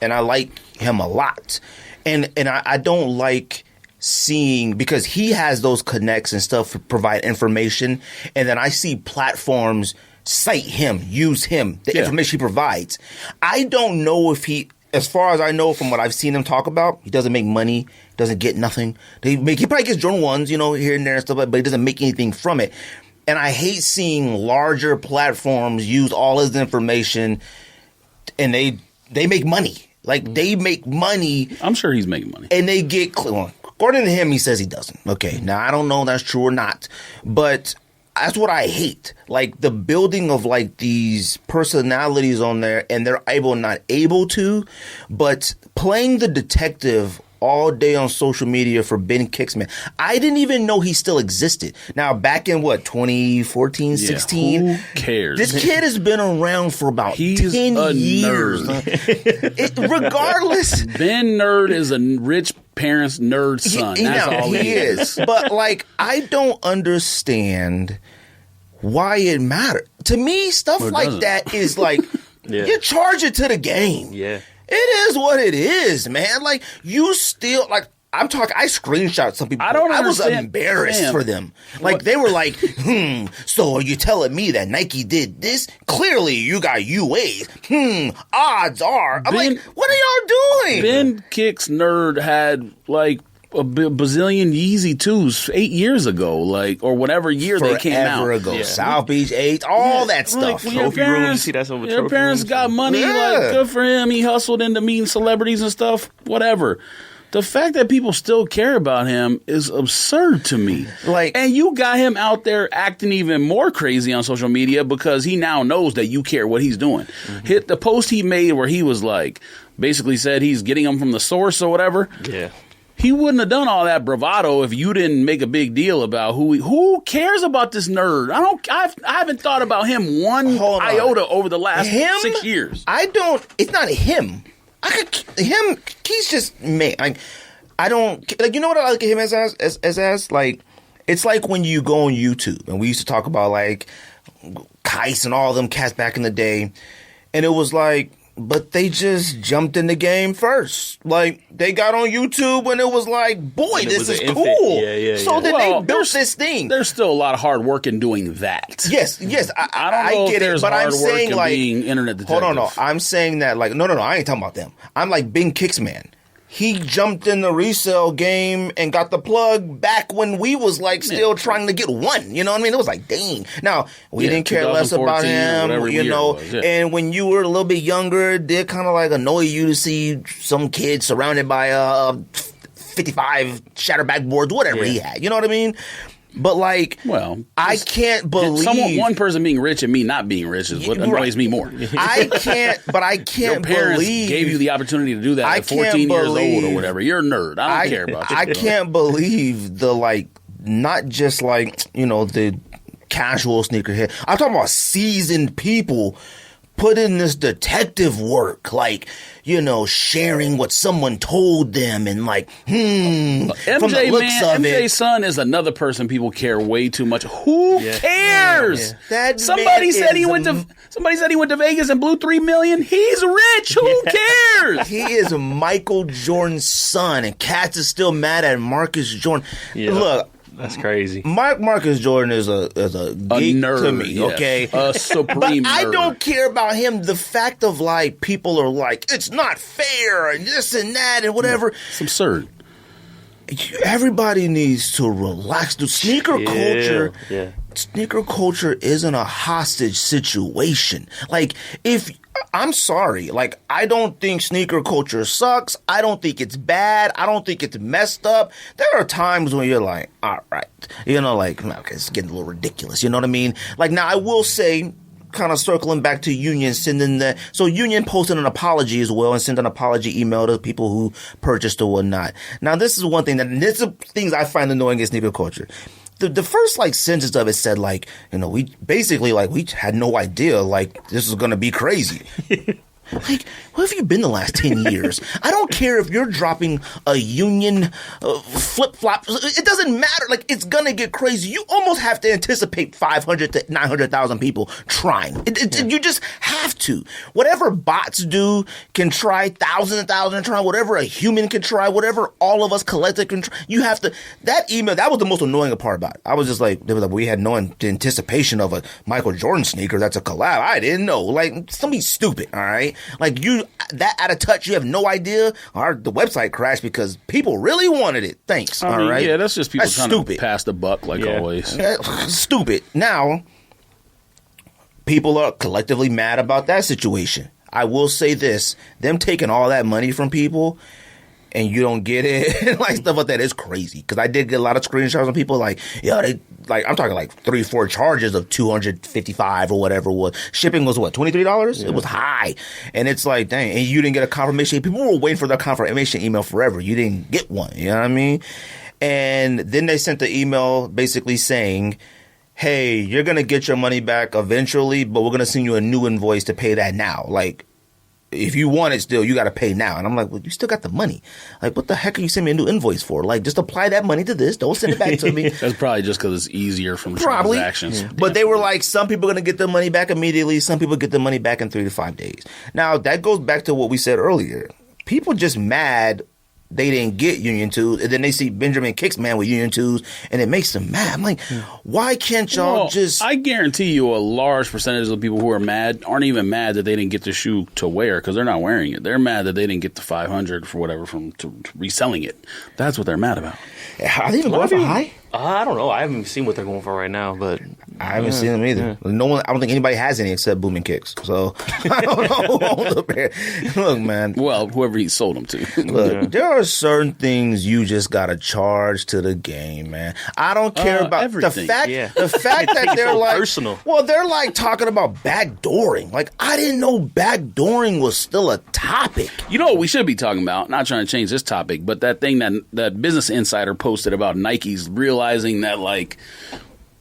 I like him a lot, and I don't like seeing, because he has those connects and stuff to provide information, and then I see platforms cite him, use him, the information he provides. I don't know if he, as far as I know from what I've seen him talk about, he doesn't make money, doesn't get nothing. He probably gets Jordan 1s, here and there and stuff, but he doesn't make anything from it. And I hate seeing larger platforms use all his information, and they make money. Like, they make money. I'm sure he's making money. And they get, according to him, he says he doesn't. Okay, now I don't know if that's true or not, but that's what I hate. Like the building of like these personalities on there, and they're not able to, but playing the detective all day on social media for Ben Kicksman. I didn't even know he still existed. Now, back in 2014, 16? Who cares? This kid has been around for about 10 years. Regardless. Ben Nerd is a rich parents' nerd son. That's all he is. But, like, I don't understand why it mattered. To me, stuff like that is like, you charge it to the game. Yeah. It is what it is, man. Like, you still, like, I'm talking, I screenshot some people. I was embarrassed for them. Like, they were like, so are you telling me that Nike did this? Clearly, you got UAs. Odds are. I'm like, what are y'all doing? Ben Kicks Nerd had, like, a bazillion Yeezy 2s 8 years ago, like, or whatever year they came out. Forever ago. Yeah. South Beach 8, all that stuff. Like, your parents got money, like, good for him. He hustled into meeting celebrities and stuff, whatever. The fact that people still care about him is absurd to me. Like, and you got him out there acting even more crazy on social media because he now knows that you care what he's doing. Hit the post he made where he was like, basically said he's getting them from the source or whatever. Yeah. He wouldn't have done all that bravado if you didn't make a big deal about who cares about this nerd. I haven't thought about him one iota over the last 6 years. It's not him. He's just me. I don't like. You know what I look at him as like, it's like when you go on YouTube, and we used to talk about like Kais and all them cats back in the day, and it was like, but they just jumped in the game first. Like, they got on YouTube when it was like, boy, this is cool. So then they built this thing. There's still a lot of hard work in doing that. Yes, I get it. But I'm saying, like, being internet detective. Hold on, no. I'm saying that, like, no, I ain't talking about them. I'm like Ben Kicksman. He jumped in the resale game and got the plug back when we was like still trying to get one. You know what I mean? It was like, dang. Now, we didn't care less about him, and when you were a little bit younger, it did kind of like annoy you to see some kid surrounded by 55 shatterback boards, whatever he had. You know what I mean? But like, I can't believe one person being rich and me not being rich is what annoys me more. I can't Your parents gave you the opportunity to do that at 14 years old or whatever. You're a nerd. I don't care about you. I can't believe the, like, not just like, the casual sneakerhead. I'm talking about seasoned people put in this detective work, like, sharing what someone told them, and like, from the looks of it. MJ's son is another person people care way too much. Who cares? Somebody said he went to Vegas and blew $3 million. He's rich. Who cares? He is Michael Jordan's son, and cats is still mad at Marcus Jordan. Look, That's crazy. Marcus Jordan is a geek nerd to me, yes. okay? A supreme But I nerd. don't care about him. The fact of like people are like, it's not fair and this and that and whatever. It's absurd. Everybody needs to relax. The sneaker culture, Yeah. sneaker culture isn't a hostage situation. Like, if I'm sorry, like, I don't think sneaker culture sucks. I don't think it's bad. I don't think it's messed up. There are times when you're like, all right, you know, like, okay, it's getting a little ridiculous. You know what I mean? Like, now I will say, kind of circling back to Union, so Union posted an apology as well and sent an apology email to people who purchased or whatnot. Now, this is one thing this is things I find annoying in sneaker culture. The first like sentence of it said like, you know, we basically like we had no idea like this was gonna be crazy. Like, where have you been the last 10 years? I don't care if you're dropping a Union flip-flop. It doesn't matter. Like, it's going to get crazy. You almost have to anticipate 500 to 900,000 people trying. You just have to. Whatever bots do can try, thousands and thousands try, whatever a human can try, whatever all of us collective can try. You have to. That email, that was the most annoying part about it. I was just like, we had no anticipation of a Michael Jordan sneaker that's a collab. I didn't know. Like, somebody's stupid, all right? Like, you, that out of touch, you have no idea. The website crashed because people really wanted it. Thanks. I mean, all right. yeah, that's just people that's trying stupid. to pass the buck, like always. Stupid. Now, people are collectively mad about that situation. I will say this: them taking all that money from people and you don't get it, like stuff like that is crazy. Because I did get a lot of screenshots of people like, yeah, they like I'm talking like 3-4 charges of $255 or whatever it was. Shipping was what, $23? Yeah. It was high, and it's like, dang, and you didn't get a confirmation. People were waiting for their confirmation email forever. You didn't get one. You know what I mean? And then they sent the email basically saying, hey, you're gonna get your money back eventually, but we're gonna send you a new invoice to pay that now. Like, if you want it still, you got to pay now. And I'm like, well, you still got the money. Like, what the heck are you sending me a new invoice for? Like, just apply that money to this. Don't send it back to me. That's probably just because it's easier from Probably. transactions. Yeah. But they were like, some people are going to get their money back immediately. Some people get their money back in 3 to 5 days. Now, that goes back to what we said earlier. People just mad they didn't get Union 2, and then they see Benjamin Kicks man with Union 2s, and it makes them mad. I'm like, why can't y'all just... I guarantee you a large percentage of the people who are mad aren't even mad that they didn't get the shoe to wear because they're not wearing it. They're mad that they didn't get the 500 for whatever to reselling it. That's what they're mad about. Are they even going for high? I don't know. I haven't seen what they're going for right now, but I haven't seen them either. Yeah. No one. I don't think anybody has any except Booming Kicks. So I don't know who owns a pair. Look, man. Well, whoever he sold them to. Look, there are certain things you just gotta charge to the game, man. I don't care about everything. The fact that they're so like personal. Well, they're like talking about backdooring. Like, I didn't know backdooring was still a topic. You know what we should be talking about? Not trying to change this topic, but that thing that Business Insider posted about Nike's realizing that, like,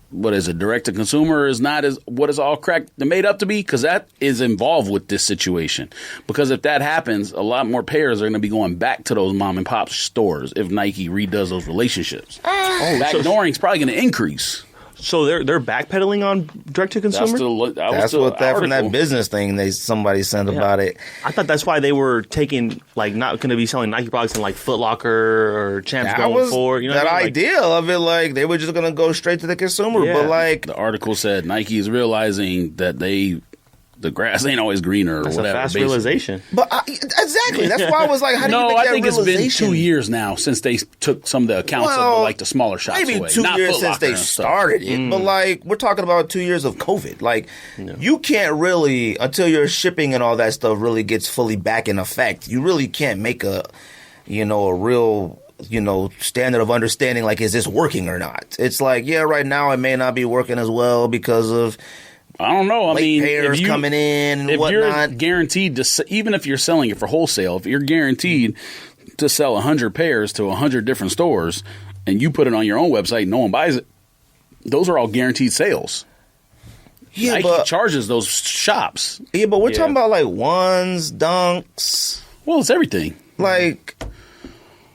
what is it, direct to consumer is not as what is all cracked made up to be, because that is involved with this situation. Because if that happens, a lot more pairs are going to be going back to those mom and pop stores if Nike redoes those relationships. Backdooring is probably going to increase. So they're backpedaling on direct to consumer. That's what that from that business thing somebody sent about it. I thought that's why they were taking, like, not going to be selling Nike products in like Foot Locker or Champs going forward. You know that what I mean? idea of it, like they were just going to go straight to the consumer. Yeah. But like the article said, Nike is realizing that the grass ain't always greener or that's whatever. A fast basically. realization. But exactly, that's why I was like, how do you make that I think realization? it's been 2 years now since they took some of the accounts of like the smaller shops maybe away. 2 Not years Foot since Locker they and stuff. started it. But like, we're talking about 2 years of COVID. Like, you can't really, until your shipping and all that stuff really gets fully back in effect, you really can't make a real standard of understanding, like, is this working or not? It's like, yeah, right now it may not be working as well because of I don't know. I mean, pairs coming in and whatnot. You're guaranteed to, even if you're selling it for wholesale, if you're guaranteed to sell 100 pairs to 100 different stores, and you put it on your own website, and no one buys it. Those are all guaranteed sales. Yeah, Nike but charges those shops. Yeah, but we're talking about like ones, dunks. Well, it's everything. Like,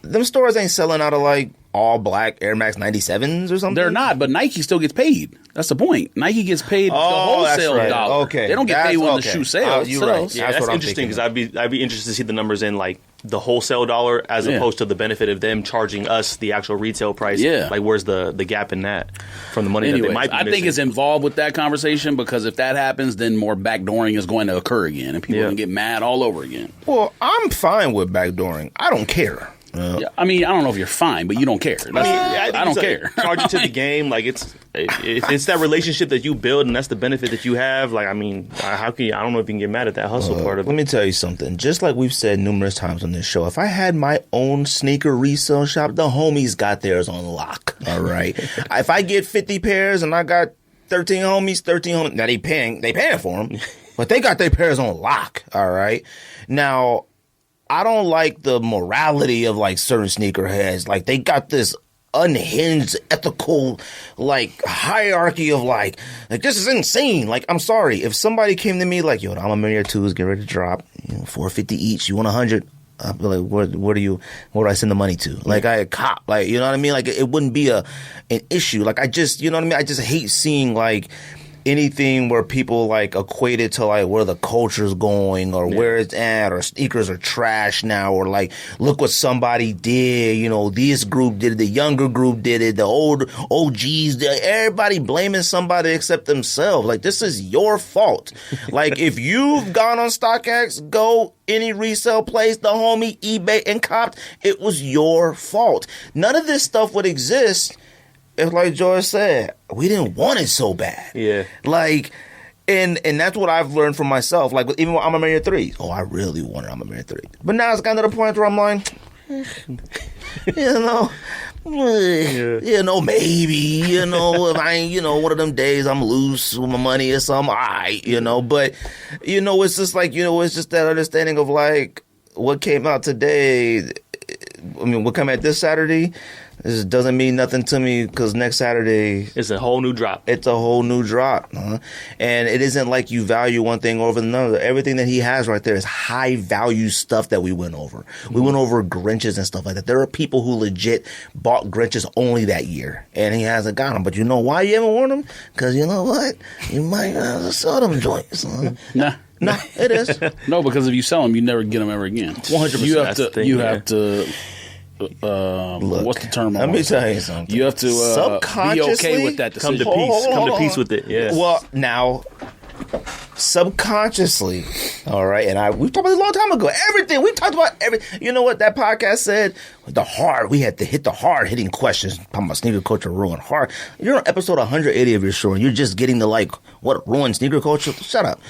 them stores ain't selling out of like all black Air Max 97s or something. They're not, but Nike still gets paid. That's the point. Nike gets paid the Oh, that's wholesale right. dollar. Okay. They don't get paid when the shoe sells. You're right. sells. Yeah, That's that's what I'm interesting thinking. because I'd be interested to see the numbers in like the wholesale dollar as Yeah. opposed to the benefit of them charging us the actual retail price. Yeah. Like where's the gap in that from the money that Anyways, they might be I think missing? it's involved with that conversation because if that happens, then more backdooring is going to occur again, and people Yeah. can get mad all over again. Well, I'm fine with backdooring. I don't care. Yeah, I mean, I don't know if you're fine, but you don't care. I I don't it's care. Charge it to the game, like it's that relationship that you build, and that's the benefit that you have. Like, I mean, how can you? I don't know if you can get mad at that hustle part of Let it. me tell you something. Just like we've said numerous times on this show, if I had my own sneaker resale shop, the homies got theirs on lock. All right. If I get 50 pairs and I got 13 homies, now they paying for them, but they got their pairs on lock. All right. Now, I don't like the morality of like certain sneakerheads. Like they got this unhinged ethical like hierarchy of like this is insane. Like I'm sorry if somebody came to me like, yo, I'm a Millionaire 2s getting ready to drop, $450 each. You want 100? I'd be like, where do I send the money to? Like I cop, like you know what I mean? Like it wouldn't be an issue. Like I just, you know what I mean? I just hate seeing like anything where people like equate it to like where the culture's going or where it's at, or sneakers are trash now, or like look what somebody did, this group did it, the younger group did it, the old OGs did it. Everybody blaming somebody except themselves. Like this is your fault. Like if you've gone on StockX, go any resale place, the homie, eBay, and copped, it was your fault. None of this stuff would exist if, like George said, we didn't want it so bad. Yeah. Like, and that's what I've learned from myself. Like, even when I'm a Millionaire 3. Oh, I really wanted I'm a Millionaire 3. But now it's gotten to the point where I'm like, maybe, if I ain't, one of them days I'm loose with my money or something, all right, But, it's just like, it's just that understanding of like what came out today. I mean, what came out this Saturday. This doesn't mean nothing to me because next Saturday It's a whole new drop. It's a whole new drop. And it isn't like you value one thing over another. Everything that he has right there is high value stuff that we went over. We went over Grinches and stuff like that. There are people who legit bought Grinches only that year, and he hasn't got them. But you know why you haven't worn them? Because you know what? You might sell them joints. Nah. No, it is. No, because if you sell them, you never get them ever again. 100%. You have That's to. the thing, You yeah. have to. Look, what's the term? let me tell you something. You have to be okay with that Come decision. to peace. Come to on. peace with it. Yeah. Well, now, subconsciously, all right, and we've talked about this a long time ago. Everything we talked about, you know what that podcast said? We had to hit the hard hitting questions. Talking about sneaker culture ruined hard. You're on episode 180 of your show, and you're just getting to like what ruined sneaker culture. Shut up.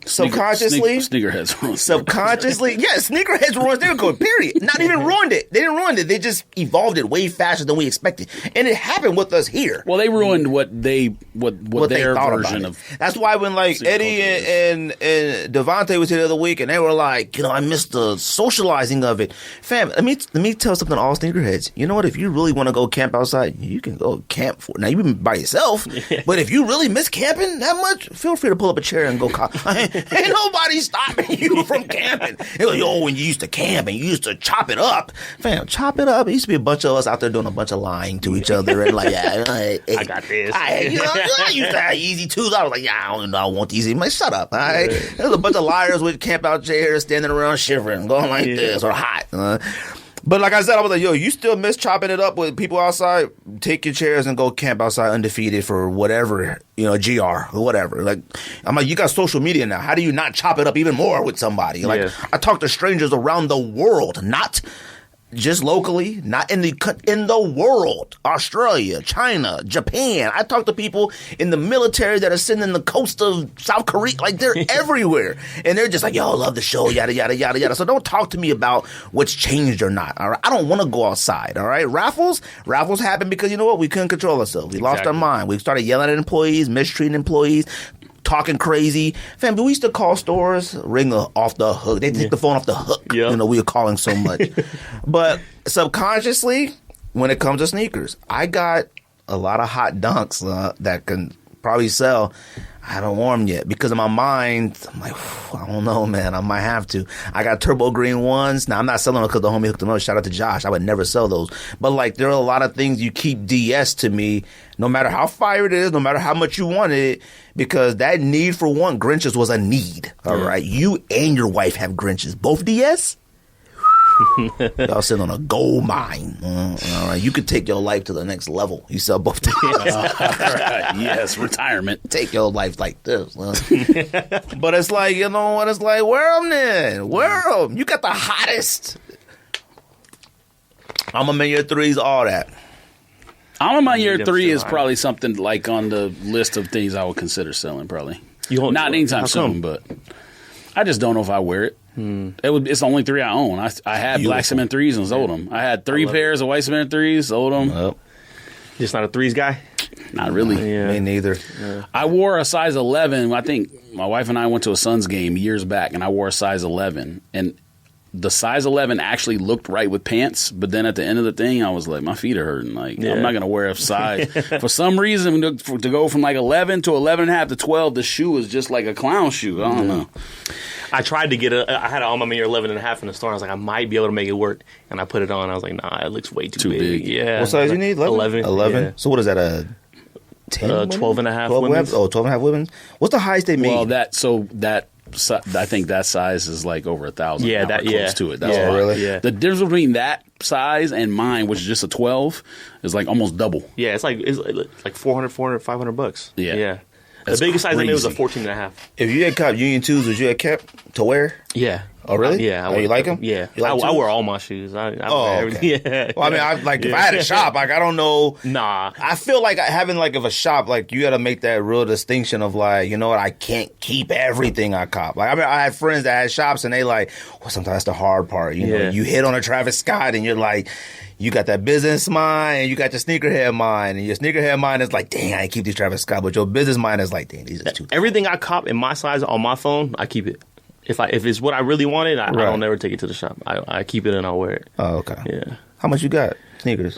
Subconsciously, sneakerheads ruined. Subconsciously, yes, sneakerheads ruined sneaker code, period. Not even ruined it. They didn't ruin it. They just evolved it way faster than we expected. And it happened with us here. Well, they ruined what their thought version about of. it. That's why when like sneaker Eddie culture and Devontae was here the other week, and they were like, I missed the socializing of it. Fam, let me tell something to all sneakerheads. You know what? If you really want to go camp outside, you can go camp for. Now you've been by yourself, but if you really miss camping that much, feel free to pull up a chair and go. Ain't nobody stopping you from camping. When you used to camp and you used to chop it up, fam, chop it up. It used to be a bunch of us out there doing a bunch of lying to each other and like, I got this. I used to have Easy 2s. I was like, I don't want these. I'm like, shut up. All right? There's a bunch of liars with camp out chairs standing around shivering, going like this or hot. But like I said, I was like, you still miss chopping it up with people outside? Take your chairs and go camp outside undefeated for whatever, GR or whatever. Like, I'm like, you got social media now. How do you not chop it up even more with somebody? Like, I talk to strangers around the world, not just locally, not in the world. Australia, China, Japan. I talk to people in the military that are sitting in the coast of South Korea. Like, they're everywhere. And they're just like, I love the show, yada, yada, yada, yada. So don't talk to me about what's changed or not, all right? I don't want to go outside, all right? Raffles happened because, you know what? We couldn't control ourselves. We lost our mind. We started yelling at employees, mistreating employees, talking crazy. Fam, we used to call stores, ring off the hook. They take the phone off the hook. Yeah. We were calling so much. But subconsciously, when it comes to sneakers, I got a lot of hot dunks that can probably sell. I haven't worn them yet because in my mind, I'm like, I don't know, man. I might have to. I got turbo green ones. Now, I'm not selling them because the homie hooked them up. Shout out to Josh. I would never sell those. But, like, there are a lot of things you keep DS to me, no matter how fire it is, no matter how much you want it, because that need for one, Grinches was a need. All right? You and your wife have Grinches. Both DS? Y'all sitting on a gold mine. All right, you could take your life to the next level. You sell both DS. Right. Yes, retirement. Take your life like this. But it's like, you know what? It's like, wear them then. Wear them. You got the hottest. I'm a million threes, all that. I'm a My Year 3 is probably something like on the list of things I would consider selling, probably. Not anytime soon, but I just don't know if I wear it. It's the only 3 I own. I had black cement 3s and sold them. I had 3 pairs of white cement 3s, sold them. Well, Just not a 3s guy? Not really. me neither. I wore a size 11. I think my wife and I went to a Suns game years back, and I wore a size 11. And the size 11 actually looked right with pants, but then at the end of the thing, I was like, my feet are hurting. Like, I'm not going to wear a size. For some reason, to go from like 11 to 11 and a half to 12, the shoe is just like a clown shoe. I don't know. I tried to get I had an Alma Mater 11 and a half in the store. I was like, I might be able to make it work. And I put it on. I was like, nah, it looks way too big. Yeah. What size you need? 11. 11? Yeah. So what is that, a 10? 12 and a half 12 women's. Oh, 12 and a half women's? What's the highest they made? Well, I think that size is like over 1,000. Yeah, close to it. That's Oh, why. really? Yeah. The difference between that size and mine, which is just a 12, is like almost double. Yeah, it's like $400, $500. Yeah. Yeah. That's the biggest size I made was a crazy. 14 and a half. If you had cop Union 2s, would you have kept to wear? Yeah. Oh, really? Yeah. Oh, you like them? Yeah. You like I twos? wear all my shoes. I Oh, wear okay. everything. Yeah. Well, I mean, if I had a shop, like, I don't know. Nah. I feel like having, like, if a shop, like, you got to make that real distinction of, like, you know what, I can't keep everything I cop. Like, I mean, I had friends that had shops, and they like, well, sometimes that's the hard part. You know, you hit on a Travis Scott, and you're like, you got that business mind, and you got your sneakerhead mind, and your sneakerhead mind is like, dang, I ain't keep these Travis Scott, but your business mind is like, dang, these are too. Everything I cop in my size on my phone, I keep it. If it's what I really wanted, I don't never take it to the shop. I keep it and I'll wear it. Oh, okay. Yeah. How much you got? Sneakers?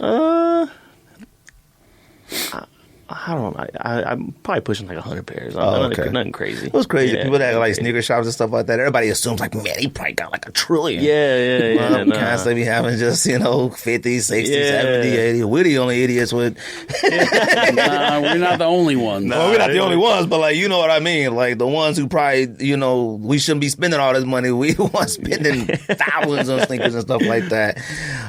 I don't know. I'm probably pushing like 100 pairs. Nothing crazy. It was crazy. Yeah. People that like sneaker shops and stuff like that, everybody assumes like, man, he probably got like a trillion. Yeah. Well, nah. constantly be having just, 50, 60, Yeah. 70, 80. We're the only idiots with. Nah, we're not the only ones. Well, we're not the only ones, but like, you know what I mean? Like the ones who probably, we shouldn't be spending all this money. We the ones spending thousands on sneakers and stuff like that.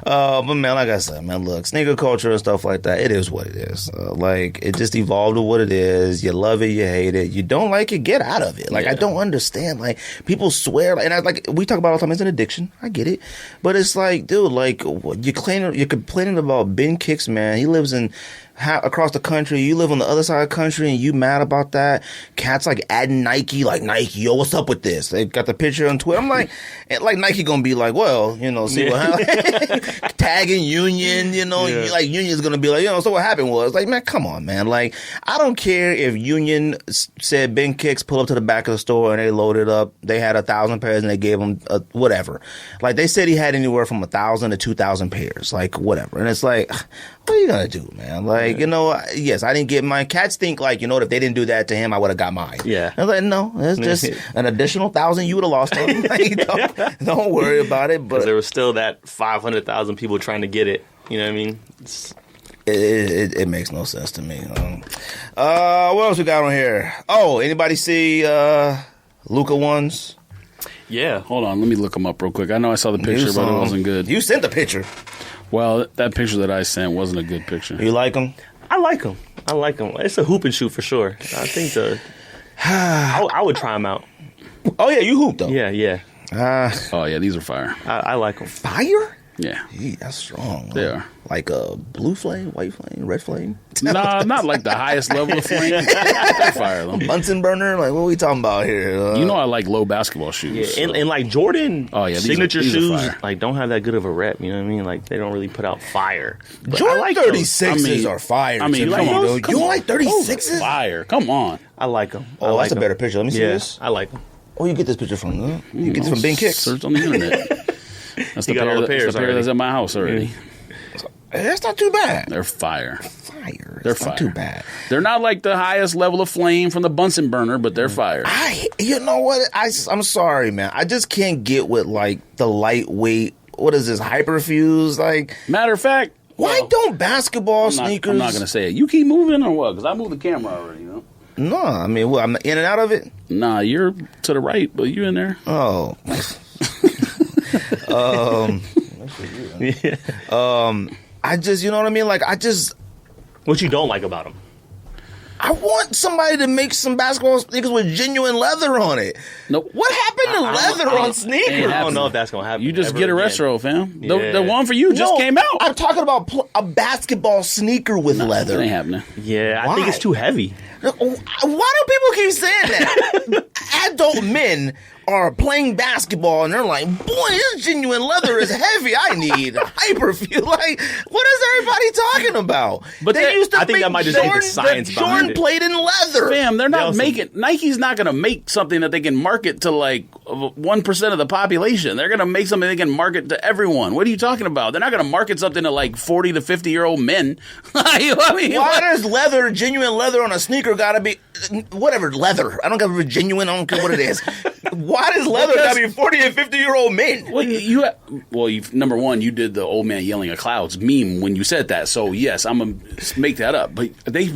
But man, like I said, man, look, sneaker culture and stuff like that, it is what it is. Like, it just evolved to what it is. You love it, you hate it. You don't like it, get out of it. Like, I don't understand. Like, people swear, and we talk about all the time, it's an addiction. I get it. But it's like, dude, like, you're complaining about Ben Kicks, man. He lives in across the country. You live on the other side of the country and you mad about that. Cats like adding Nike, yo, what's up with this? They got the picture on Twitter. I'm like Nike gonna be like, well, see what happened. Tagging Union, like Union's gonna be like, so what happened was like, man, come on, man. Like, I don't care if Union said Ben Kicks pull up to the back of the store and they loaded up. They had 1,000 pairs and they gave him whatever. Like, they said he had anywhere from 1,000 to 2,000 pairs, like whatever. And it's like, what are you gonna do, man? Like, yes, I didn't get mine. Cats think like, if they didn't do that to him, I would have got mine. Yeah. I was like, no, it's just an additional 1,000 you would have lost on. Like, don't worry about it. But there was still that 500,000 people trying to get it. You know what I mean? It makes no sense to me. What else we got on here? Oh, anybody see LUKA ones? Yeah. Hold on, let me look them up real quick. I know I saw the picture, but it wasn't good. You sent the picture. Well, that picture that I sent wasn't a good picture. You like them? I like them. It's a hoop and shoot for sure. I think I would try them out. Oh, yeah, you hoop, though. Yeah. Oh, yeah, these are fire. I like them. Fire? Yeah. Gee, that's strong. They are. Like a blue flame, white flame, red flame? Nah, not like the highest level of flame. They're fire, though. Bunsen burner? Like, what are we talking about here? I like low basketball shoes. Yeah, and like Jordan signature these are shoes, fire. like, don't have that good of a rep. You know what I mean? Like, they don't really put out fire. But Jordan I like those. 36s are fire. I mean, to come me, on. dude. Come You on. like 36s? Fire. Come on. I like them. Oh, that's a better picture. Let me see Yeah, this. I like them. Where you get this picture from? Huh? You get this from Ben Kicks. Search on the internet. That's the got all the pair pairs that's already. at my house already. Hey, that's not too bad. They're fire. fire. They're It's not fire. too bad. They're not like the highest level of flame from the Bunsen burner, but they're fire. You know what? I'm sorry, man. I just can't get with like the lightweight. What is this, hyperfuse? Like, Matter of fact, why don't basketball sneakers? I'm not going to say it. You keep moving or what? Because I moved the camera already, you know? No, I mean, I'm in and out of it. Nah, you're to the right, but you in there. Oh. I just, you know what I mean? Like, What you don't like about them? I want somebody to make some basketball sneakers with genuine leather on it. Nope. What happened to leather on sneakers? I don't know if that's gonna happen. You just ever get a again. retro, fam. Yeah. The one for you just No, came out. I'm talking about a basketball sneaker with That leather. ain't happening. Yeah, I Why? think it's too heavy. Why do people keep saying that? Adult men are playing basketball and they're like, boy, this genuine leather is heavy. I need a hyperfuse. Like, what is everybody talking about? But they used to I think make that might just be the science behind Jordan it. played in leather. Fam, they're not also- making. Nike's not going to make something that they can market to like 1% of the population. They're going to make something they can market to everyone. What are you talking about? They're not going to market something to like 40 to 50-year-old men. I mean, Why does leather, genuine leather on a sneaker gotta be, whatever, leather. I don't care if it's genuine, I don't care what it is. Why does leather gotta be 40 and 50-year-old men? Well, number one, you did the old man yelling at clouds meme when you said that. So yes, I'm gonna make that up. But they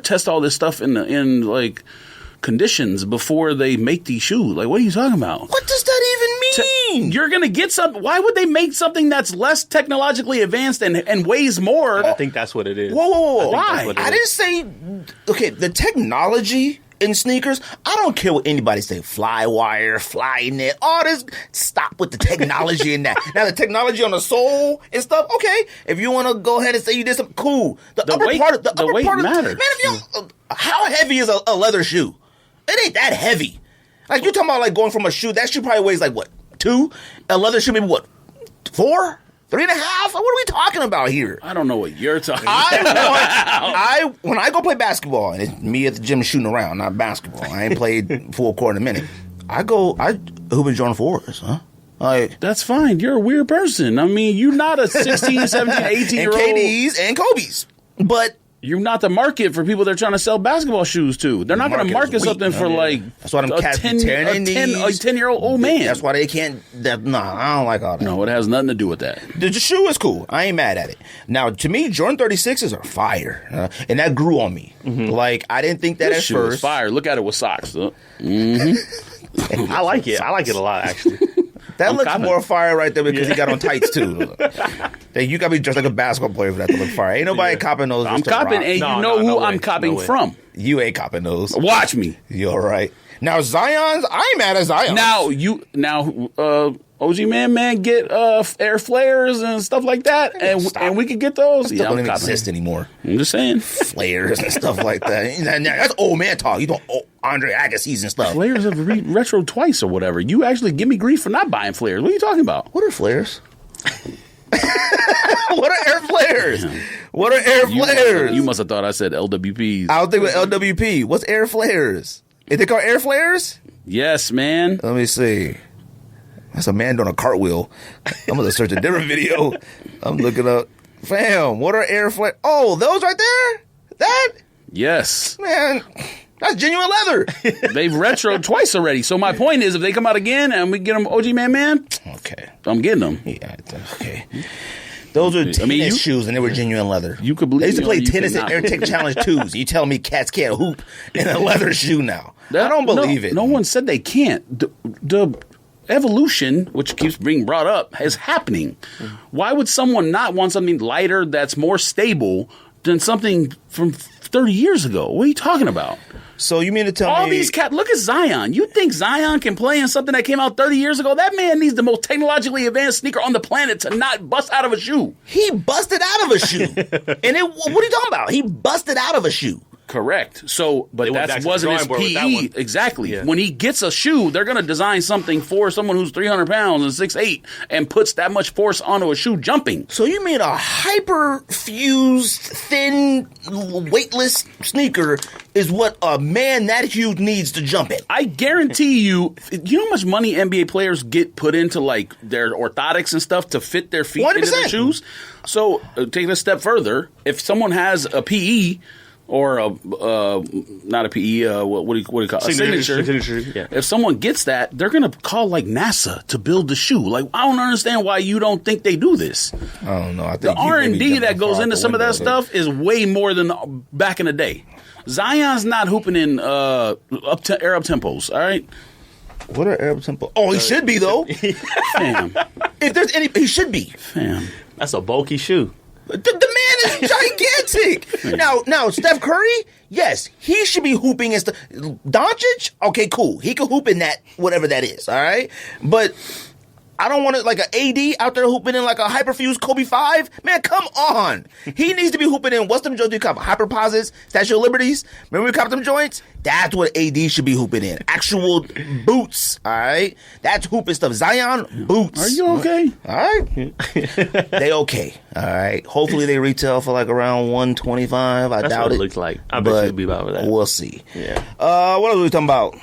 test all this stuff in like conditions before they make these shoes. Like, what are you talking about? What does that even mean? You're gonna get something. Why would they make something that's less technologically advanced and weighs more? I think that's what it is. Whoa. Why? I didn't say, okay, the technology in sneakers, I don't care what anybody say, fly wire, fly knit, all this, stop with the technology in that. Now the technology on the sole and stuff, okay, if you want to go ahead and say you did something, cool. The upper weight- part of the weight matters. Man, if you, how heavy is a leather shoe? It ain't that heavy. Like, you're talking about like going from a shoe, that shoe probably weighs like what, 2? A leather shoe maybe what, 4? 3.5? What are we talking about here? I don't know what you're talking about. When I go play basketball, and it's me at the gym shooting around, not basketball. I ain't played full court in a minute. I hoop in Jordan 4s, huh? Like, That's fine. You're a weird person. I mean, you're not a 16, 17, 18-year-old. and KDs and Kobe's. But You're not the market for people that are trying to sell basketball shoes to. They're not going to market is market weak, something for man. like That's why them cats be tearing their knees. a 10-year-old old man. that's why they can't. I don't like all that. No, it has nothing to do with that. The shoe is cool. I ain't mad at it. Now, to me, Jordan 36s are fire. And that grew on me. Like, I didn't think that This at shoe is first. fire. Look at it with socks. I like it. I like it a lot, actually. That I'm looks copping. more fire right there because he got on tights, too. You got to be dressed like a basketball player for that to look fire. Ain't nobody copping those. I'm just to copping, rock. and No, you know no, who no I'm way. copping No way. from. You ain't copping those. Watch me. You all right. Now, Zion's, I ain't mad at Zion. OG Man get air flares and stuff like that, and we could get those. That Yeah, don't I'm even copping. exist anymore. I'm just saying. Flares and stuff like that. That's old man talk. You don't Andre Agassi's and stuff. Flares have retro twice or whatever. You actually give me grief for not buying flares. What are you talking about? What are flares? What are air flares? What are air flares? You must have thought I said LWPs. I was thinking with LWP. What's air flares? Is they called air flares? Yes, man. Let me see. That's a man doing a cartwheel. I'm going to search a different video. I'm looking up. Fam, what are air flares? Oh, those right there? That? Yes. Man, that's genuine leather. They've retroed twice already. So my point is, if they come out again and we get them OG Man, Okay. I'm getting them. Yeah, okay. Those were tennis shoes, and they were genuine leather. You could believe They used to me play or you tennis could at not. AirTech Challenge 2s. You tell me cats can't hoop in a leather shoe now. I don't believe it. No one said they can't. The evolution, which keeps being brought up, is happening. Why would someone not want something lighter that's more stable than something from 30 years ago? What are you talking about? So you mean to tell All me... these cats, look at Zion. You think Zion can play in something that came out 30 years ago? That man needs the most technologically advanced sneaker on the planet to not bust out of a shoe. He busted out of a shoe. What are you talking about? He busted out of a shoe. Correct. So, but that wasn't his PE. Exactly. Yeah. When he gets a shoe, they're going to design something for someone who's 300 pounds and 6'8" and puts that much force onto a shoe jumping. So you mean a hyper-fused, thin, weightless sneaker is what a man that huge needs to jump in? I guarantee you know how much money NBA players get put into like their orthotics and stuff to fit their feet 100%. into their shoes? So, taking it a step further, if someone has a PE or not a PE, what do you call it? A signature. Yeah. If someone gets that, they're going to call like NASA to build the shoe. Like, I don't understand why you don't think they do this. I don't know. I think the R&D that goes into some of that stuff is way more than back in the day. Zion's not hooping in Arab tempos, all right? What are Arab tempo? Oh, he should be, though. Fam. If there's any, he should be. Fam. That's a bulky shoe. The man is gigantic. Now, Steph Curry, yes, he should be hooping and stuff. Doncic, okay, cool. He can hoop in that, whatever that is, all right? But I don't want it like an AD out there hooping in like a hyperfused Kobe 5. Man, come on. He needs to be hooping in, what's them joints you cop? Hyperposits, Statue of Liberties? Remember we copped them joints? That's what AD should be hooping in. Actual boots, all right? That's hooping stuff. Zion, boots. Are you okay? All right? They okay, all right? Hopefully they retail for like around $125. I That's doubt what it. it looks like. I bet you'll be about that. We'll see. Yeah. What else are we talking about?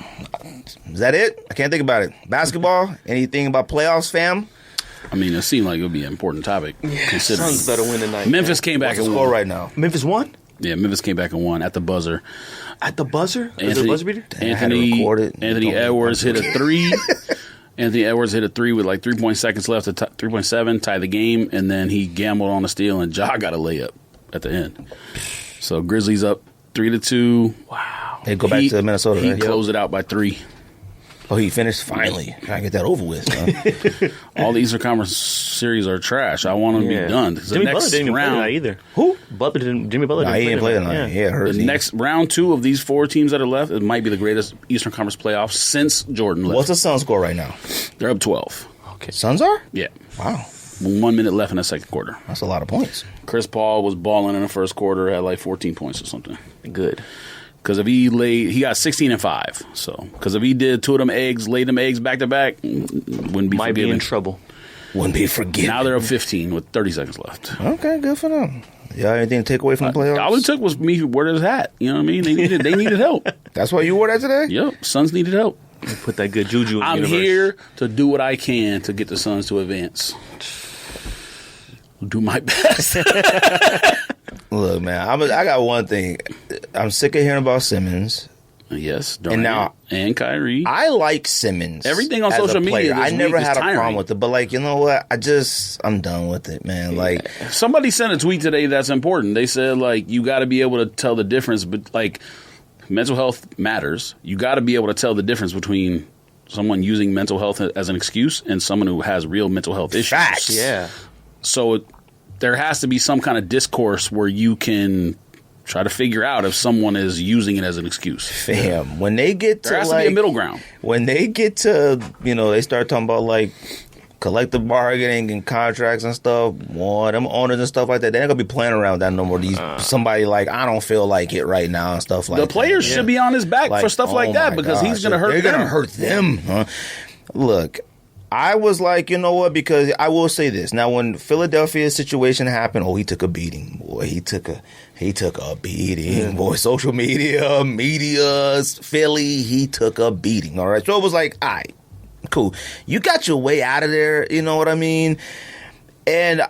Is that it? I can't think about it. Basketball? Anything about playoffs, fam? I mean, it seemed like it would be an important topic. Considering Suns better win tonight. Memphis came back What's the and score won. right now? Memphis won? Yeah, Memphis came back and won at the buzzer. At the buzzer? Is it a buzzer beater? I had to record it. Anthony Edwards hit a three. Anthony Edwards hit a three with like 3 seconds left to 3.7, tie the game, and then he gambled on a steal, and Ja got a layup at the end. So Grizzlies up 3-2. Wow. They go back to Minnesota, He right? closed it out by 3. Oh, he finished finally. Trying to get that over with, huh? All the Eastern Conference series are trash. I want them to be done. The Jimmy Butler next didn't even play round, tonight either. Who? Jimmy Butler Nah, didn't he didn't play tonight. Yeah, it hurts. the next round 2 of these 4 teams that are left, it might be the greatest Eastern Conference playoffs since Jordan left. What's the Suns score right now? They're up 12. Okay. Suns are? Yeah. Wow. 1 minute left in the second quarter. That's a lot of points. Chris Paul was balling in the first quarter, had like 14 points or something. Good. Because if he got 16 and 5. So, because if he did 2 of them eggs, laid them eggs back to back, wouldn't be Might be forgiven. in trouble. Wouldn't be forgiven. Now they're up 15 with 30 seconds left. Okay, good for them. Y'all anything to take away from the playoffs? All it took was me wearing his hat. You know what I mean? They needed help. That's why you wore that today? Yep, Suns needed help. Put that good juju in the I'm universe. here to do what I can to get the Suns to advance. Do my best. Look, man, I got one thing. I'm sick of hearing about Simmons. Yes, Durant now- and Kyrie. I like Simmons. Everything on as a social media player. this I never week is had a tiring. problem with it, but like, you know what? I'm done with it, man. Like, Somebody sent a tweet today that's important. They said, like, you got to be able to tell the difference, but like, mental health matters. You got to be able to tell the difference between someone using mental health as an excuse and someone who has real mental health issues. facts. Yeah. So there has to be some kind of discourse where you can try to figure out if someone is using it as an excuse. Fam, when they get to There has like, to be a middle ground. when they get to, they start talking about like collective bargaining and contracts and stuff, them owners and stuff like that, they're not gonna be playing around with that no more. Somebody like, I don't feel like it right now and stuff like The that. players should be on his back Like, for stuff like oh that my because he's gosh, going to hurt they're them. gonna hurt them. Huh? Look, I was like, you know what? Because I will say this. Now, when Philadelphia's situation happened, he took a beating. Boy, he took a beating. Boy, social media, Philly, he took a beating. All right. So it was like, all right, cool. You got your way out of there. You know what I mean? And,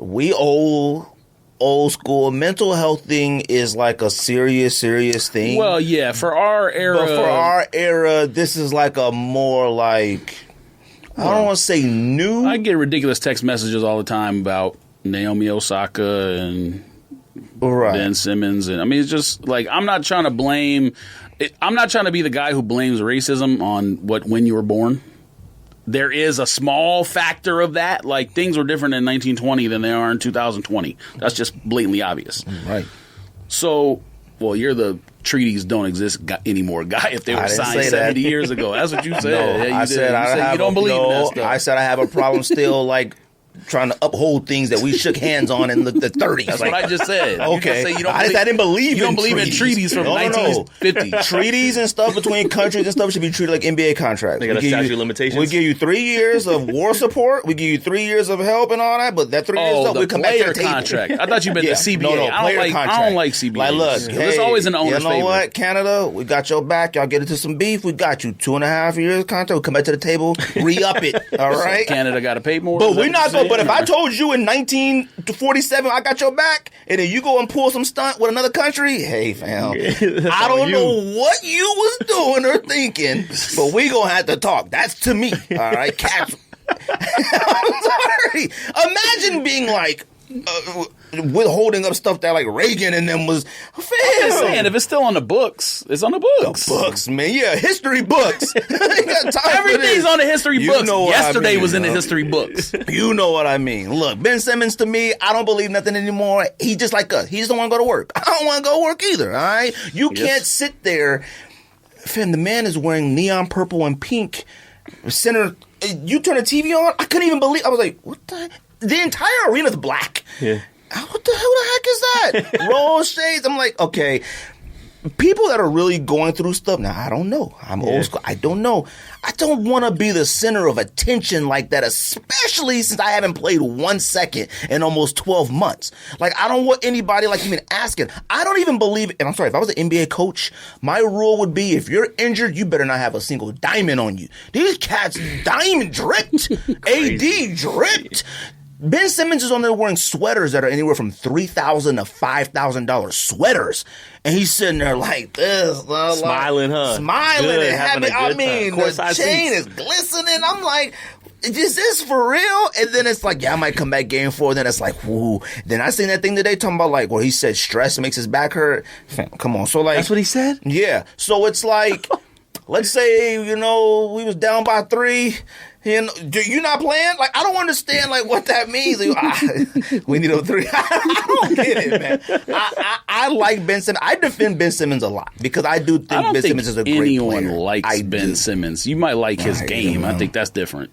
we old school. Mental health thing is like a serious thing. Well, yeah, for our era. But for our era, this is like a more like, I don't want to say new. I get ridiculous text messages all the time about Naomi Osaka and Ben Simmons. And I mean, it's just like, I'm not trying to be the guy who blames racism on when you were born. There is a small factor of that. Like, things were different in 1920 than they are in 2020. That's just blatantly obvious. Right. So, you're the treaties don't exist anymore guy if they were signed 70 years ago. That's what you said. No, Yeah, you I did. said You I said have you don't believe in that stuff. I said I have a problem still like trying to uphold things that we shook hands on in the 30s. That's what I just said. Okay. I didn't believe you don't believe in treaties from 1950. Treaties and stuff between countries and stuff should be treated like NBA contracts. They got a statute of limitations. We give you 3 years of war support. We give you 3 years of help and all that, but that 3 years up, we come back to the table. Contract. I thought you meant the CBA. No, player contract. I don't like CBA. Like, look, there's always an owner's you know favor. what, Canada, we got your back. Y'all get into some beef. We got you 2.5 years contract. We come back to the table, re-up it. All right. So Canada got to pay more. But we're not going. But if I told you in 1947 I got your back, and then you go and pull some stunt with another country, hey fam, I don't know what you was doing or thinking, but we gonna have to talk. That's to me. All right, cats. I'm sorry. Imagine being like. Withholding up stuff that like Reagan and them was I'm just saying, if it's still on the books, it's on the books. The books, man. Yeah, history books. Everything's on the history books. Yesterday was in the history books. You know what I mean. Look, Ben Simmons to me, I don't believe nothing anymore. He's just like us. He just don't want to go to work. I don't want to go to work either, all right? You can't sit there. Fam, the man is wearing neon purple and pink. Center, you turn the TV on, I couldn't even believe. I was like, what the entire arena's black. Yeah. What the heck is that? Rose shades. I'm like, okay. People that are really going through stuff. Now, I don't know. I'm old school. I don't know. I don't want to be the center of attention like that, especially since I haven't played 1 second in almost 12 months. Like, I don't want anybody like even asking. I don't even believe, and I'm sorry, if I was an NBA coach, my rule would be if you're injured, you better not have a single diamond on you. These cats diamond dripped. AD dripped. Ben Simmons is on there wearing sweaters that are anywhere from $3,000 to $5,000 sweaters, and he's sitting there like this, smiling, smiling good, and happy. I mean, the chain is glistening. I'm like, is this for real? And then it's like, yeah, I might come back game 4. Then it's like, woo. Then I seen that thing today talking about like, well, he said stress makes his back hurt. Come on, so like that's what he said. Yeah, so it's like, let's say we was down by 3. You not playing? Like, I don't understand, like, what that means. We need a 3. I don't get it, man. I like Ben Simmons. I defend Ben Simmons a lot because I do think Ben Simmons is a great player. Anyone likes Ben Simmons. You might like his game. I think that's different.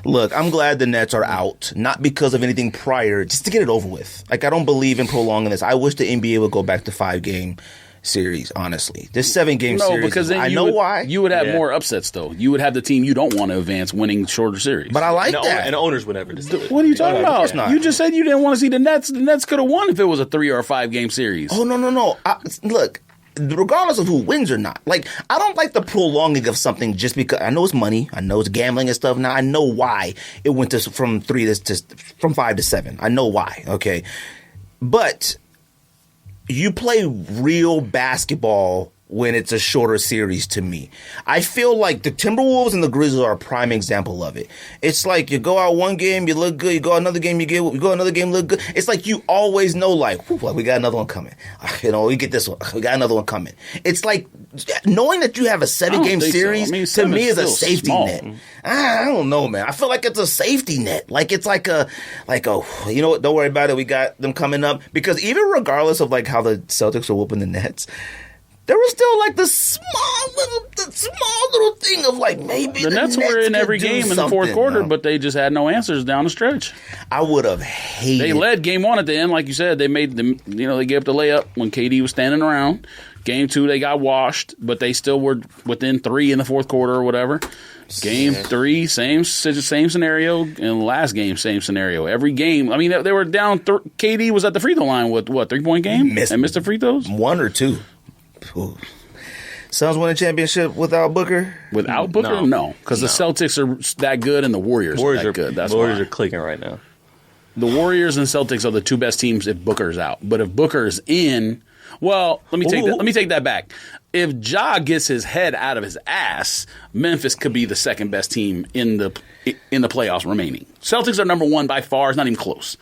Look, I'm glad the Nets are out, not because of anything prior, just to get it over with. Like, I don't believe in prolonging this. I wish the NBA would go back to 5-game series, honestly. This 7-game series, because then I know why. You would have more upsets, though. You would have the team you don't want to advance winning shorter series. But I like that. And the owners would never. What are you talking about? You just said you didn't want to see the Nets. The Nets could have won if it was a 3 or a 5-game series. Oh, no. Look, regardless of who wins or not, like, I don't like the prolonging of something just because I know it's money, I know it's gambling and stuff. Now I know why it went from 5 to 7. I know why. Okay, but you play real basketball when it's a shorter series to me. I feel like the Timberwolves and the Grizzlies are a prime example of it. It's like you go out one game, you look good. You go out another game, you go another game, look good. It's like you always know, like, we got another one coming. We get this one. We got another one coming. It's like knowing that you have a 7-game series to me is a safety net. I don't know, man. I feel like it's a safety net. Like it's like a, you know what? Don't worry about it. We got them coming up because even regardless of like how the Celtics are whooping the Nets, there was still like the small little thing of like maybe the Nets were in every game in the fourth quarter, but they just had no answers down the stretch. I would have hated. They led game 1 at the end, like you said. They made them. They gave up the layup when KD was standing around. Game 2, they got washed, but they still were within 3 in the fourth quarter or whatever. Game 3, same scenario, and last game, same scenario. Every game, I mean, they were down. KD was at the free throw line with what, 3-point game, and missed the free throws, 1 or 2. Ooh. Suns win a championship without Booker? Without Booker? No. Because the Celtics are that good and the Warriors are that good. That's Warriors are clicking right now. The Warriors and Celtics are the 2 best teams if Booker's out. But if Booker's in, well, let me take that back. If Ja gets his head out of his ass, Memphis could be the 2nd best team in the playoffs remaining. Celtics are number 1 by far. It's not even close.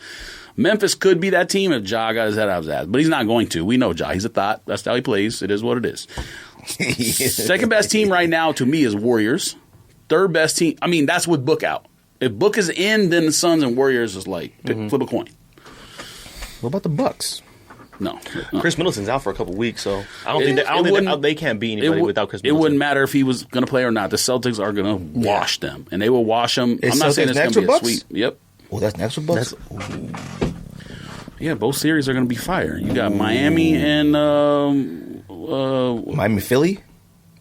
Memphis could be that team if Ja got his head out of his ass, but he's not going to. We know Ja. He's a thought. That's how he plays. It is what it is. 2nd best team right now to me is Warriors. 3rd best team. I mean, that's with Book out. If Book is in, then the Suns and Warriors is like flip a coin. What about the Bucks? No. Chris Middleton's out for a couple weeks, so I don't think they can't beat anybody without Chris Middleton. It wouldn't matter if he was going to play or not. The Celtics are going to wash them, and they will wash them. I'm not saying it's going to be a sweep. Yep. Oh, that's next for Bucks. Yeah, both series are going to be fire. You got Miami and Miami, Philly.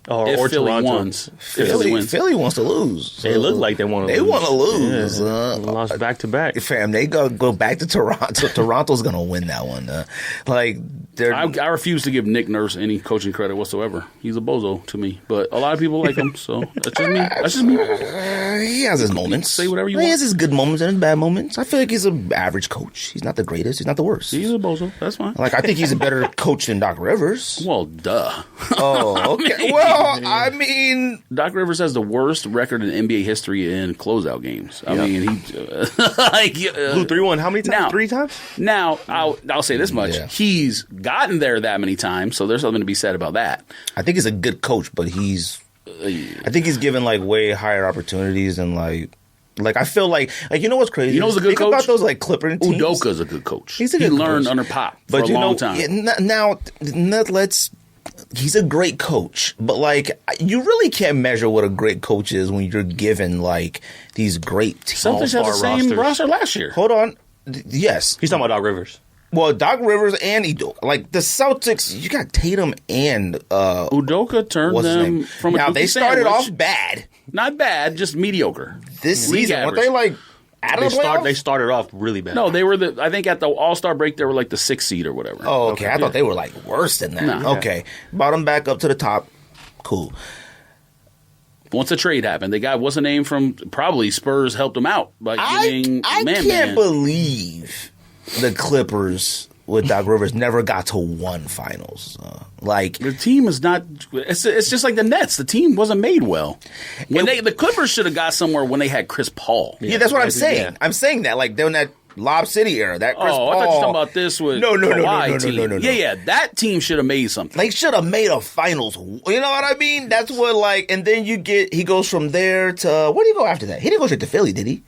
Or Toronto. Wins. Philly wants to lose. They look like they want to lose. They want to lose. Lost back to back. Fam, they go back to Toronto. Toronto's going to win that one. I refuse to give Nick Nurse any coaching credit whatsoever. He's a bozo to me, but a lot of people like him, so that's just me. He has his moments. Say whatever you want. He has his good moments and his bad moments. I feel like he's an average coach. He's not the greatest. He's not the worst. He's a bozo. That's fine. Like, I think he's a better coach than Doc Rivers. Well, duh. Oh, okay. I mean, Doc Rivers has the worst record in NBA history in closeout games. I mean, he blew 3-1 how many times? Now, 3 times? Now, I'll say this much. Yeah. He's gotten there that many times, so there's something to be said about that. I think he's a good coach, but I think he's given like way higher opportunities and like I feel like you know what's crazy? You know who's a good coach? About those like Clipper teams. Udoka's a good coach. He learned under Pop for a long time. He's a great coach, but like you really can't measure what a great coach is when you're given like these great teams. Celtics had the same roster last year. Hold on, yes, He's talking about Doc Rivers. Well, Doc Rivers and Udoka, like the Celtics, you got Tatum and Udoka turned them from now a they started sandwich. off bad. Not bad, just mediocre. This League season, weren't average. they like out of the playoffs? They started off really bad. No, they were I think at the All-Star break they were like the 6th seed or whatever. Oh, okay. I thought they were like worse than that. No. Okay, bottom back up to the top. Cool. Once a trade happened, they got what's the name from probably Spurs helped them out by getting I can't believe the Clippers with Doc Rivers never got to one finals. The team is not. It's just like the Nets. The team wasn't made well. The Clippers should have got somewhere when they had Chris Paul. Yeah, that's what I'm saying. Yeah. I'm saying that like during that Lob City era, that Chris Paul. I thought you were talking about this with Kawhi team. No. Yeah, that team should have made something. They should have made a finals. You know what I mean? That's what like, and then he goes from there to where did he go after that? He didn't go straight to Philly, did he?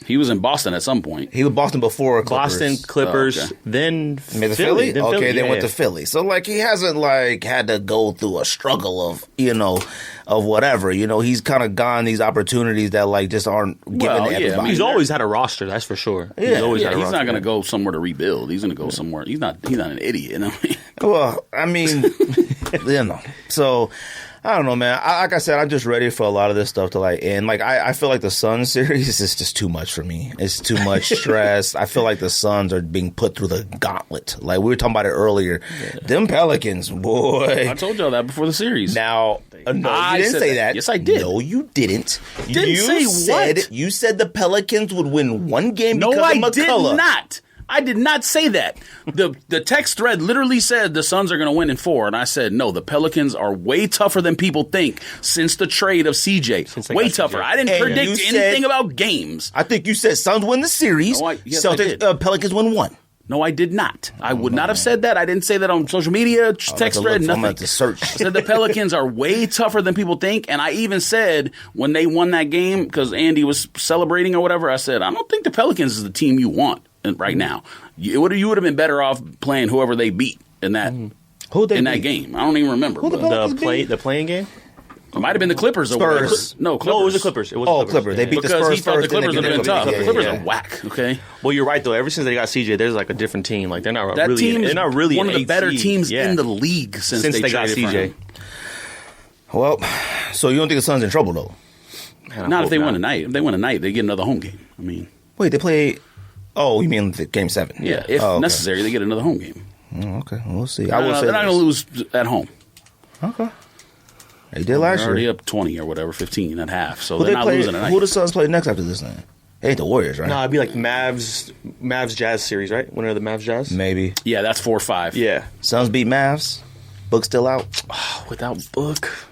He was in Boston at some point. He was Boston before Clippers. Boston, Clippers, okay. then Philly. Then okay, Philly. then went to Philly. So like he hasn't like had to go through a struggle of of whatever. He's kind of gone these opportunities that like just aren't given to everybody. I mean, he's always had a roster, that's for sure. Yeah. He's always had a He's roster. not going to go somewhere to rebuild. He's going to go somewhere. He's not an idiot. Well, I mean, So I don't know, man. Like I said, I'm just ready for a lot of this stuff to like end. Like I feel like the Suns series is just too much for me. It's too much stress. I feel like the Suns are being put through the gauntlet. Like we were talking about it earlier. Yeah. Them Pelicans, boy. I told y'all that before the series. Now, no, you didn't say that. Yes, I did. No, you didn't. You said the Pelicans would win one game because of McCullough. No, I did not. I did not say that. The text thread literally said the Suns are going to win in 4, and I said no. The Pelicans are way tougher than people think since the trade of CJ. Way tougher. I didn't predict anything about games. I think you said Suns win the series. Celtics, Pelicans win 1. No, I did not. I would not have said that. I didn't say that on social media, text thread, nothing. I'm to search. I said the Pelicans are way tougher than people think, and I even said when they won that game because Andy was celebrating or whatever, I said I don't think the Pelicans is the team you want right now. You would have been better off playing whoever they beat in that that game. I don't even remember. The playing game? It might have been the Clippers. Spurs. No, Clippers. No, it was the Clippers. Clippers. They beat the Spurs because he thought the first. Clippers would have been tough. Yeah, the Clippers are whack. Okay. Well, you're right though. Ever since they got CJ, there's like a different team. Like they're not that really. Team they're not really one of the better seed. teams in the league since they got CJ. Well, so you don't think the Suns in trouble though? Man, not if they win tonight. If they win tonight, they get another home game. I mean, wait, they play. Oh, you mean Game 7? Yeah, if necessary, they get another home game. Okay, we'll see. They're not going to lose at home. Okay. They did last year. Already up 20 or whatever, 15 at half. So they're not losing tonight. Who the Suns play next after this then? It ain't the Warriors, right? No, it'd be like Mavs Jazz series, right? Winner of the Mavs Jazz? Maybe. Yeah, that's 4-5. Yeah. Suns beat Mavs. Book still out. Without Book.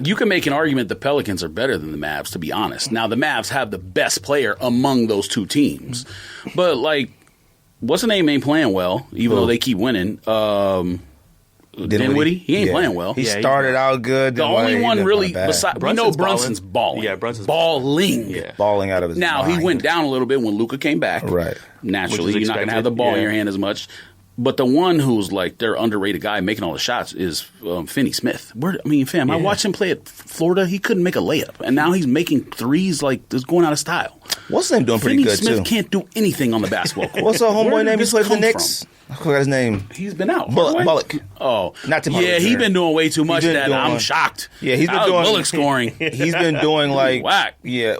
You can make an argument the Pelicans are better than the Mavs, to be honest. Now, the Mavs have the best player among those two teams. But, like, what's the name ain't playing well, even though they keep winning. Dinwiddie? He ain't playing well. He started out good. The only one really, besides, we know Brunson's balling. Yeah, Brunson's balling. Yeah. Balling out of his Now, mind. he went down a little bit when LUKA came back. Right. Naturally, you're not going to have the ball in your hand as much. But the one who's like their underrated guy making all the shots is Finney Smith. I watched him play at Florida. He couldn't make a layup, and now he's making threes like it's going out of style. What's his name doing pretty Finney good Smith too? can't do anything on the basketball court. What's our homeboy name? He's played for the come Knicks. I forgot his name. He's been out. Bullock. Oh, Not Tim Yeah, Hardaway he's Jr. been doing way too much. been That doing- I'm shocked. Yeah, he's been How's doing Bullock scoring. He's been doing like Whack. Yeah.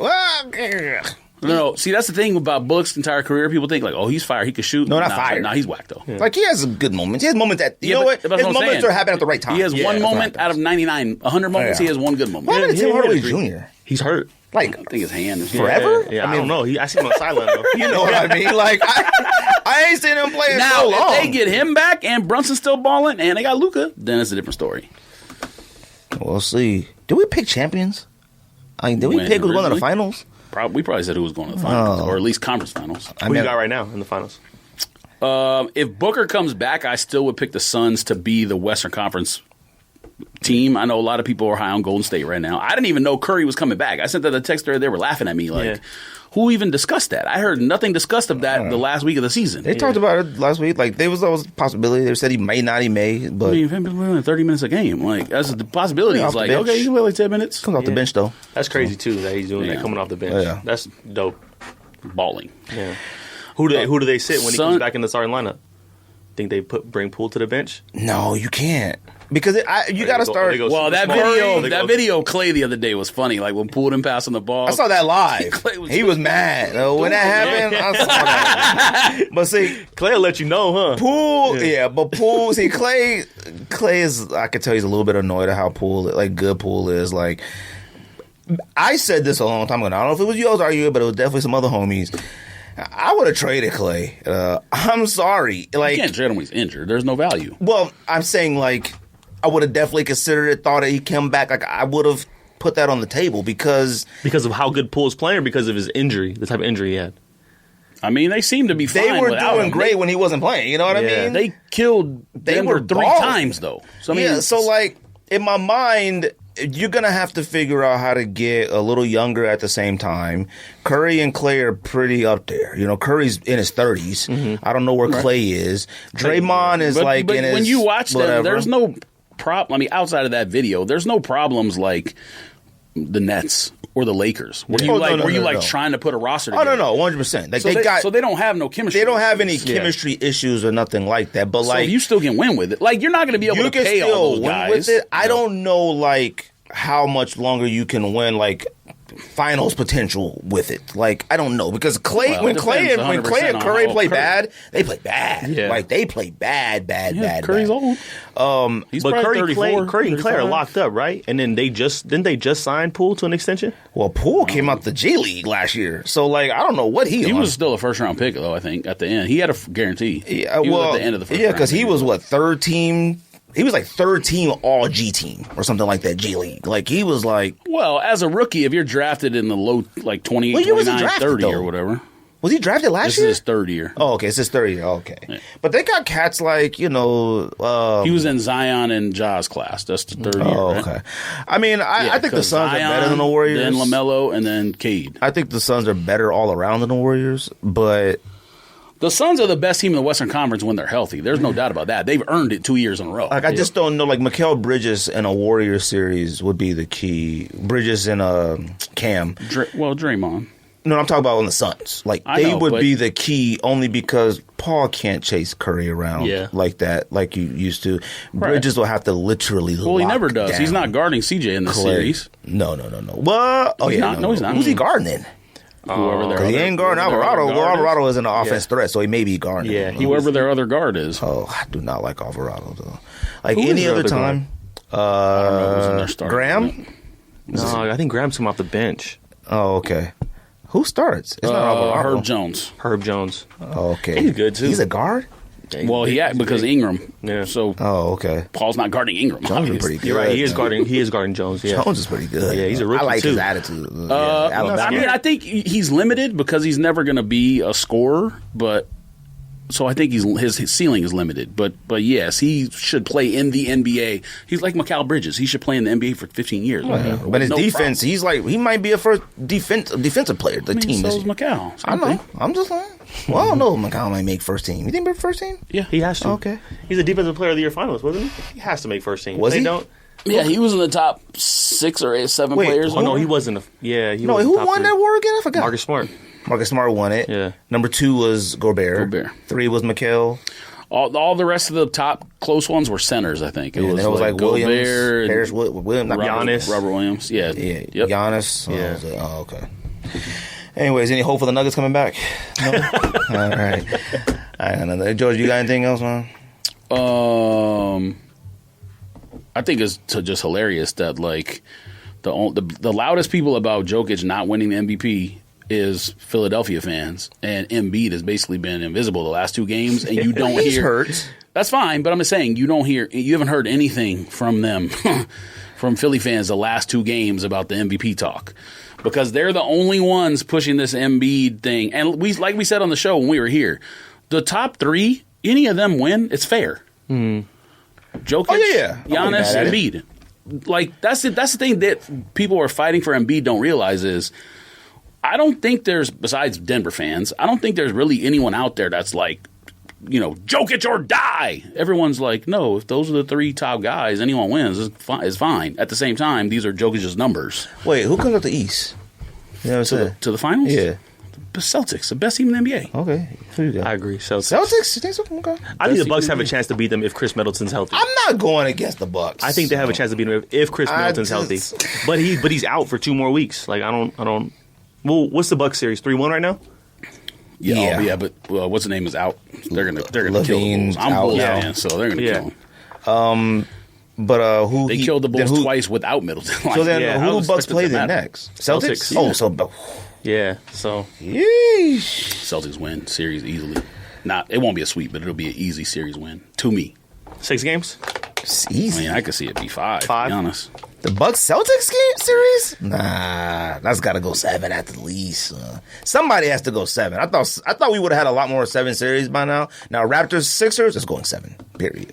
No, see, that's the thing about Bullock's entire career. People think like, oh, he's fired. He could shoot. No, not fired. Nah, he's whack though. Yeah. Like he has good moments. He has moments that you know what? But that's His what I'm moments saying. are happening at the right time. He has Yeah, one that's what moment out of happens. 99, 100 moments. Yeah. He has one good moment. What happened to Tim Hardaway agree. Jr.? He's hurt. Like I think his hand is forever? Yeah, I don't know. I see him on the sideline though. You know what I mean? Like I ain't seen him play in Now, so long. if they get him back and Brunson's still balling and they got Luka, then it's a different story. We'll see. Did we pick champions? I mean, did we When, pick who's going to the originally? finals? We probably said who was going to the finals, Oh. or at least conference finals. Who you got right now in the finals? If Booker comes back, I still would pick the Suns to be the Western Conference team. I know a lot of people are high on Golden State right now. I didn't even know Curry was coming back. I sent that a text there. They were laughing at me like, who even discussed that? I heard nothing discussed of that the last week of the season. They talked about it last week. Like there was always a possibility. They said he may not, he may, but I mean, we're only 30 minutes a game. Like that's the possibility. Yeah, It's off the like, bench. okay, you can play like 10 minutes. comes off the bench though. That's crazy too that he's doing that Yeah. coming off the bench. Yeah. That's dope. Balling. Yeah. Who do they sit when he Son- comes back in the starting lineup? Think they bring Poole to the bench? No, you can't because you got to start. Well, that video Clay the other day was funny. Like when Poole didn't pass on the ball. I saw that live. Clay was- He was mad when that happened. I saw that. But see, Clay will let you know, huh? Poole, but Poole. See, Clay is. I could tell he's a little bit annoyed at how good Poole is. Like, I said this a long time ago. I don't know if it was you I was arguing, but it was definitely some other homies. I would have traded Clay. I'm sorry. Like, You can't trade him when he's injured. There's no value. well, I'm saying like I would have definitely considered it. Thought that he'd come back. Like I would have put that on the table because Because of how good Poole's playing or because of his injury, the type of injury he had? I mean, they seem to be fine they were without doing him. great when he wasn't playing. You know what I Yeah. mean? They killed Denver were 3 balling. times, though. So, I mean, So like in my mind, you're gonna have to figure out how to get a little younger at the same time. Curry and Clay are pretty up there. You know, Curry's in his 30s. I don't know where Clay is. Draymond is but in his when you watch them, whatever. there's no problem. I mean, outside of that video, there's no problems like the Nets or the Lakers. Were you no. trying to put a roster Oh together? no, 100%. Like So they don't have no chemistry. They don't have any issues. chemistry issues or nothing like that. But So like you still can win with it. Like you're not going to be able you to can pay all still those win guys. with it. I don't know like how much longer you can win like finals potential with it. Like I don't know because Clay Well, when it Clay depends and 100% Curry on play Curry. bad, they play bad. Yeah. Like they play bad. Curry's bad. old. He's But probably Curry and 34, Clay are 35. locked up, right? And then didn't they just sign Poole to an extension? Well, Poole came out the G League last year, so like I don't know what He on. was still a first round pick though. I think at the end he had a guarantee. Yeah, He was well, at the end of the first yeah, round. because he was what third team. He was like third team All G team or something like that. G League. Like he was like. Well, as a rookie, if you're drafted in the low, like 28, What year was he 29, drafted, 30 though? or whatever. Was he drafted last This year? is his third year. Oh, okay. It's his third year. Okay. Yeah. But they got cats like, He was in Zion and Ja's class. That's the third year. Oh, right? okay. I mean, I think the 'cause Suns are Zion, better than the Warriors. Then LaMelo, and then Cade. I think the Suns are better all around than the Warriors, but The Suns are the best team in the Western Conference when they're healthy. There's no doubt about that. They've earned it 2 years in a row. like I just don't know. Like Mikal Bridges in a Warriors series would be the key. Bridges in a Cam. Draymond. No, I'm talking about on the Suns. Like I they know, would but- be the key only because Paul can't chase Curry around like that, like you used to. Bridges will have to literally. Well, he lock never does. down He's not guarding CJ in the Clay. series. No. What? Oh He's yeah, not. No, he's not. Who's he guarding then? Whoever their Because he other- ain't guarding whoever their Alvarado. other guard is. Alvarado isn't an offense threat, so he may be guarding. Yeah, him. Whoever their other guard is. Oh, I do not like Alvarado though. Like Who is any their other other time, who's in their starting Graham. lineup. No, I think Graham's come off the bench. Oh, okay. Who starts? It's not Alvarado. Herb Jones. Herb Jones. Oh, okay, He's good, too. He's a guard. Well, because Ingram. Yeah. So Oh, okay. Paul's not guarding Ingram. Jones is obviously. pretty good. You're right. He is guarding Jones. Yeah. Jones is pretty good. Yeah, he's a rookie, I like his too. attitude. I mean, I think he's limited because he's never going to be a scorer, but So I think his ceiling is limited, but yes, he should play in the NBA. He's like Mikal Bridges. He should play in the NBA for 15 years. But his defense, he's like he might be a first defensive player. The team. So is Mikal. I know. I'm just saying. Well, I don't know if Mikal might make first team. You think he'll make first team? Yeah, he has to. Okay. He's a defensive player of the year finalist, wasn't he? He has to make first team. Was he? Don't. Yeah, he was in the top 6 or 7 players. Oh no, he wasn't. He no, was who top won 3. that award again? I forgot. Marcus Smart. Marcus Smart won it. Yeah. Number 2 was Gobert. 3 was Mikal. All the rest of the top close ones were centers, I think. It was like Gobert, Williams, Harris, Williams, Giannis. Robert Williams. Yeah. Yep. Giannis. Yeah. Oh, okay. Anyways, any hope for the Nuggets coming back? No? All right. George, you got anything else, man? I think it's just hilarious that like the loudest people about Jokic not winning the MVP is Philadelphia fans, and Embiid has basically been invisible the last 2 games, and you don't He's hear. hurt. That's fine, but I'm just saying you haven't heard anything from them, from Philly fans the last 2 games about the MVP talk, because they're the only ones pushing this Embiid thing. And like we said on the show when we were here, the top 3, any of them win, it's fair. Jokic, Giannis, Embiid. Like that's the thing that people are fighting for Embiid don't realize is I don't think there's, besides Denver fans, I don't think there's really anyone out there that's like, Jokic or die. Everyone's like, no, if those are the 3 top guys, anyone wins is fine. At the same time, these are Jokic's numbers. Wait, who comes up the East? You know what I'm saying? To the finals? Yeah. The Celtics, the best team in the NBA. Okay. Who you got? I agree. Celtics. You think so? Okay. I think the Bucks have a chance to beat them if Chris Middleton's healthy. I'm not going against the Bucks. I think they have a chance to beat them if Chris Middleton's healthy. But he's out for 2 more weeks. Like I don't. Well, what's the Bucks series? 3-1 right now. Yeah, but what's the name is out. They're gonna kill the Bulls. I'm out Bulls now. fan, so they're gonna kill him. But who they killed the Bulls twice without Middleton. So then, who do Bucks play then next? Celtics. Yeah. Oh, so yeesh. Celtics win series easily. It won't be a sweep, but it'll be an easy series win to me. 6 games. It's I easy. mean, I could see it be 5. To be honest. The Bucks Celtics game series? Nah, that's got to go 7 at the least. Somebody has to go 7. I thought we would have had a lot more 7 series by now. Now Raptors Sixers is going 7. Period.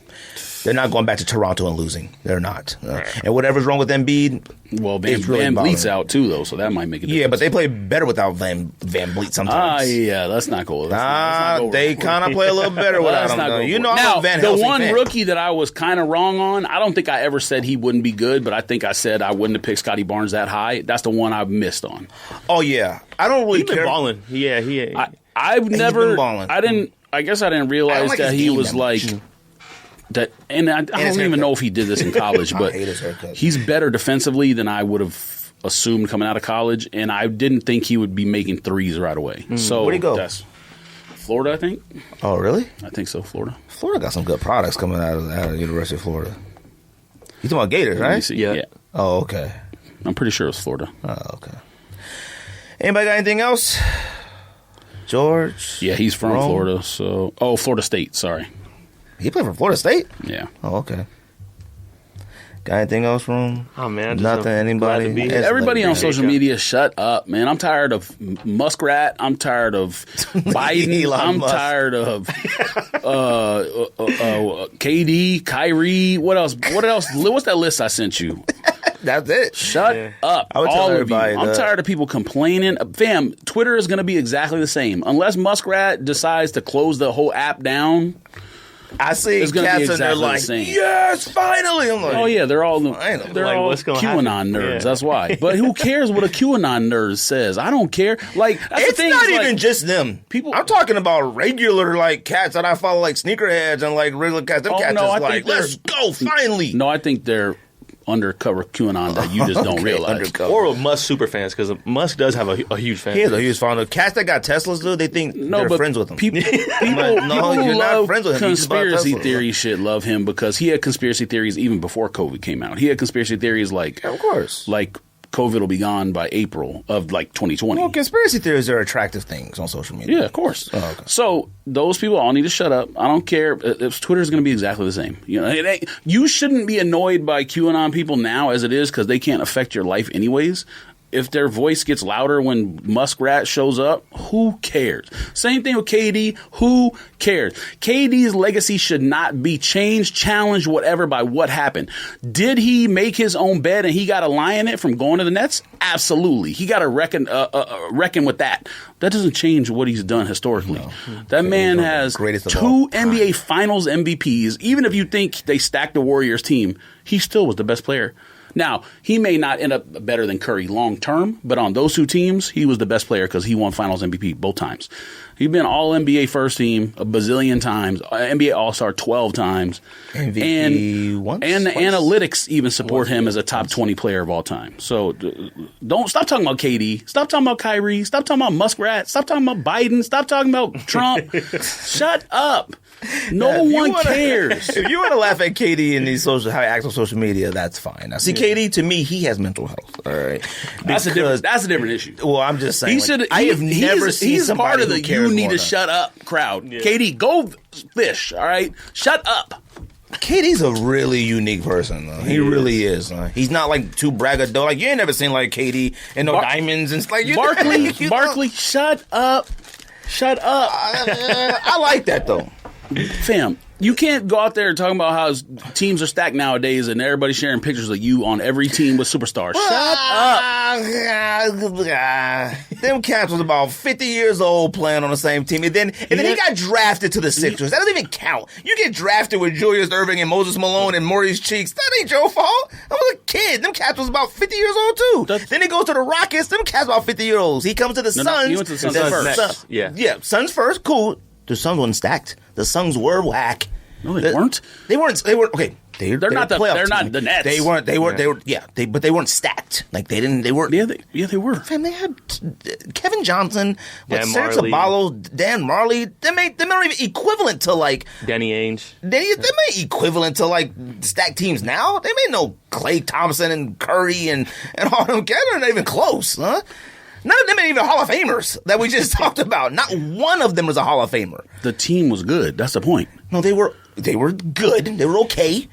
They're not going back to Toronto and losing. They're not. And whatever's wrong with Embiid, well, Van Vliet's out too, though, so that might make a difference. Yeah, but they play better without Van Vliet sometimes. Yeah, let's not go. They kind of play a little better without him. Though. I'm a Van Helsing the one fan. rookie that I was kind of wrong on, I don't think I ever said he wouldn't be good, but I think I said I wouldn't have picked Scotty Barnes that high. That's the one I missed on. Oh yeah, I don't really care. He's been balling. Yeah, I've never. Been balling. I guess I didn't realize that he was like. That and I don't even know if he did this in college, but he's better defensively than I would have assumed coming out of college, and I didn't think he would be making threes right away. So where'd he go? That's Florida, I think. Oh, really? I think so. Florida. Florida got some good products coming out of the University of Florida. You talking about Gators, right? Yeah. Oh, okay. I'm pretty sure it was Florida. Oh, okay. Anybody got anything else? George? Yeah, he's from Florida. So, Florida State. Sorry. He played for Florida State? Yeah. Oh, okay. Got anything else, Room? Oh, man. Nothing, anybody? Everybody on social media, shut up, man. I'm tired of Muskrat. I'm tired of Biden. I'm tired of KD, Kyrie. What else? What's that list I sent you? That's it. Shut up, I would tell all of you. everybody I'm tired of people complaining. Fam, Twitter is going to be exactly the same. Unless Muskrat decides to close the whole app down. I see cats and they're like, yes, finally. I'm like, oh yeah, they're all what's going QAnon nerds. Yeah. That's why. But who cares what a QAnon nerd says? I don't care. Like that's it's the thing. Not even just them. People. I'm talking about regular like cats that I follow, like sneakerheads and like regular cats. Them cats is like, let's go finally. No, I think they're undercover QAnon that you just don't realize. Undercover. Or Musk super fans, because Musk does have a huge fan. He has a huge fan. The cats that got Teslas, dude, they think they're friends with him. People you're not friends with him. Conspiracy theory shit love him because he had conspiracy theories even before COVID came out. He had conspiracy theories like, of course, like COVID will be gone by April of like 2020. Well, conspiracy theories are attractive things on social media. Yeah, of course. Oh, okay. So those people all need to shut up. I don't care if Twitter's going to be exactly the same. You know, you shouldn't be annoyed by QAnon people now as it is because they can't affect your life anyways. if their voice gets louder when Muskrat shows up, who cares? Same thing with KD. Who cares? KD's legacy should not be changed, challenged, whatever, by what happened. Did he make his own bed and he got to lie in it from going to the Nets? Absolutely. He got to reckon with that. That doesn't change what he's done historically. No. That man has 2 NBA Finals MVPs. Even if you think they stacked the Warriors team, he still was the best player. Now, he may not end up better than Curry long term, but on those 2 teams, he was the best player because he won Finals MVP both times. He's been All NBA first team a bazillion times, NBA All Star 12 times, MVP once, and the analytics even support him as a top 20 player of all time. So don't stop talking about KD, stop talking about Kyrie, stop talking about Muskrat, stop talking about Biden, stop talking about Trump. Shut up. No one cares. If you want to laugh at KD in these how he acts on social media, that's fine. Now, see, KD, to me, he has mental health. All right, that's a different issue. Well, I'm just saying. I have never seen he's somebody part of the who "you need to shut up" crowd. Yeah. KD, go fish. All right, shut up. KD's a really unique person, though. He really is. He's not like too braggadocious. Like, you ain't never seen like KD and no diamonds and like Barkley, shut up. Shut up. I like that though. Fam, you can't go out there talking about how teams are stacked nowadays and everybody's sharing pictures of you on every team with superstars. Shut up. Them cats was about 50 years old playing on the same team. And then he got drafted to the Sixers. That doesn't even count. You get drafted with Julius Erving and Moses Malone and Maurice Cheeks. That ain't your fault. I was a kid. Them cats was about 50 years old too. Then he goes to the Rockets. Them cats about 50 years old. He comes to the Suns. He went to the Suns first. Yeah, Suns first. Cool. The Suns weren't stacked. The Suns were whack. No, they weren't. They weren't. Okay. They're not the Nets. They weren't. But they weren't stacked. Like they didn't. They weren't. Yeah, they were. Fam, they had Kevin Johnson, Serge Ibaka, Dan Marley. They not even equivalent to like Danny Ainge. They made equivalent to like stacked teams now. They made no Klay Thompson and Curry and all them. They're not even close, huh? None of them are even Hall of Famers that we just talked about. Not one of them was a Hall of Famer. The team was good. That's the point. No, they were good. They were okay.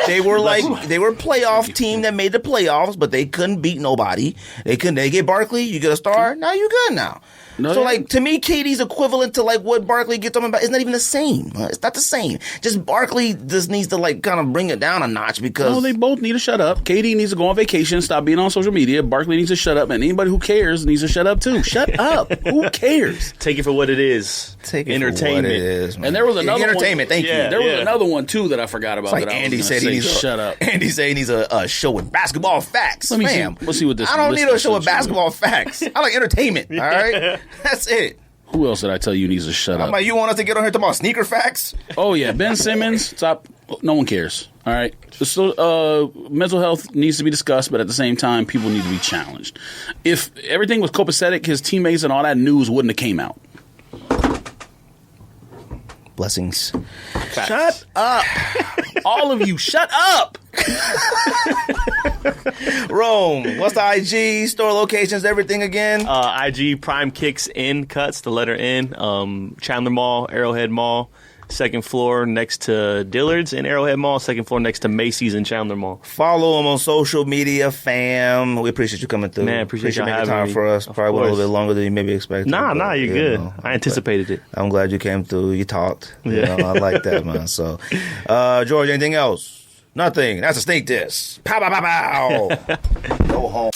They were they were a playoff team that made the playoffs, but they couldn't beat nobody. They get Barkley, you get a star, now you good now. No, so, like, to me, KD's equivalent to, like, what Barkley gets on about. It's not even the same. It's not the same. Just Barkley just needs to, like, kind of bring it down a notch because... No, they both need to shut up. KD needs to go on vacation, stop being on social media. Barkley needs to shut up, and anybody who cares needs to shut up, too. Shut up. Who cares? Take it for what it is. Take it entertainment. For what it is, man. And there was another entertainment, thank you. There was another one, too, that I forgot about. It's like Andy said he needs shut up. Andy said he needs a show with basketball facts. Let's see what this is. I don't need a show with basketball facts. I like entertainment, all right? That's it. Who else did I tell you needs to shut up? Like, you want us to get on here talking about sneaker facts? Oh, yeah. Ben Simmons, stop. No one cares. All right. So, mental health needs to be discussed, but at the same time, people need to be challenged. If everything was copacetic, his teammates and all that news wouldn't have came out. Blessings. Facts. Shut up. All of you, shut up. Rome, what's the IG, store locations, everything again? IG, Prime Kicks in Cuts, the letter N. Chandler Mall, Arrowhead Mall. Second floor next to Dillard's in Arrowhead Mall. Second floor next to Macy's in Chandler Mall. Follow them on social media, fam. We appreciate you coming through. Man, appreciate you making time for us. Probably went a little bit longer than you maybe expected. Nah, you're good. I anticipated it. I'm glad you came through. You talked. Yeah. I like that, man. So, George, anything else? Nothing. That's a sneak diss. Pow, pow, pow, pow. Go home.